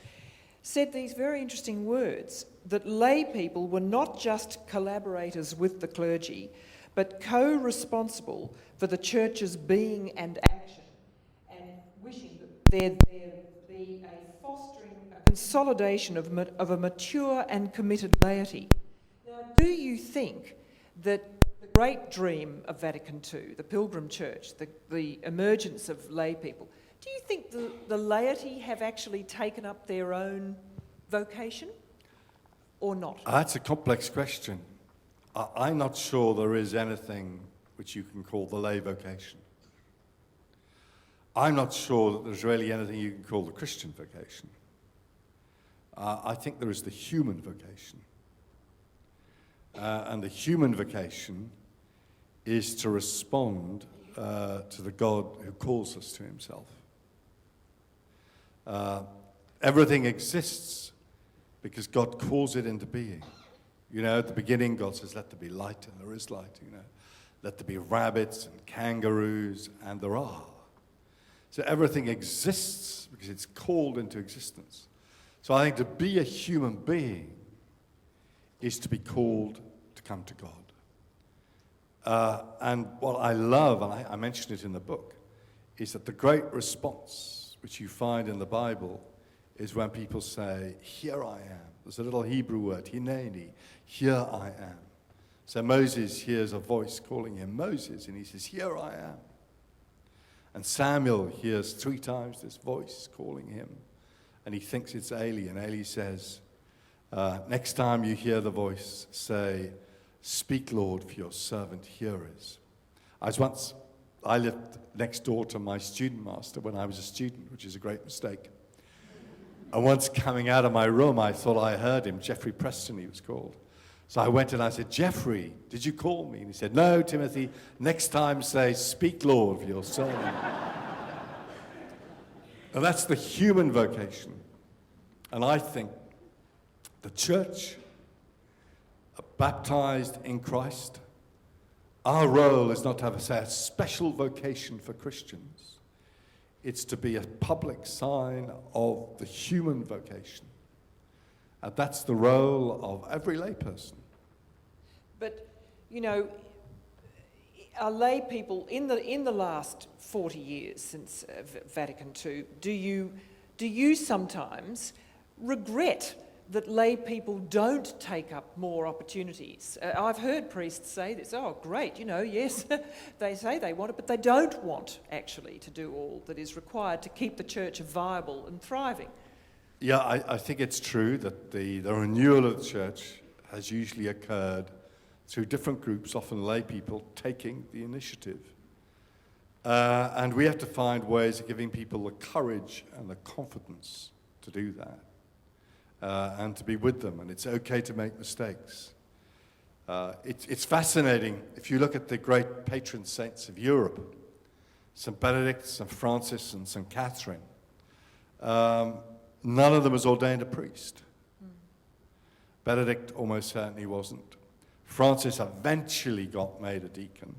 said these very interesting words, that lay people were not just collaborators with the clergy, but co-responsible for the church's being and action, and wishing that there be a fostering, a consolidation of a mature and committed laity. Now, do you think that the great dream of Vatican II, the Pilgrim Church, the emergence of lay people, do you think the laity have actually taken up their own vocation or not? That's a complex question. I'm not sure there is anything which you can call the lay vocation. I'm not sure that there's really anything you can call the Christian vocation. I think there is the human vocation. And the human vocation is to respond to the God who calls us to himself. Everything exists because God calls it into being. You know, at the beginning, God says, let there be light, and there is light, you know. Let there be rabbits and kangaroos, and there are. So everything exists because it's called into existence. So I think to be a human being is to be called to come to God. And what I love, and I mentioned it in the book, is that the great response which you find in the Bible is when people say, here I am. There's a little Hebrew word, hineni, here I am. So Moses hears a voice calling him Moses, and he says, here I am. And Samuel hears 3 times this voice calling him, and he thinks it's Eli, and Eli says, next time you hear the voice, say, speak, Lord, for your servant hearers. I lived next door to my student master when I was a student, which is a great mistake. And once coming out of my room, I thought I heard him. Jeffrey Preston, he was called. So I went and I said, Jeffrey, did you call me? And he said, no, Timothy, next time say, speak, Lord, for your servant. And that's the human vocation. And I think the church, baptized in Christ, Our role is not to have a special vocation for Christians. It's to be a public sign of the human vocation. And that's the role of every layperson. But, you know, are lay people in the last 40 years since Vatican II, do you sometimes regret that lay people don't take up more opportunities? I've heard priests say this, oh great, you know, yes, they say they want it, but they don't want actually to do all that is required to keep the church viable and thriving. Yeah, I think it's true that the renewal of the church has usually occurred through different groups, often lay people, taking the initiative. And we have to find ways of giving people the courage and the confidence to do that. And to be with them, and it's okay to make mistakes. It's fascinating. If you look at the great patron saints of Europe, St. Benedict, St. Francis, and St. Catherine, none of them was ordained a priest. Benedict almost certainly wasn't. Francis eventually got made a deacon,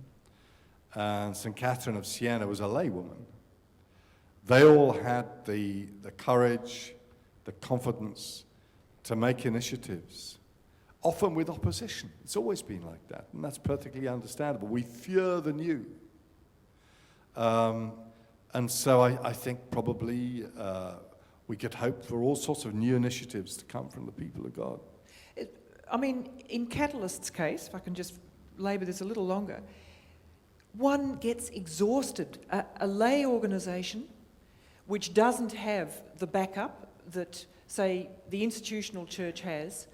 and St. Catherine of Siena was a laywoman. They all had the courage, the confidence to make initiatives, often with opposition. It's always been like that, and that's perfectly understandable. We fear the new. And so I think probably we could hope for all sorts of new initiatives to come from the people of God. I mean, in Catalyst's case, if I can just labour this a little longer, one gets exhausted. A lay organisation which doesn't have the backup that, say, the institutional church has,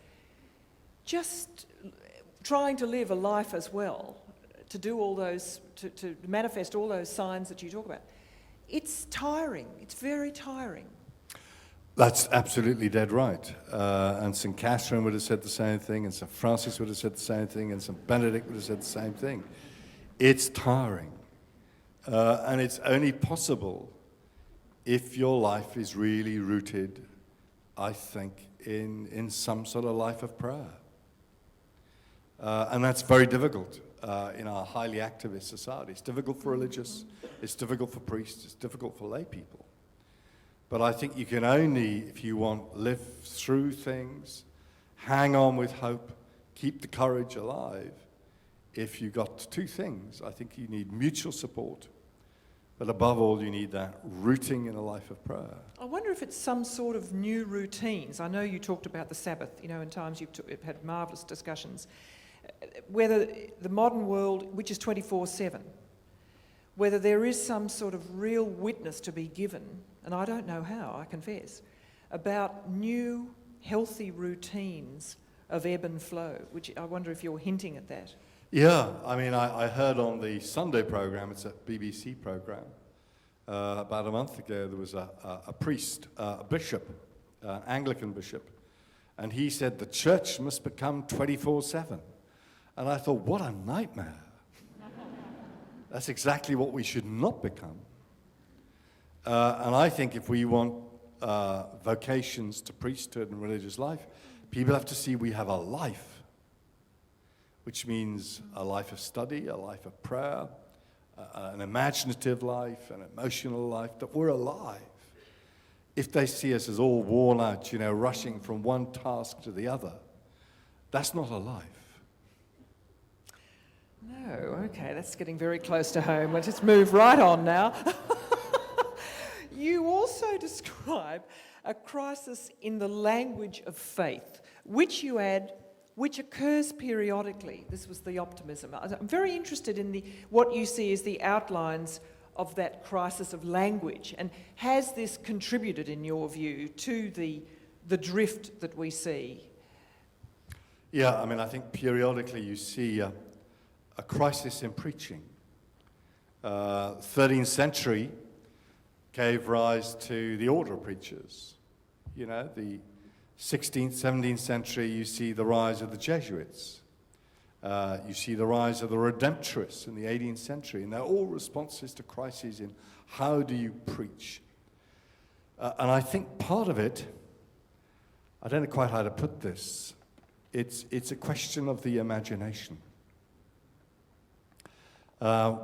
just trying to live a life as well, to do all those, to manifest all those signs that you talk about, it's tiring. It's very tiring. That's absolutely dead right. And St. Catherine would have said the same thing, and St. Francis would have said the same thing, and St. Benedict would have said the same thing. It's tiring. And it's only possible if your life is really rooted, I think, in some sort of life of prayer. And that's very difficult in our highly activist society. It's difficult for religious, it's difficult for priests, it's difficult for lay people. But I think you can only, if you want, live through things, hang on with hope, keep the courage alive. If you've got two things, I think you need mutual support, but above all, you need that rooting in a life of prayer. I wonder if it's some sort of new routines. I know you talked about the Sabbath, you know, in times you've had marvellous discussions. Whether the modern world, which is 24/7, whether there is some sort of real witness to be given, and I don't know how, I confess, about new healthy routines of ebb and flow, which I wonder if you're hinting at that. Yeah, I mean, I heard on the Sunday program, it's a BBC program, about a month ago, there was a priest, a bishop, an Anglican bishop, and he said the church must become 24/7. And I thought, what a nightmare. That's exactly what we should not become. And I think if we want vocations to priesthood and religious life, people have to see we have a life, which means a life of study, a life of prayer, an imaginative life, an emotional life, that we're alive. If they see us as all worn out, you know, rushing from one task to the other, that's not a life. No, okay, that's getting very close to home. Let's just move right on now. You also describe a crisis in the language of faith, which you add, which occurs periodically. This was the optimism. I'm very interested in what you see as the outlines of that crisis of language, and has this contributed, in your view, to the drift that we see? Yeah, I mean, I think periodically you see a crisis in preaching. 13th century gave rise to the order of preachers. You know, the 16th, 17th century, you see the rise of the Jesuits. You see the rise of the Redemptorists in the 18th century, and they're all responses to crises in how do you preach. And I think part of it, I don't know quite how to put this, it's a question of the imagination.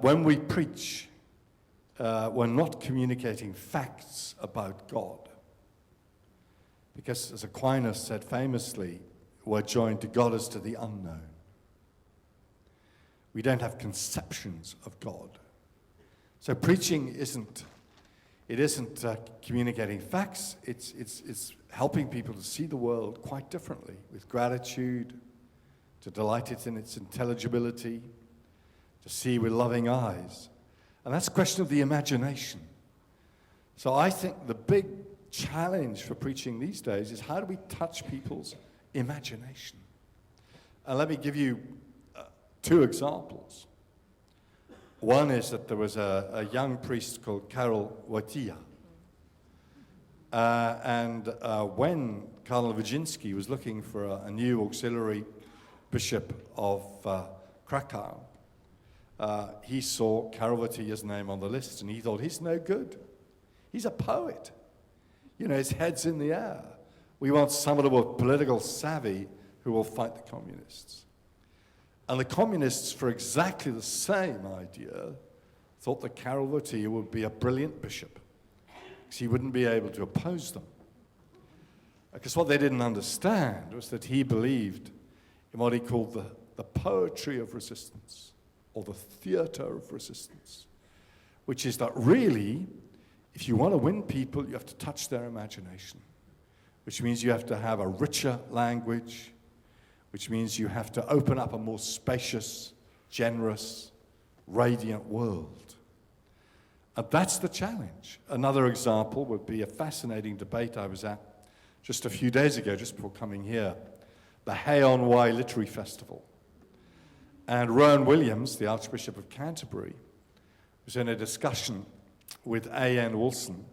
When we preach, we're not communicating facts about God. Because, as Aquinas said famously, we're joined to God as to the unknown. We don't have conceptions of God. So preaching isn't communicating facts, it's helping people to see the world quite differently, with gratitude, to delight it in its intelligibility, to see with loving eyes. And that's a question of the imagination. So I think the big challenge for preaching these days is how do we touch people's imagination? And let me give you two examples. One is that there was a young priest called Karol Wojtyła. When Cardinal Wyszynski was looking for a new auxiliary bishop of Krakow, he saw Karol Wojtyła's name on the list, and he thought, he's no good. He's a poet. You know, his head's in the air. We want someone with political savvy who will fight the communists. And the communists, for exactly the same idea, thought that Karol Wojtyła would be a brilliant bishop, because he wouldn't be able to oppose them. Because what they didn't understand was that he believed in what he called the poetry of resistance, or the theater of resistance, which is that really, if you want to win people, you have to touch their imagination, which means you have to have a richer language, which means you have to open up a more spacious, generous, radiant world. And that's the challenge. Another example would be a fascinating debate I was at just a few days ago, just before coming here, the Hay on Wye Literary Festival. And Rowan Williams, the Archbishop of Canterbury, was in a discussion with A.N. Wilson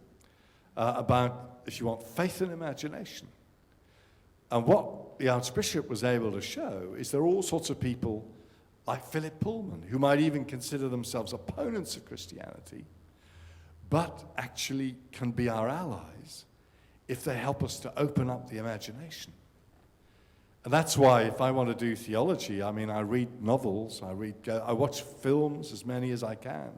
about, if you want, faith and imagination. And what the Archbishop was able to show is there are all sorts of people like Philip Pullman, who might even consider themselves opponents of Christianity, but actually can be our allies if they help us to open up the imagination. And that's why if I want to do theology, I mean, I read novels, I watch films, as many as I can.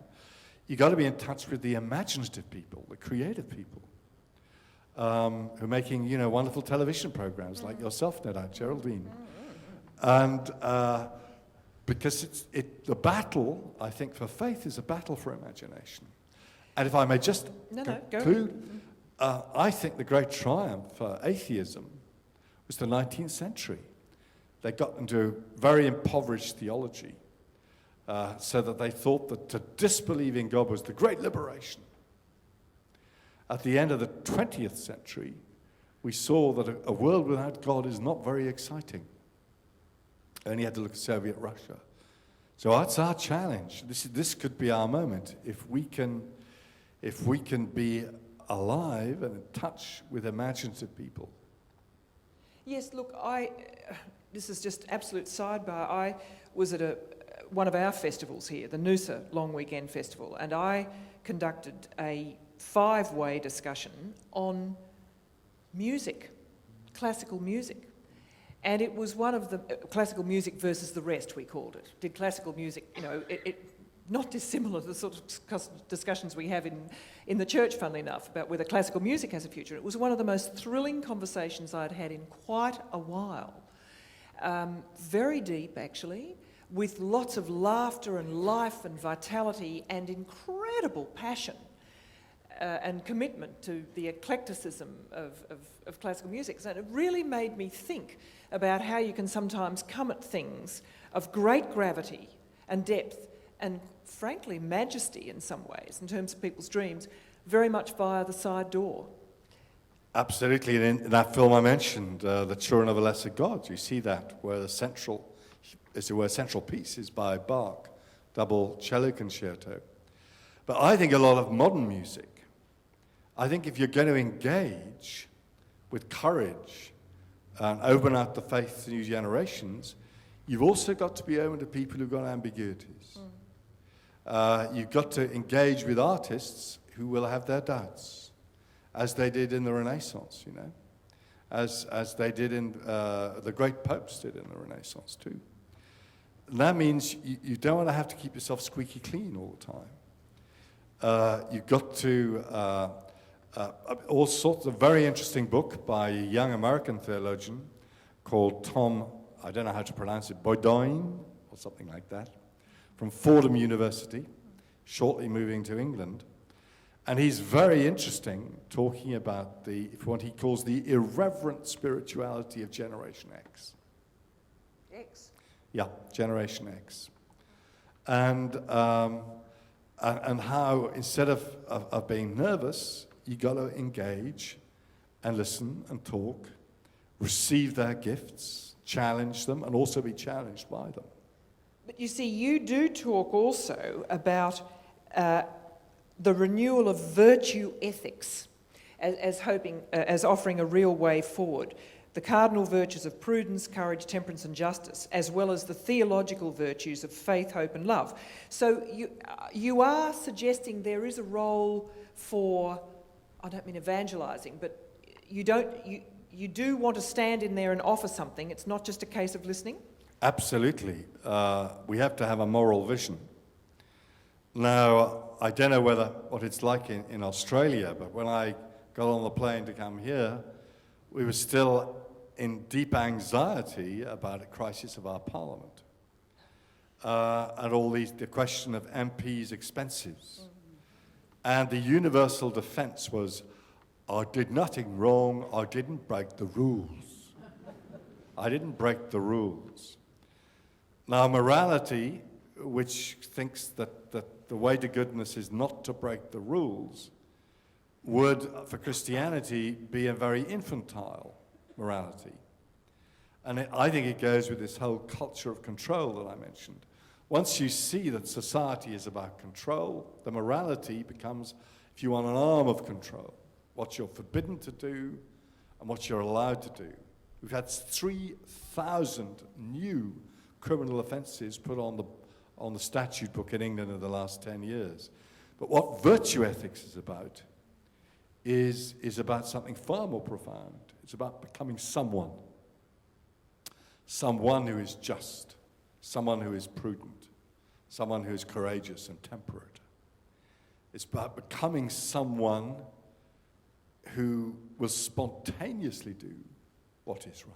You've got to be in touch with the imaginative people, the creative people, who are making, you know, wonderful television programs like yourself, no doubt, Geraldine. And because the battle, I think, for faith is a battle for imagination. And if I may just conclude, I think the great triumph for atheism was the 19th century. They got into very impoverished theology, so that they thought that to disbelieve in God was the great liberation. At the end of the 20th century, we saw that a world without God is not very exciting. Only had to look at Soviet Russia. So that's our challenge. This could be our moment. If we can be alive and in touch with imaginative people. Yes, look, this is just absolute sidebar. I was at one of our festivals here, the Noosa Long Weekend Festival, and I conducted a 5-way discussion on music, classical music. And it was one of the classical music versus the rest, we called it. Did classical music, you know, not dissimilar to the sort of discussions we have in the church, funnily enough, about whether classical music has a future. It was one of the most thrilling conversations I'd had in quite a while. Very deep, actually, with lots of laughter and life and vitality and incredible passion and commitment to the eclecticism of classical music. So it really made me think about how you can sometimes come at things of great gravity and depth and, frankly, majesty in some ways, in terms of people's dreams, very much via the side door. Absolutely. And in that film I mentioned, The Children of a Lesser God, you see that, where the central piece is by Bach, double cello concerto. But I think a lot of modern music, I think if you're going to engage with courage and open up the faith to new generations, you've also got to be open to people who've got ambiguities. You've got to engage with artists who will have their doubts, as they did in the Renaissance, you know, as they did in the great popes did in the Renaissance too. that means you don't want to have to keep yourself squeaky clean all the time. You've got to, all sorts of very interesting book by a young American theologian called Tom, I don't know how to pronounce it, Boydoin, or something like that, from Fordham University, shortly moving to England. And he's very interesting, talking about what he calls the irreverent spirituality of Generation X. X. Yeah, Generation X. And how instead of being nervous, you got to engage and listen and talk, receive their gifts, challenge them, and also be challenged by them. But you see, you do talk also about the renewal of virtue ethics as offering a real way forward. The cardinal virtues of prudence, courage, temperance and justice, as well as the theological virtues of faith, hope and love. So you are suggesting there is a role for, I don't mean evangelising, but you do want to stand in there and offer something. It's not just a case of listening? Absolutely. We have to have a moral vision. Now, I don't know what it's like in Australia, but when I got on the plane to come here, we were still in deep anxiety about a crisis of our parliament. And all the question of MPs' expenses. And the universal defence was, I did nothing wrong, I didn't break the rules. I didn't break the rules. Now, morality, which thinks that the way to goodness is not to break the rules, would, for Christianity, be a very infantile morality. And I think it goes with this whole culture of control that I mentioned. Once you see that society is about control, the morality becomes, if you want, an arm of control. What you're forbidden to do and what you're allowed to do. We've had 3,000 new criminal offences put on the statute book in England in the last 10 years. But what virtue ethics is about something far more profound. It's about becoming someone who is just, someone who is prudent, someone who is courageous and temperate. It's about becoming someone who will spontaneously do what is right.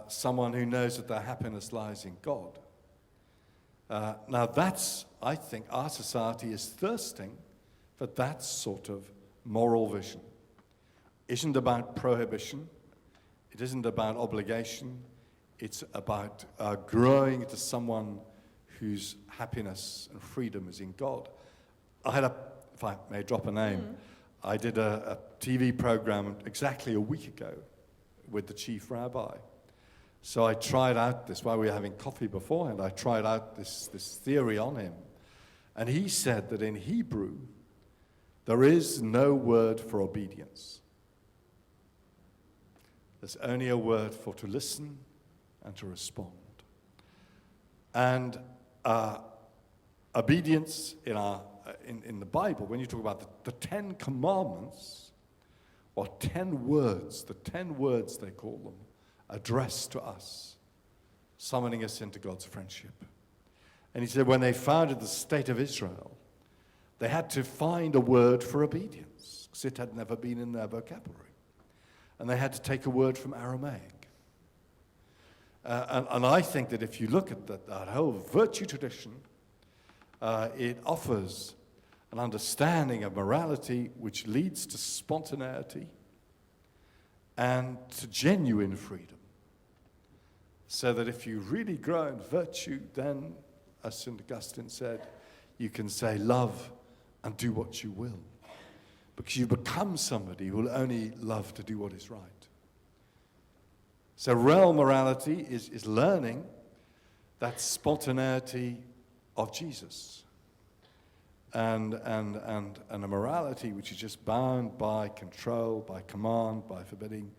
Someone who knows that their happiness lies in God. Now I think our society is thirsting for that sort of moral vision. It isn't about prohibition. It isn't about obligation. It's about growing to someone whose happiness and freedom is in God. If I may drop a name, I did a TV program exactly a week ago with the chief rabbi. So I tried out this, while we were having coffee beforehand, I tried out this theory on him. And he said that in Hebrew, there is no word for obedience. There's only a word for to listen and to respond. And obedience in the Bible, when you talk about the 10 commandments, or 10 words, the 10 words they call them, addressed to us, summoning us into God's friendship. And he said when they founded the state of Israel, they had to find a word for obedience, because it had never been in their vocabulary. And they had to take a word from Aramaic. And I think that if you look at that whole virtue tradition, it offers an understanding of morality which leads to spontaneity and to genuine freedom. So that if you really grow in virtue, then, as St. Augustine said, you can say love and do what you will. Because you become somebody who will only love to do what is right. So real morality is learning that spontaneity of Jesus. And a morality which is just bound by control, by command, by forbidding,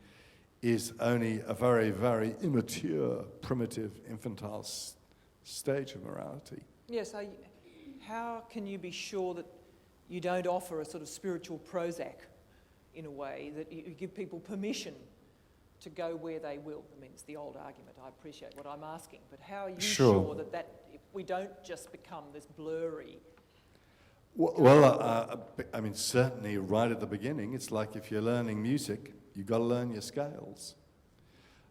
is only a very, very immature, primitive, infantile stage of morality. Yes, yeah, so how can you be sure that you don't offer a sort of spiritual Prozac, in a way, that you give people permission to go where they will? I mean, it's the old argument. I appreciate what I'm asking, but how are you Sure. sure that we don't just become this blurry? Well, I mean, certainly right at the beginning, it's like if you're learning music, you've got to learn your scales.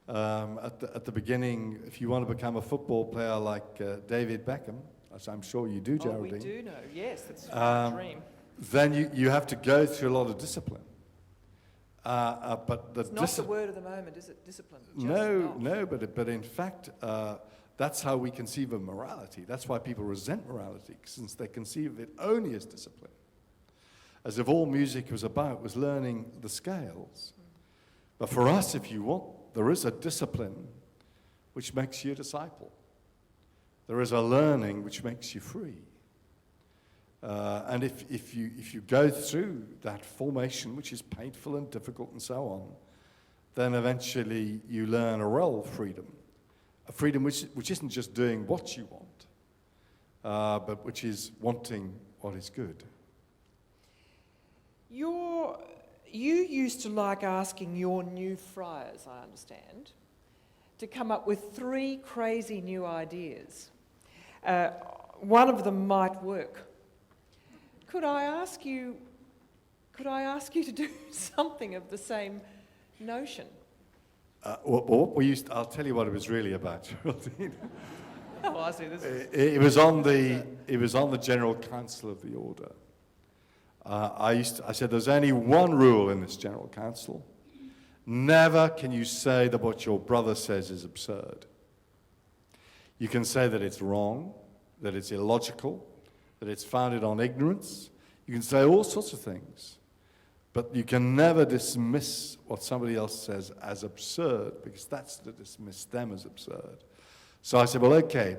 At the beginning, if you want to become a football player like David Beckham, as I'm sure you do, Geraldine. Oh, we do know, yes, that's my dream. Then you have to go through a lot of discipline. But It's not the word of the moment, is it? Discipline? Just No, not. but in fact, that's how we conceive of morality. That's why people resent morality, since they conceive of it only as discipline. As if all music was about was learning the scales. But for us, if you want, there is a discipline which makes you a disciple. There is a learning which makes you free. And if you go through that formation, which is painful and difficult and so on, then eventually you learn a real freedom. A freedom which isn't just doing what you want, but which is wanting what is good. You used to like asking your new friars, I understand, to come up with 3 crazy new ideas. One of them might work. Could I ask you to do something of the same notion? I'll tell you what it was really about, Geraldine. Oh, I see. This is... It was on the General Council of the Order. I said, there's only one rule in this General Council. Never can you say that what your brother says is absurd. You can say that it's wrong, that it's illogical, that it's founded on ignorance. You can say all sorts of things. But you can never dismiss what somebody else says as absurd, because that's to dismiss them as absurd. So I said, well, okay,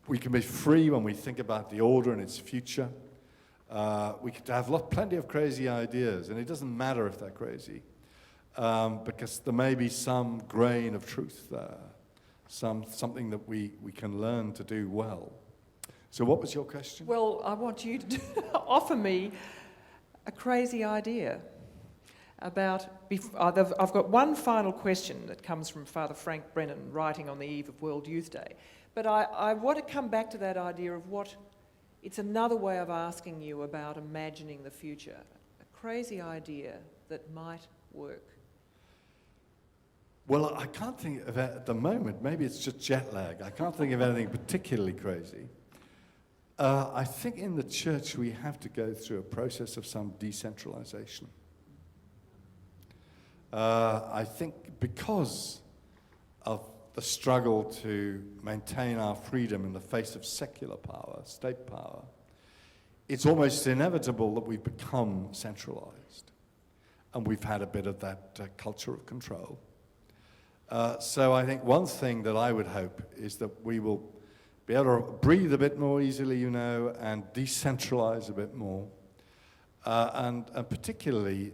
we can be free when we think about the order and its future. We could have plenty of crazy ideas, and it doesn't matter if they're crazy, because there may be some grain of truth there, something that we can learn to do well. So what was your question? Well, I want you to offer me a crazy idea about... I've got one final question that comes from Father Frank Brennan, writing on the eve of World Youth Day. But I want to come back to that idea of what... It's another way of asking you about imagining the future. A crazy idea that might work. Well, I can't think of it at the moment. Maybe it's just jet lag. I can't think of anything particularly crazy. I think in the church we have to go through a process of some decentralization. I think because of the struggle to maintain our freedom in the face of secular power, state power, it's almost inevitable that we become centralized. And we've had a bit of that culture of control. So I think one thing that I would hope is that we will be able to breathe a bit more easily, and decentralize a bit more. And particularly,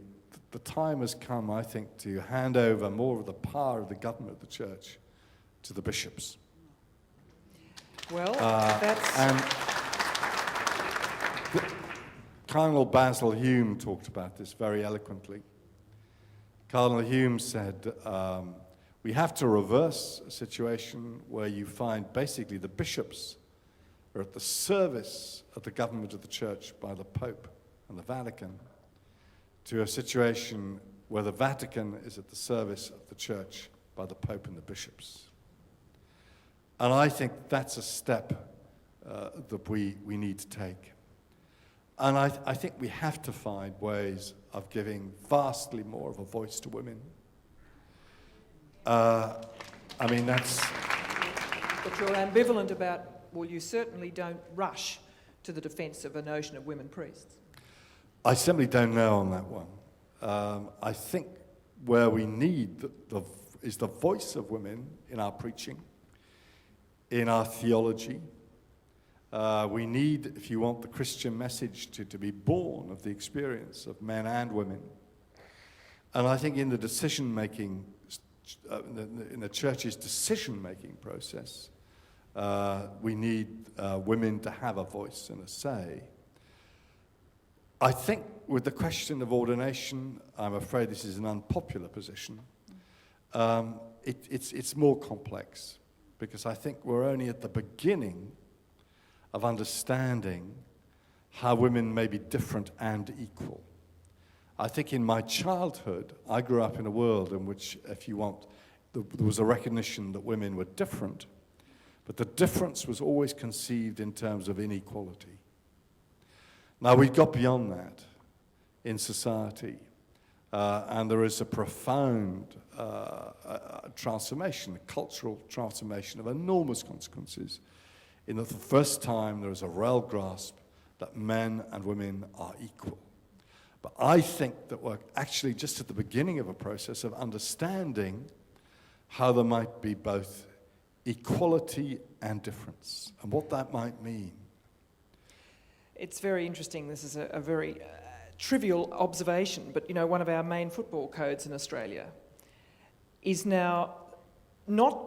the time has come, I think, to hand over more of the power of the government of the church to the bishops. Well, that's... And Cardinal Basil Hume talked about this very eloquently. Cardinal Hume said, we have to reverse a situation where you find basically the bishops are at the service of the government of the church by the Pope and the Vatican, to a situation where the Vatican is at the service of the church by the Pope and the bishops. And I think that's a step that we need to take. And I think we have to find ways of giving vastly more of a voice to women. I mean, that's... But you're ambivalent about, well, you certainly don't rush to the defence of a notion of women priests. I simply don't know on that one. I think where we need is the voice of women in our preaching, in our theology. We need, if you want, the Christian message to be born of the experience of men and women. And I think in the decision-making, in the church's decision-making process, we need women to have a voice and a say. I think with the question of ordination, I'm afraid this is an unpopular position. it's more complex, because I think we're only at the beginning of understanding how women may be different and equal. I think in my childhood, I grew up in a world in which, if you want, there was a recognition that women were different, but the difference was always conceived in terms of inequality. Now, we've got beyond that in society, and there is a profound transformation, a cultural transformation of enormous consequences, in that for the first time there is a real grasp that men and women are equal. But I think that we're actually just at the beginning of a process of understanding how there might be both equality and difference, and what that might mean. It's very interesting. This is a very trivial observation, but you know, one of our main football codes in Australia is now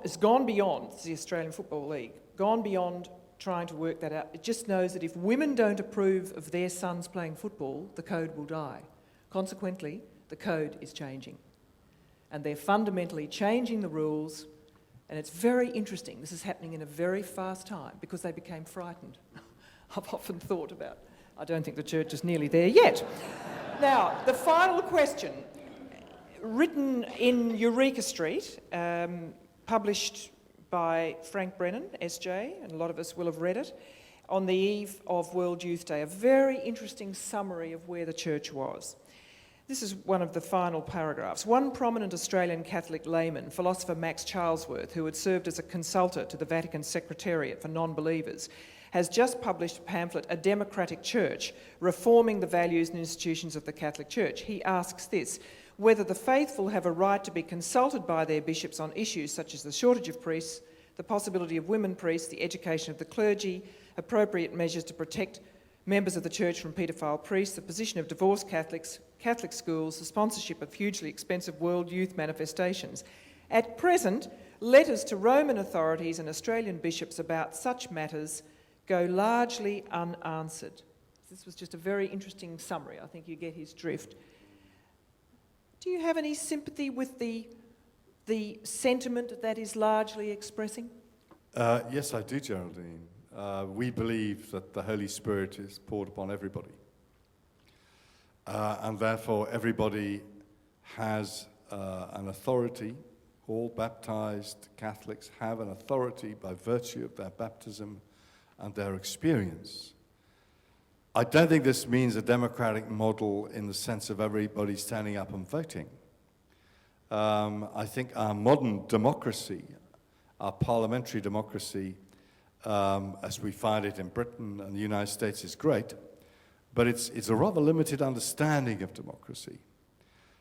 has gone beyond the Australian Football League, gone beyond trying to work that out. It just knows that if women don't approve of their sons playing football, the code will die. Consequently, the code is changing. And they're fundamentally changing the rules, and it's very interesting. This is happening in a very fast time because they became frightened. I've often thought about, I don't think the church is nearly there yet. Now, the final question, written in Eureka Street, published by Frank Brannan SJ, and a lot of us will have read it, on the eve of World Youth Day, a very interesting summary of where the church was. This is one of the final paragraphs. One prominent Australian Catholic layman, philosopher Max Charlesworth, who had served as a consultant to the Vatican Secretariat for Non-Believers, has just published a pamphlet, A Democratic Church, Reforming the Values and Institutions of the Catholic Church. He asks this: whether the faithful have a right to be consulted by their bishops on issues such as the shortage of priests, the possibility of women priests, the education of the clergy, appropriate measures to protect members of the church from paedophile priests, the position of divorced Catholics, Catholic schools, the sponsorship of hugely expensive world youth manifestations. At present, letters to Roman authorities and Australian bishops about such matters go largely unanswered. This was just a very interesting summary. I think you get his drift. Do you have any sympathy with the sentiment that is largely expressing? Yes, I do, Geraldine. We believe that the Holy Spirit is poured upon everybody. And therefore, everybody has an authority. All baptized Catholics have an authority by virtue of their baptism and their experience. I don't think this means a democratic model in the sense of everybody standing up and voting. I think our modern democracy, our parliamentary democracy, as we find it in Britain and the United States, is great, but it's a rather limited understanding of democracy.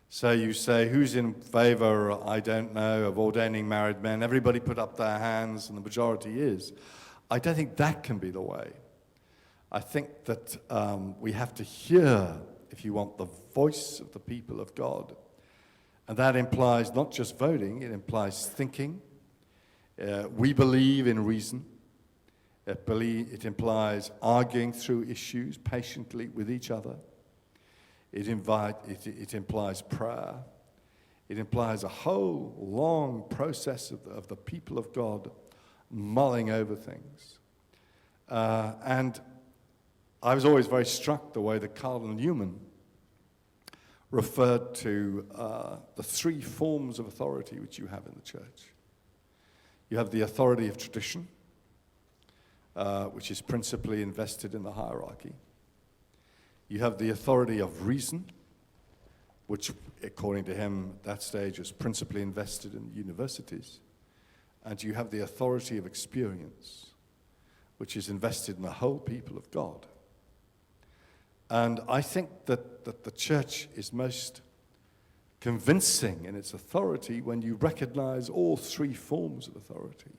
So you say, who's in favour, I don't know, of ordaining married men? Everybody put up their hands, and the majority is. I don't think that can be the way. I think that we have to hear, if you want, the voice of the people of God. And that implies not just voting, it implies thinking. We believe in reason. It implies arguing through issues patiently with each other. It implies prayer. It implies a whole long process of the people of God mulling over things. And I was always very struck the way that Cardinal Newman referred to the three forms of authority which you have in the church. You have the authority of tradition, which is principally invested in the hierarchy. You have the authority of reason, which, according to him, at that stage was principally invested in universities. And you have the authority of experience, which is invested in the whole people of God. And I think that the church is most convincing in its authority when you recognize all three forms of authority.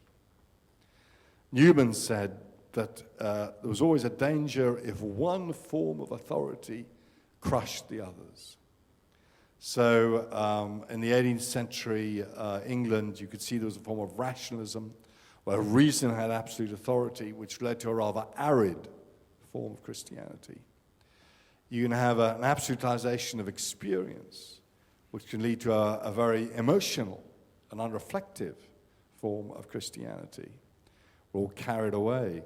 Newman said that there was always a danger if one form of authority crushed the others. So in the 18th century England, you could see there was a form of rationalism where reason had absolute authority, which led to a rather arid form of Christianity. You can have an absolutization of experience, which can lead to a very emotional an unreflective form of Christianity. We're all carried away.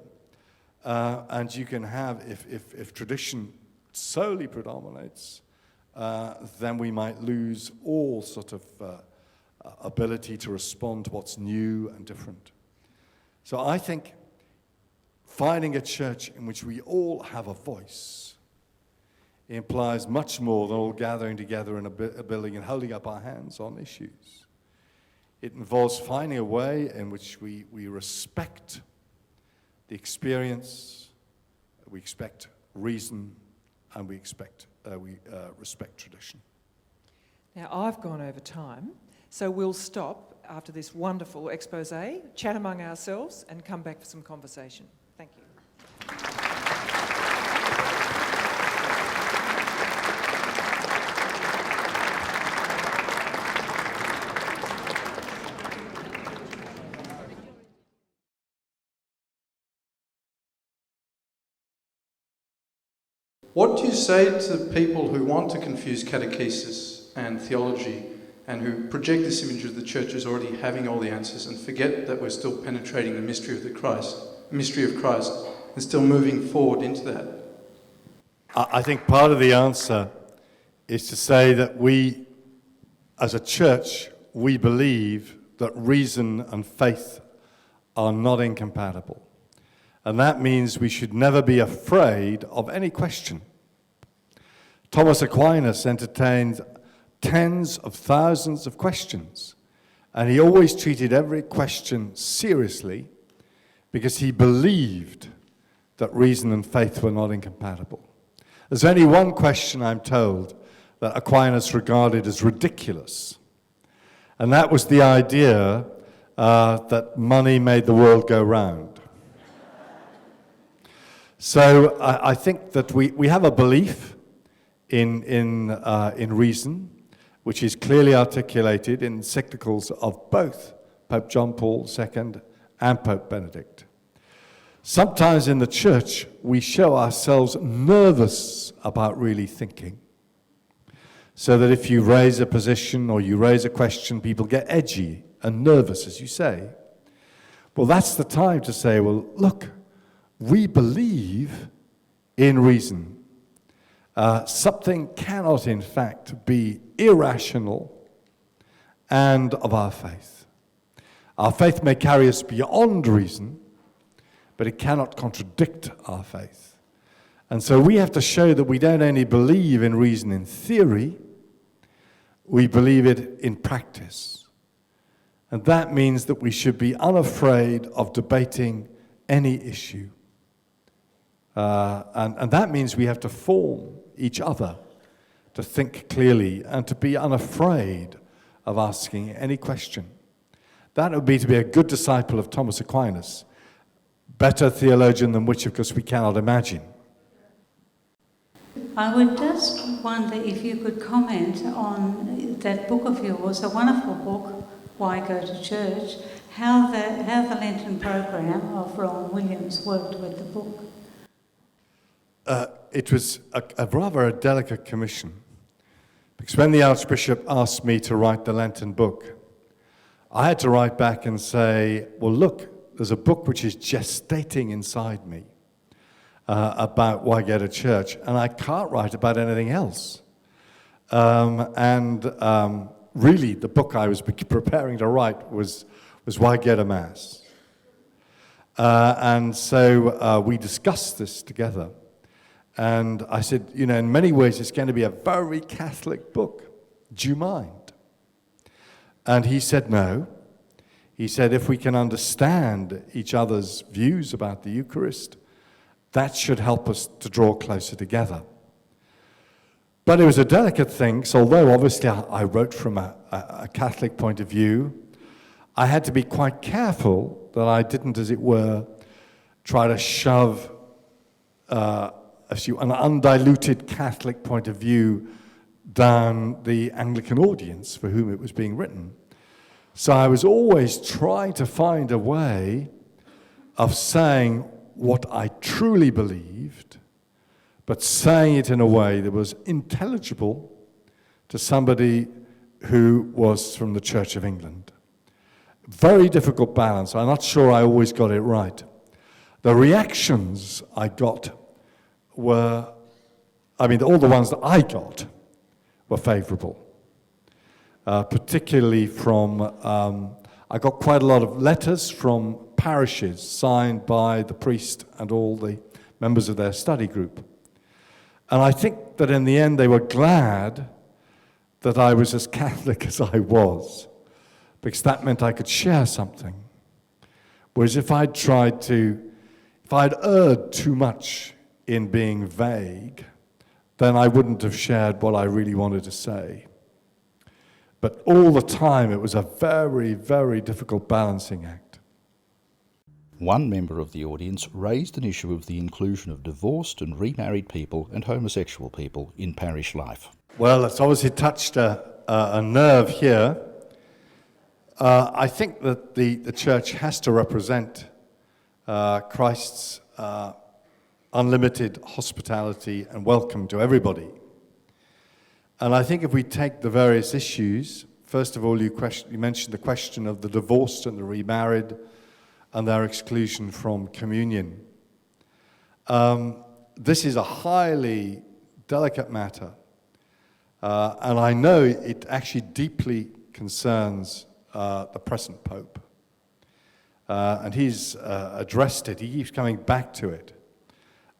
And you can have, if tradition solely predominates, then we might lose all sort of ability to respond to what's new and different. So I think finding a church in which we all have a voice implies much more than all gathering together in a building and holding up our hands on issues. It involves finding a way in which we respect the experience, we expect reason, and we respect tradition. Now, I've gone over time, so we'll stop after this wonderful expose, chat among ourselves, and come back for some conversation. Thank you. What do you say to people who want to confuse catechesis and theology and who project this image of the church as already having all the answers and forget that we're still penetrating the mystery of Christ and still moving forward into that? I think part of the answer is to say that we, as a church, we believe that reason and faith are not incompatible. And that means we should never be afraid of any question. Thomas Aquinas entertained tens of thousands of questions, and he always treated every question seriously because he believed that reason and faith were not incompatible. There's only one question, I'm told, that Aquinas regarded as ridiculous, and that was the idea that money made the world go round. So I think that we have a belief in reason, which is clearly articulated in encyclicals of both Pope John Paul II and Pope Benedict. Sometimes in the church, we show ourselves nervous about really thinking, so that if you raise a position or you raise a question, people get edgy and nervous, as you say. Well, that's the time to say, well, look, we believe in reason. Something cannot, in fact, be irrational and of our faith. Our faith may carry us beyond reason, but it cannot contradict our faith. And so we have to show that we don't only believe in reason in theory, we believe it in practice. And that means that we should be unafraid of debating any issue. And that means we have to form each other to think clearly and to be unafraid of asking any question. That would be to be a good disciple of Thomas Aquinas, better theologian than which, of course, we cannot imagine. I would just wonder if you could comment on that book of yours, a wonderful book, Why Go to Church, how the Lenten program of Rowan Williams worked with the book. It was a rather delicate commission, because when the Archbishop asked me to write the Lenten book, I had to write back and say, well, look, there's a book which is gestating inside me about why go to church, and I can't write about anything else. Really, the book I was preparing to write was Why Go to Mass? And so we discussed this together. And I said, you know, in many ways it's going to be a very Catholic book. Do you mind? And he said no. He said if we can understand each other's views about the Eucharist, that should help us to draw closer together. But it was a delicate thing, so although obviously I wrote from a Catholic point of view, I had to be quite careful that I didn't, as it were, try to shove an undiluted Catholic point of view down the Anglican audience for whom it was being written. So I was always trying to find a way of saying what I truly believed, but saying it in a way that was intelligible to somebody who was from the Church of England. Very difficult balance. I'm not sure I always got it right. The reactions I got were, all the ones that I got were favourable. Particularly from, I got quite a lot of letters from parishes signed by the priest and all the members of their study group. And I think that in the end they were glad that I was as Catholic as I was, because that meant I could share something. Whereas if I'd erred too much in being vague, then I wouldn't have shared what I really wanted to say. But all the time, it was a very, very difficult balancing act. One member of the audience raised an issue of the inclusion of divorced and remarried people and homosexual people in parish life. Well, it's obviously touched a nerve here. I think that the church has to represent Christ's unlimited hospitality and welcome to everybody. And I think if we take the various issues, first of all, you mentioned the question of the divorced and the remarried and their exclusion from communion. This is a highly delicate matter, and I know it actually deeply concerns the present Pope. And he's addressed it. He keeps coming back to it.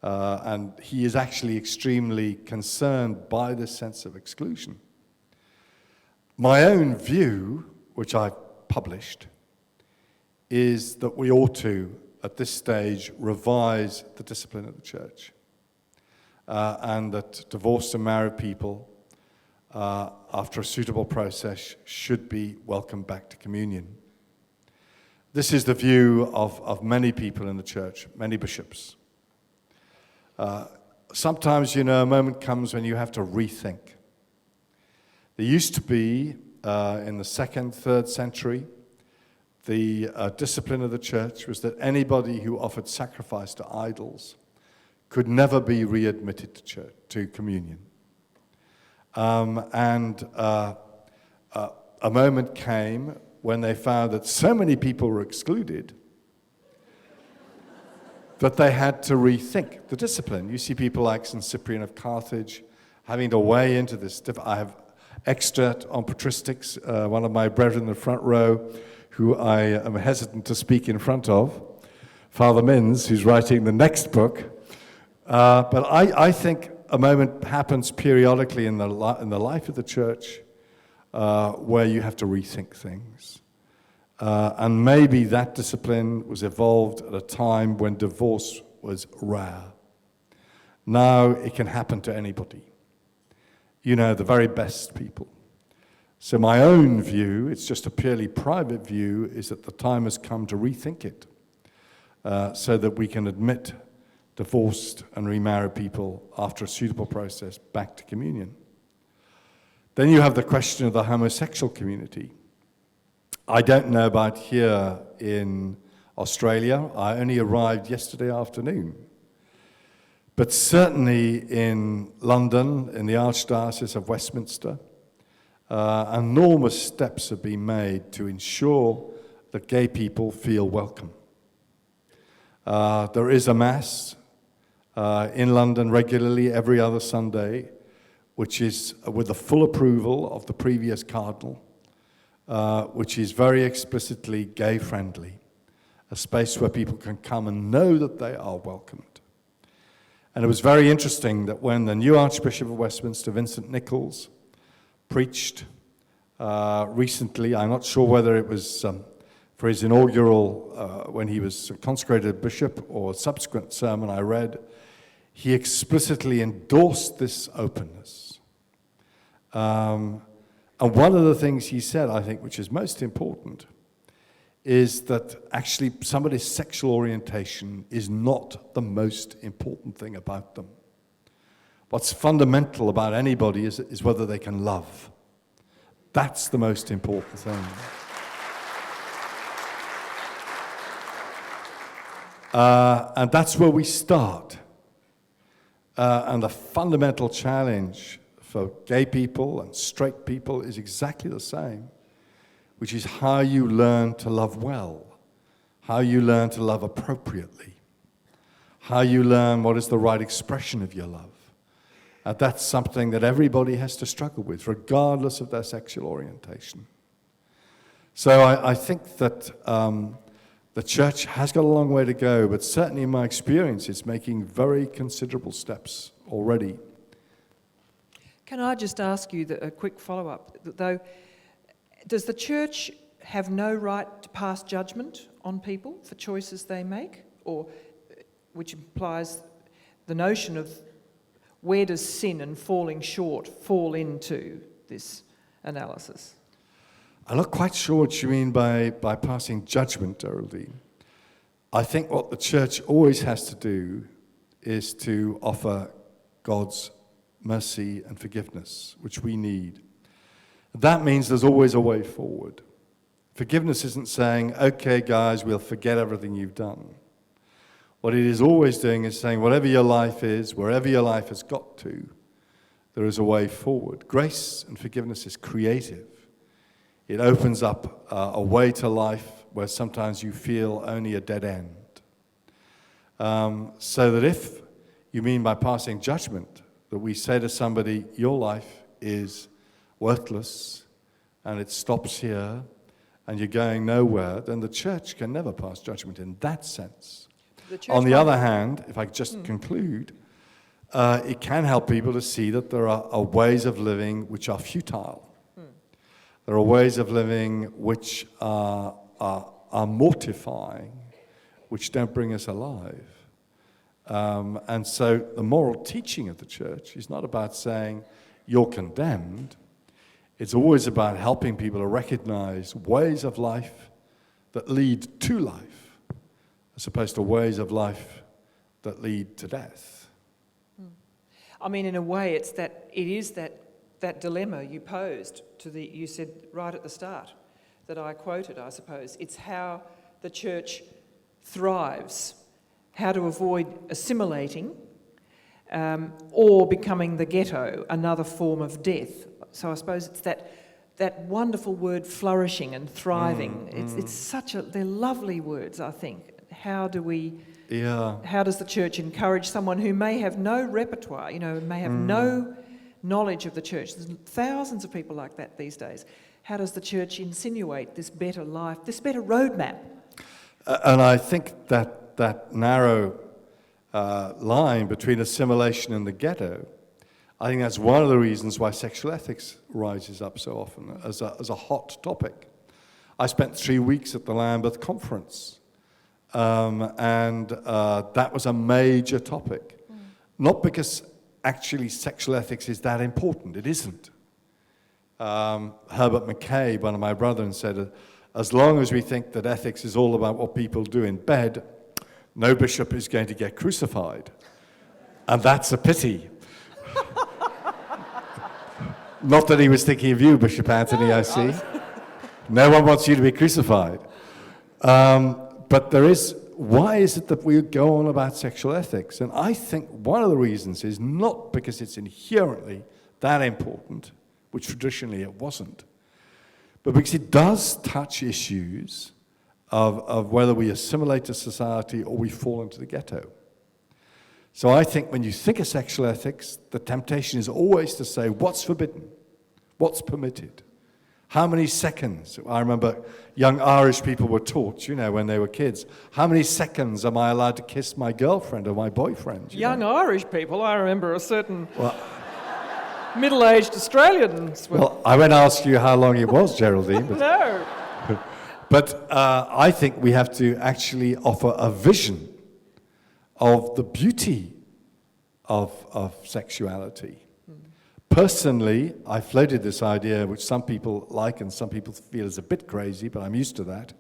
And he is actually extremely concerned by this sense of exclusion. My own view, which I've published, is that we ought to, at this stage, revise the discipline of the church. And that divorced and married people, after a suitable process, should be welcomed back to communion. This is the view of many people in the church, many bishops. Sometimes, a moment comes when you have to rethink. There used to be, in the 2nd, 3rd century, the discipline of the church was that anybody who offered sacrifice to idols could never be readmitted to communion. And a moment came when they found that so many people were excluded that they had to rethink the discipline. You see people like St. Cyprian of Carthage having to weigh into this. I have extract on patristics, one of my brethren in the front row, who I am hesitant to speak in front of, Father Minns, who's writing the next book. But I think a moment happens periodically in the life of the church where you have to rethink things. And maybe that discipline was evolved at a time when divorce was rare. Now it can happen to anybody. The very best people. So my own view, it's just a purely private view, is that the time has come to rethink it so that we can admit divorced and remarried people after a suitable process back to communion. Then you have the question of the homosexual community. I don't know about here in Australia. I only arrived yesterday afternoon. But certainly in London, in the Archdiocese of Westminster, enormous steps have been made to ensure that gay people feel welcome. There is a Mass in London regularly every other Sunday, which is with the full approval of the previous cardinal, which is very explicitly gay-friendly, a space where people can come and know that they are welcomed. And it was very interesting that when the new Archbishop of Westminster, Vincent Nichols, preached recently, I'm not sure whether it was for his inaugural, when he was consecrated bishop, or subsequent sermon I read, he explicitly endorsed this openness. And one of the things he said, I think, which is most important, is that actually somebody's sexual orientation is not the most important thing about them. What's fundamental about anybody is whether they can love. That's the most important thing. And that's where we start. And the fundamental challenge for gay people and straight people is exactly the same. which is how you learn to love well, how you learn to love appropriately, how you learn what is the right expression of your love. That's something that everybody has to struggle with, regardless of their sexual orientation. So I think that the church has got a long way to go, but certainly in my experience, it's making very considerable steps already. Can I just ask you a quick follow-up, though? Does the church have no right to pass judgment on people for choices they make, or which implies the notion of where does sin and falling short fall into this analysis? I'm not quite sure what you mean by passing judgment, Geraldine. I think what the church always has to do is to offer God's mercy and forgiveness, which we need. That means there's always a way forward. Forgiveness isn't saying, okay, guys, we'll forget everything you've done. What it is always doing is saying, whatever your life is, wherever your life has got to, there is a way forward. Grace and forgiveness is creative. It opens up a way to life where sometimes you feel only a dead end. So that if you mean by passing judgment, that we say to somebody, your life is worthless and it stops here and you're going nowhere, then the church can never pass judgment in that sense. On the other hand, if I could just conclude, it can help people to see that there are ways of living which are futile. There are ways of living which are mortifying, which don't bring us alive. And so the moral teaching of the church is not about saying you're condemned. It's always about helping people to recognize ways of life that lead to life, as opposed to ways of life that lead to death. I mean, in a way, it is that dilemma you posed you said right at the start, that I quoted, I suppose. It's how the church thrives, how to avoid assimilating or becoming the ghetto, another form of death. So I suppose it's that wonderful word, flourishing and thriving. It's they're lovely words, I think. How does the church encourage someone who may have no repertoire, may have no knowledge of the church? There's thousands of people like that these days. How does the church insinuate this better life, this better roadmap? And I think that narrow line between assimilation and the ghetto, I think that's one of the reasons why sexual ethics rises up so often as a hot topic. I spent 3 weeks at the Lambeth Conference, and that was a major topic. Not because actually sexual ethics is that important. It isn't. Herbert McKay, one of my brethren, said, as long as we think that ethics is all about what people do in bed, no bishop is going to get crucified. And that's a pity. Not that he was thinking of you, Bishop Anthony, I see. No one wants you to be crucified. But why is it that we go on about sexual ethics? And I think one of the reasons is not because it's inherently that important, which traditionally it wasn't, but because it does touch issues of whether we assimilate to society or we fall into the ghetto. So I think when you think of sexual ethics, the temptation is always to say, what's forbidden? What's permitted? How many seconds? I remember young Irish people were taught, when they were kids, how many seconds am I allowed to kiss my girlfriend or my boyfriend? Young Irish people, I remember a certain middle-aged Australians. Well, I won't ask you how long it was, Geraldine. But, no. But I think we have to actually offer a vision of the beauty of sexuality. Personally, I floated this idea, which some people like and some people feel is a bit crazy, but I'm used to that,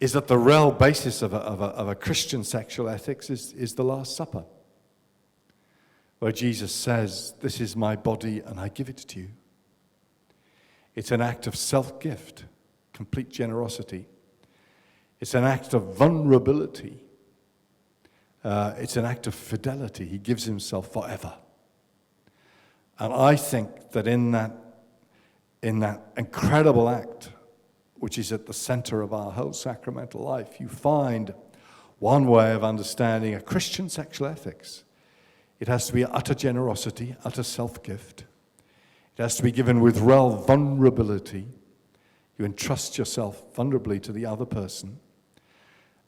is that the real basis of a Christian sexual ethics is the Last Supper, where Jesus says, this is my body and I give it to you. It's an act of self-gift, complete generosity. It's an act of vulnerability. It's an act of fidelity. He gives himself forever. And I think that in that incredible act which is at the center of our whole sacramental life, you find one way of understanding a Christian sexual ethics. It has to be utter generosity, utter self-gift. It has to be given with real vulnerability. You entrust yourself vulnerably to the other person.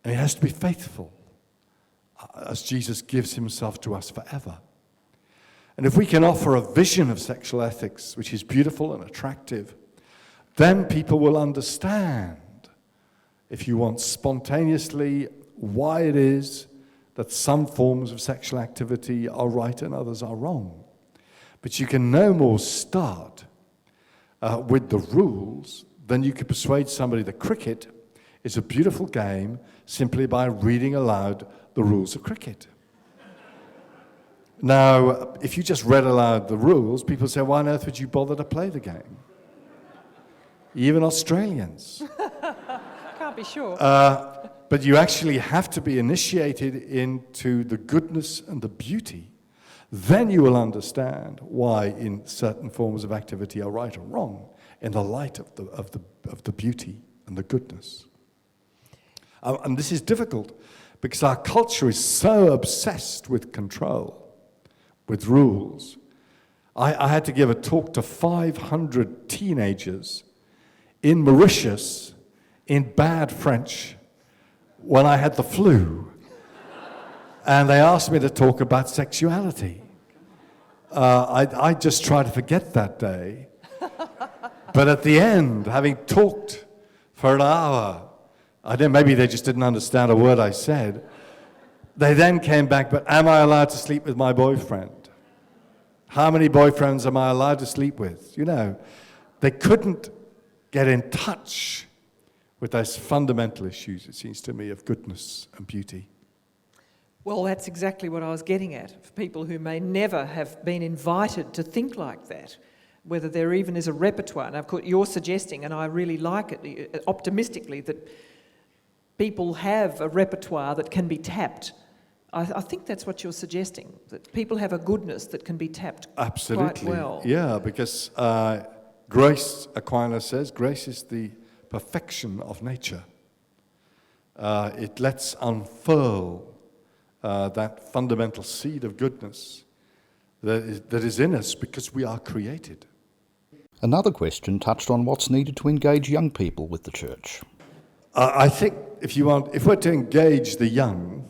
And it has to be faithful, as Jesus gives himself to us forever. And if we can offer a vision of sexual ethics which is beautiful and attractive, then people will understand, if you want, spontaneously why it is that some forms of sexual activity are right and others are wrong. But you can no more start with the rules than you could persuade somebody that cricket is a beautiful game simply by reading aloud the rules of cricket. Now, if you just read aloud the rules, people say, why on earth would you bother to play the game? Even Australians. Can't be sure. But you actually have to be initiated into the goodness and the beauty. Then you will understand why in certain forms of activity are right or wrong in the light of the beauty and the goodness. And this is difficult because our culture is so obsessed with control, with rules. I had to give a talk to 500 teenagers in Mauritius in bad French when I had the flu. And they asked me to talk about sexuality. I just tried to forget that day. But at the end, having talked for an hour, maybe they just didn't understand a word I said. They then came back, but am I allowed to sleep with my boyfriend? How many boyfriends am I allowed to sleep with? You know, they couldn't get in touch with those fundamental issues, it seems to me, of goodness and beauty. Well, that's exactly what I was getting at. For people who may never have been invited to think like that, whether there even is a repertoire. Now, of course, you're suggesting, and I really like it optimistically, that people have a repertoire that can be tapped. I think that's what you're suggesting, that people have a goodness that can be tapped Absolutely. quite well. Yeah, because grace, Aquinas says, grace is the perfection of nature. It lets unfurl that fundamental seed of goodness that is in us because we are created. Another question touched on what's needed to engage young people with the church. I think if we're to engage the young,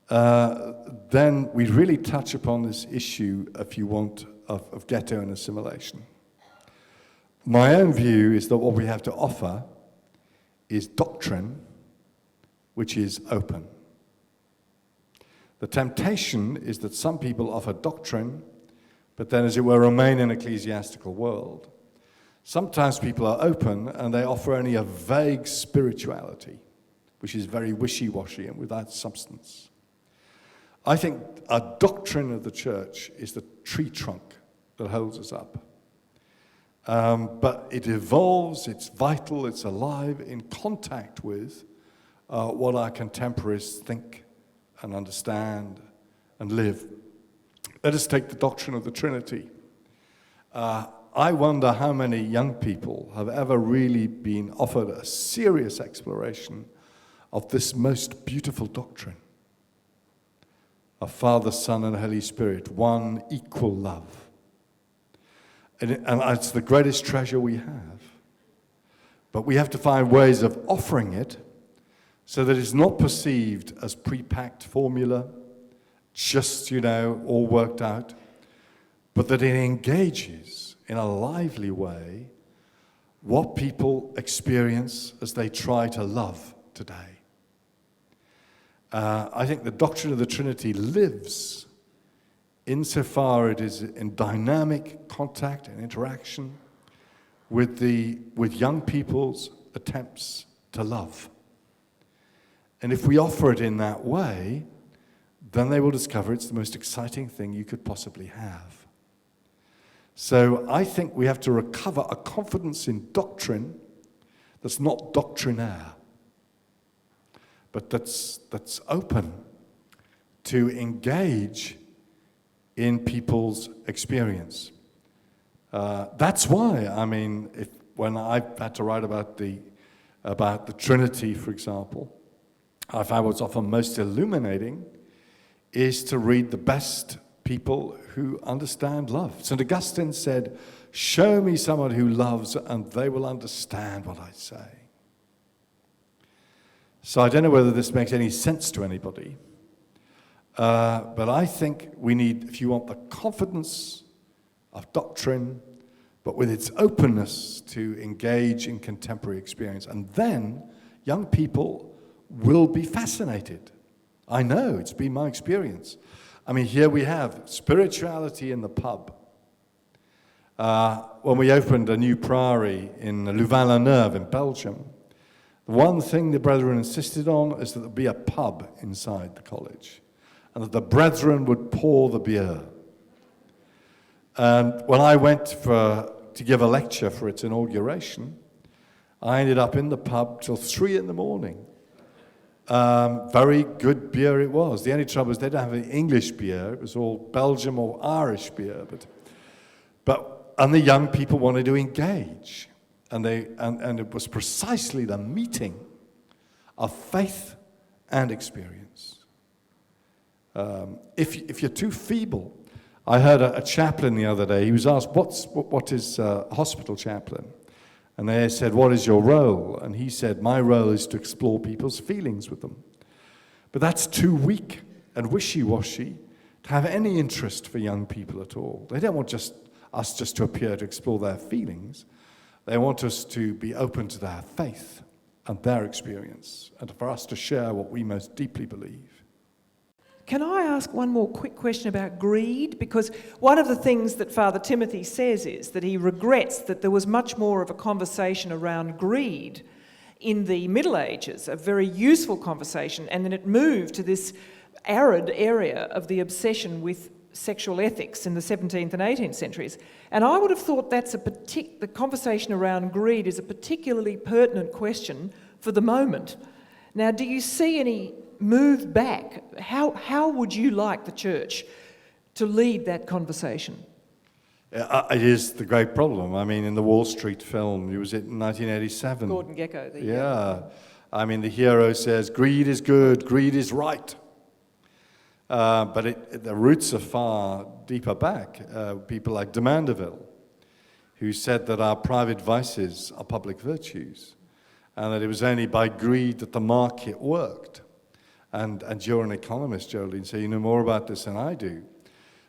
then we really touch upon this issue, if you want, of ghetto and assimilation. My own view is that what we have to offer is doctrine which is open. The temptation is that some people offer doctrine, but then, as it were, remain in an ecclesiastical world. Sometimes people are open and they offer only a vague spirituality, which is very wishy-washy and without substance. I think a doctrine of the church is the tree trunk that holds us up. But it evolves, it's vital, it's alive in contact with what our contemporaries think and understand and live. Let us take the doctrine of the Trinity. I wonder how many young people have ever really been offered a serious exploration of this most beautiful doctrine of Father, Son, and Holy Spirit, one equal love. And it's the greatest treasure we have. But we have to find ways of offering it so that it's not perceived as pre-packed formula, just, all worked out, but that it engages in a lively way what people experience as they try to love today. I think the doctrine of the Trinity lives insofar it is in dynamic contact and interaction with young people's attempts to love. And if we offer it in that way, then they will discover it's the most exciting thing you could possibly have. So I think we have to recover a confidence in doctrine that's not doctrinaire, but that's open to engage in people's experience. That's why, when I've had to write about the Trinity, for example, I found what's often most illuminating is to read the best people who understand love. St. Augustine said, "Show me someone who loves and they will understand what I say." So I don't know whether this makes any sense to anybody, but I think we need, if you want the confidence of doctrine, but with its openness to engage in contemporary experience, and then young people will be fascinated. I know, it's been my experience. I mean, here we have spirituality in the pub. When we opened a new priory in Louvain-la-Neuve in Belgium, the one thing the brethren insisted on is that there be a pub inside the college, and that the brethren would pour the beer. And when I went to give a lecture for its inauguration, I ended up in the pub till 3 in. Very good beer it was. The only trouble is they don't have any English beer. It was all Belgian or Irish beer. And the young people wanted to engage. And it was precisely the meeting of faith and experience. If you're too feeble, I heard a chaplain the other day. He was asked, what is a hospital chaplain? And they said, "What is your role?" And he said, "My role is to explore people's feelings with them." But that's too weak and wishy-washy to have any interest for young people at all. They don't want us to appear to explore their feelings. They want us to be open to their faith and their experience, and for us to share what we most deeply believe. Can I ask one more quick question about greed? Because one of the things that Father Timothy says is that he regrets that there was much more of a conversation around greed in the Middle Ages, a very useful conversation, and then it moved to this arid area of the obsession with sexual ethics in the 17th and 18th centuries. And I would have thought the conversation around greed is a particularly pertinent question for the moment. Now, do you see any move back? How would you like the church to lead that conversation? It is the great problem. I mean, in the Wall Street film, was it in 1987? Gordon Gekko. Yeah. I mean, the hero says, "Greed is good, greed is right." But the roots are far deeper back. People like de Mandeville, who said that our private vices are public virtues, and that it was only by greed that the market worked. And you're an economist, Geraldine, so you know more about this than I do.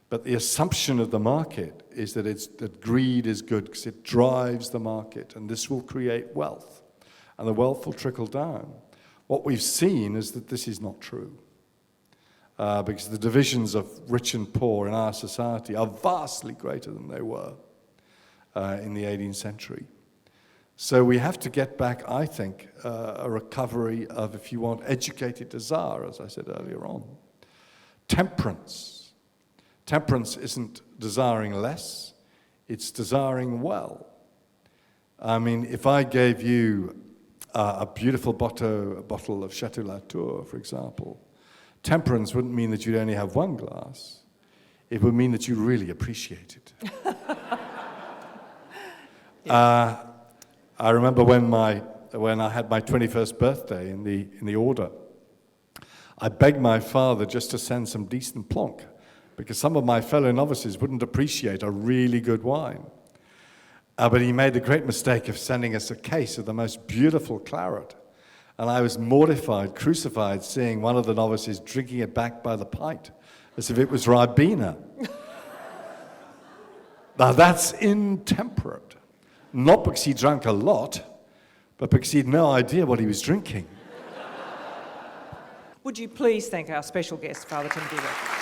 But the assumption of the market is that greed is good because it drives the market, and this will create wealth, and the wealth will trickle down. What we've seen is that this is not true, because the divisions of rich and poor in our society are vastly greater than they were in the 18th century. So we have to get back, I think, a recovery of, if you want, educated desire, as I said earlier on. Temperance. Temperance isn't desiring less, it's desiring well. I mean, if I gave you a beautiful bottle of Chateau Latour, for example, temperance wouldn't mean that you'd only have one glass. It would mean that you really appreciate it. I remember when I had my 21st birthday in the order, I begged my father just to send some decent plonk, because some of my fellow novices wouldn't appreciate a really good wine. But he made the great mistake of sending us a case of the most beautiful claret. And I was mortified, crucified, seeing one of the novices drinking it back by the pint, as if it was Ribena. Now that's intemperate. Not because he drank a lot, but because he had no idea what he was drinking. Would you please thank our special guest, Father Timothy Radcliffe?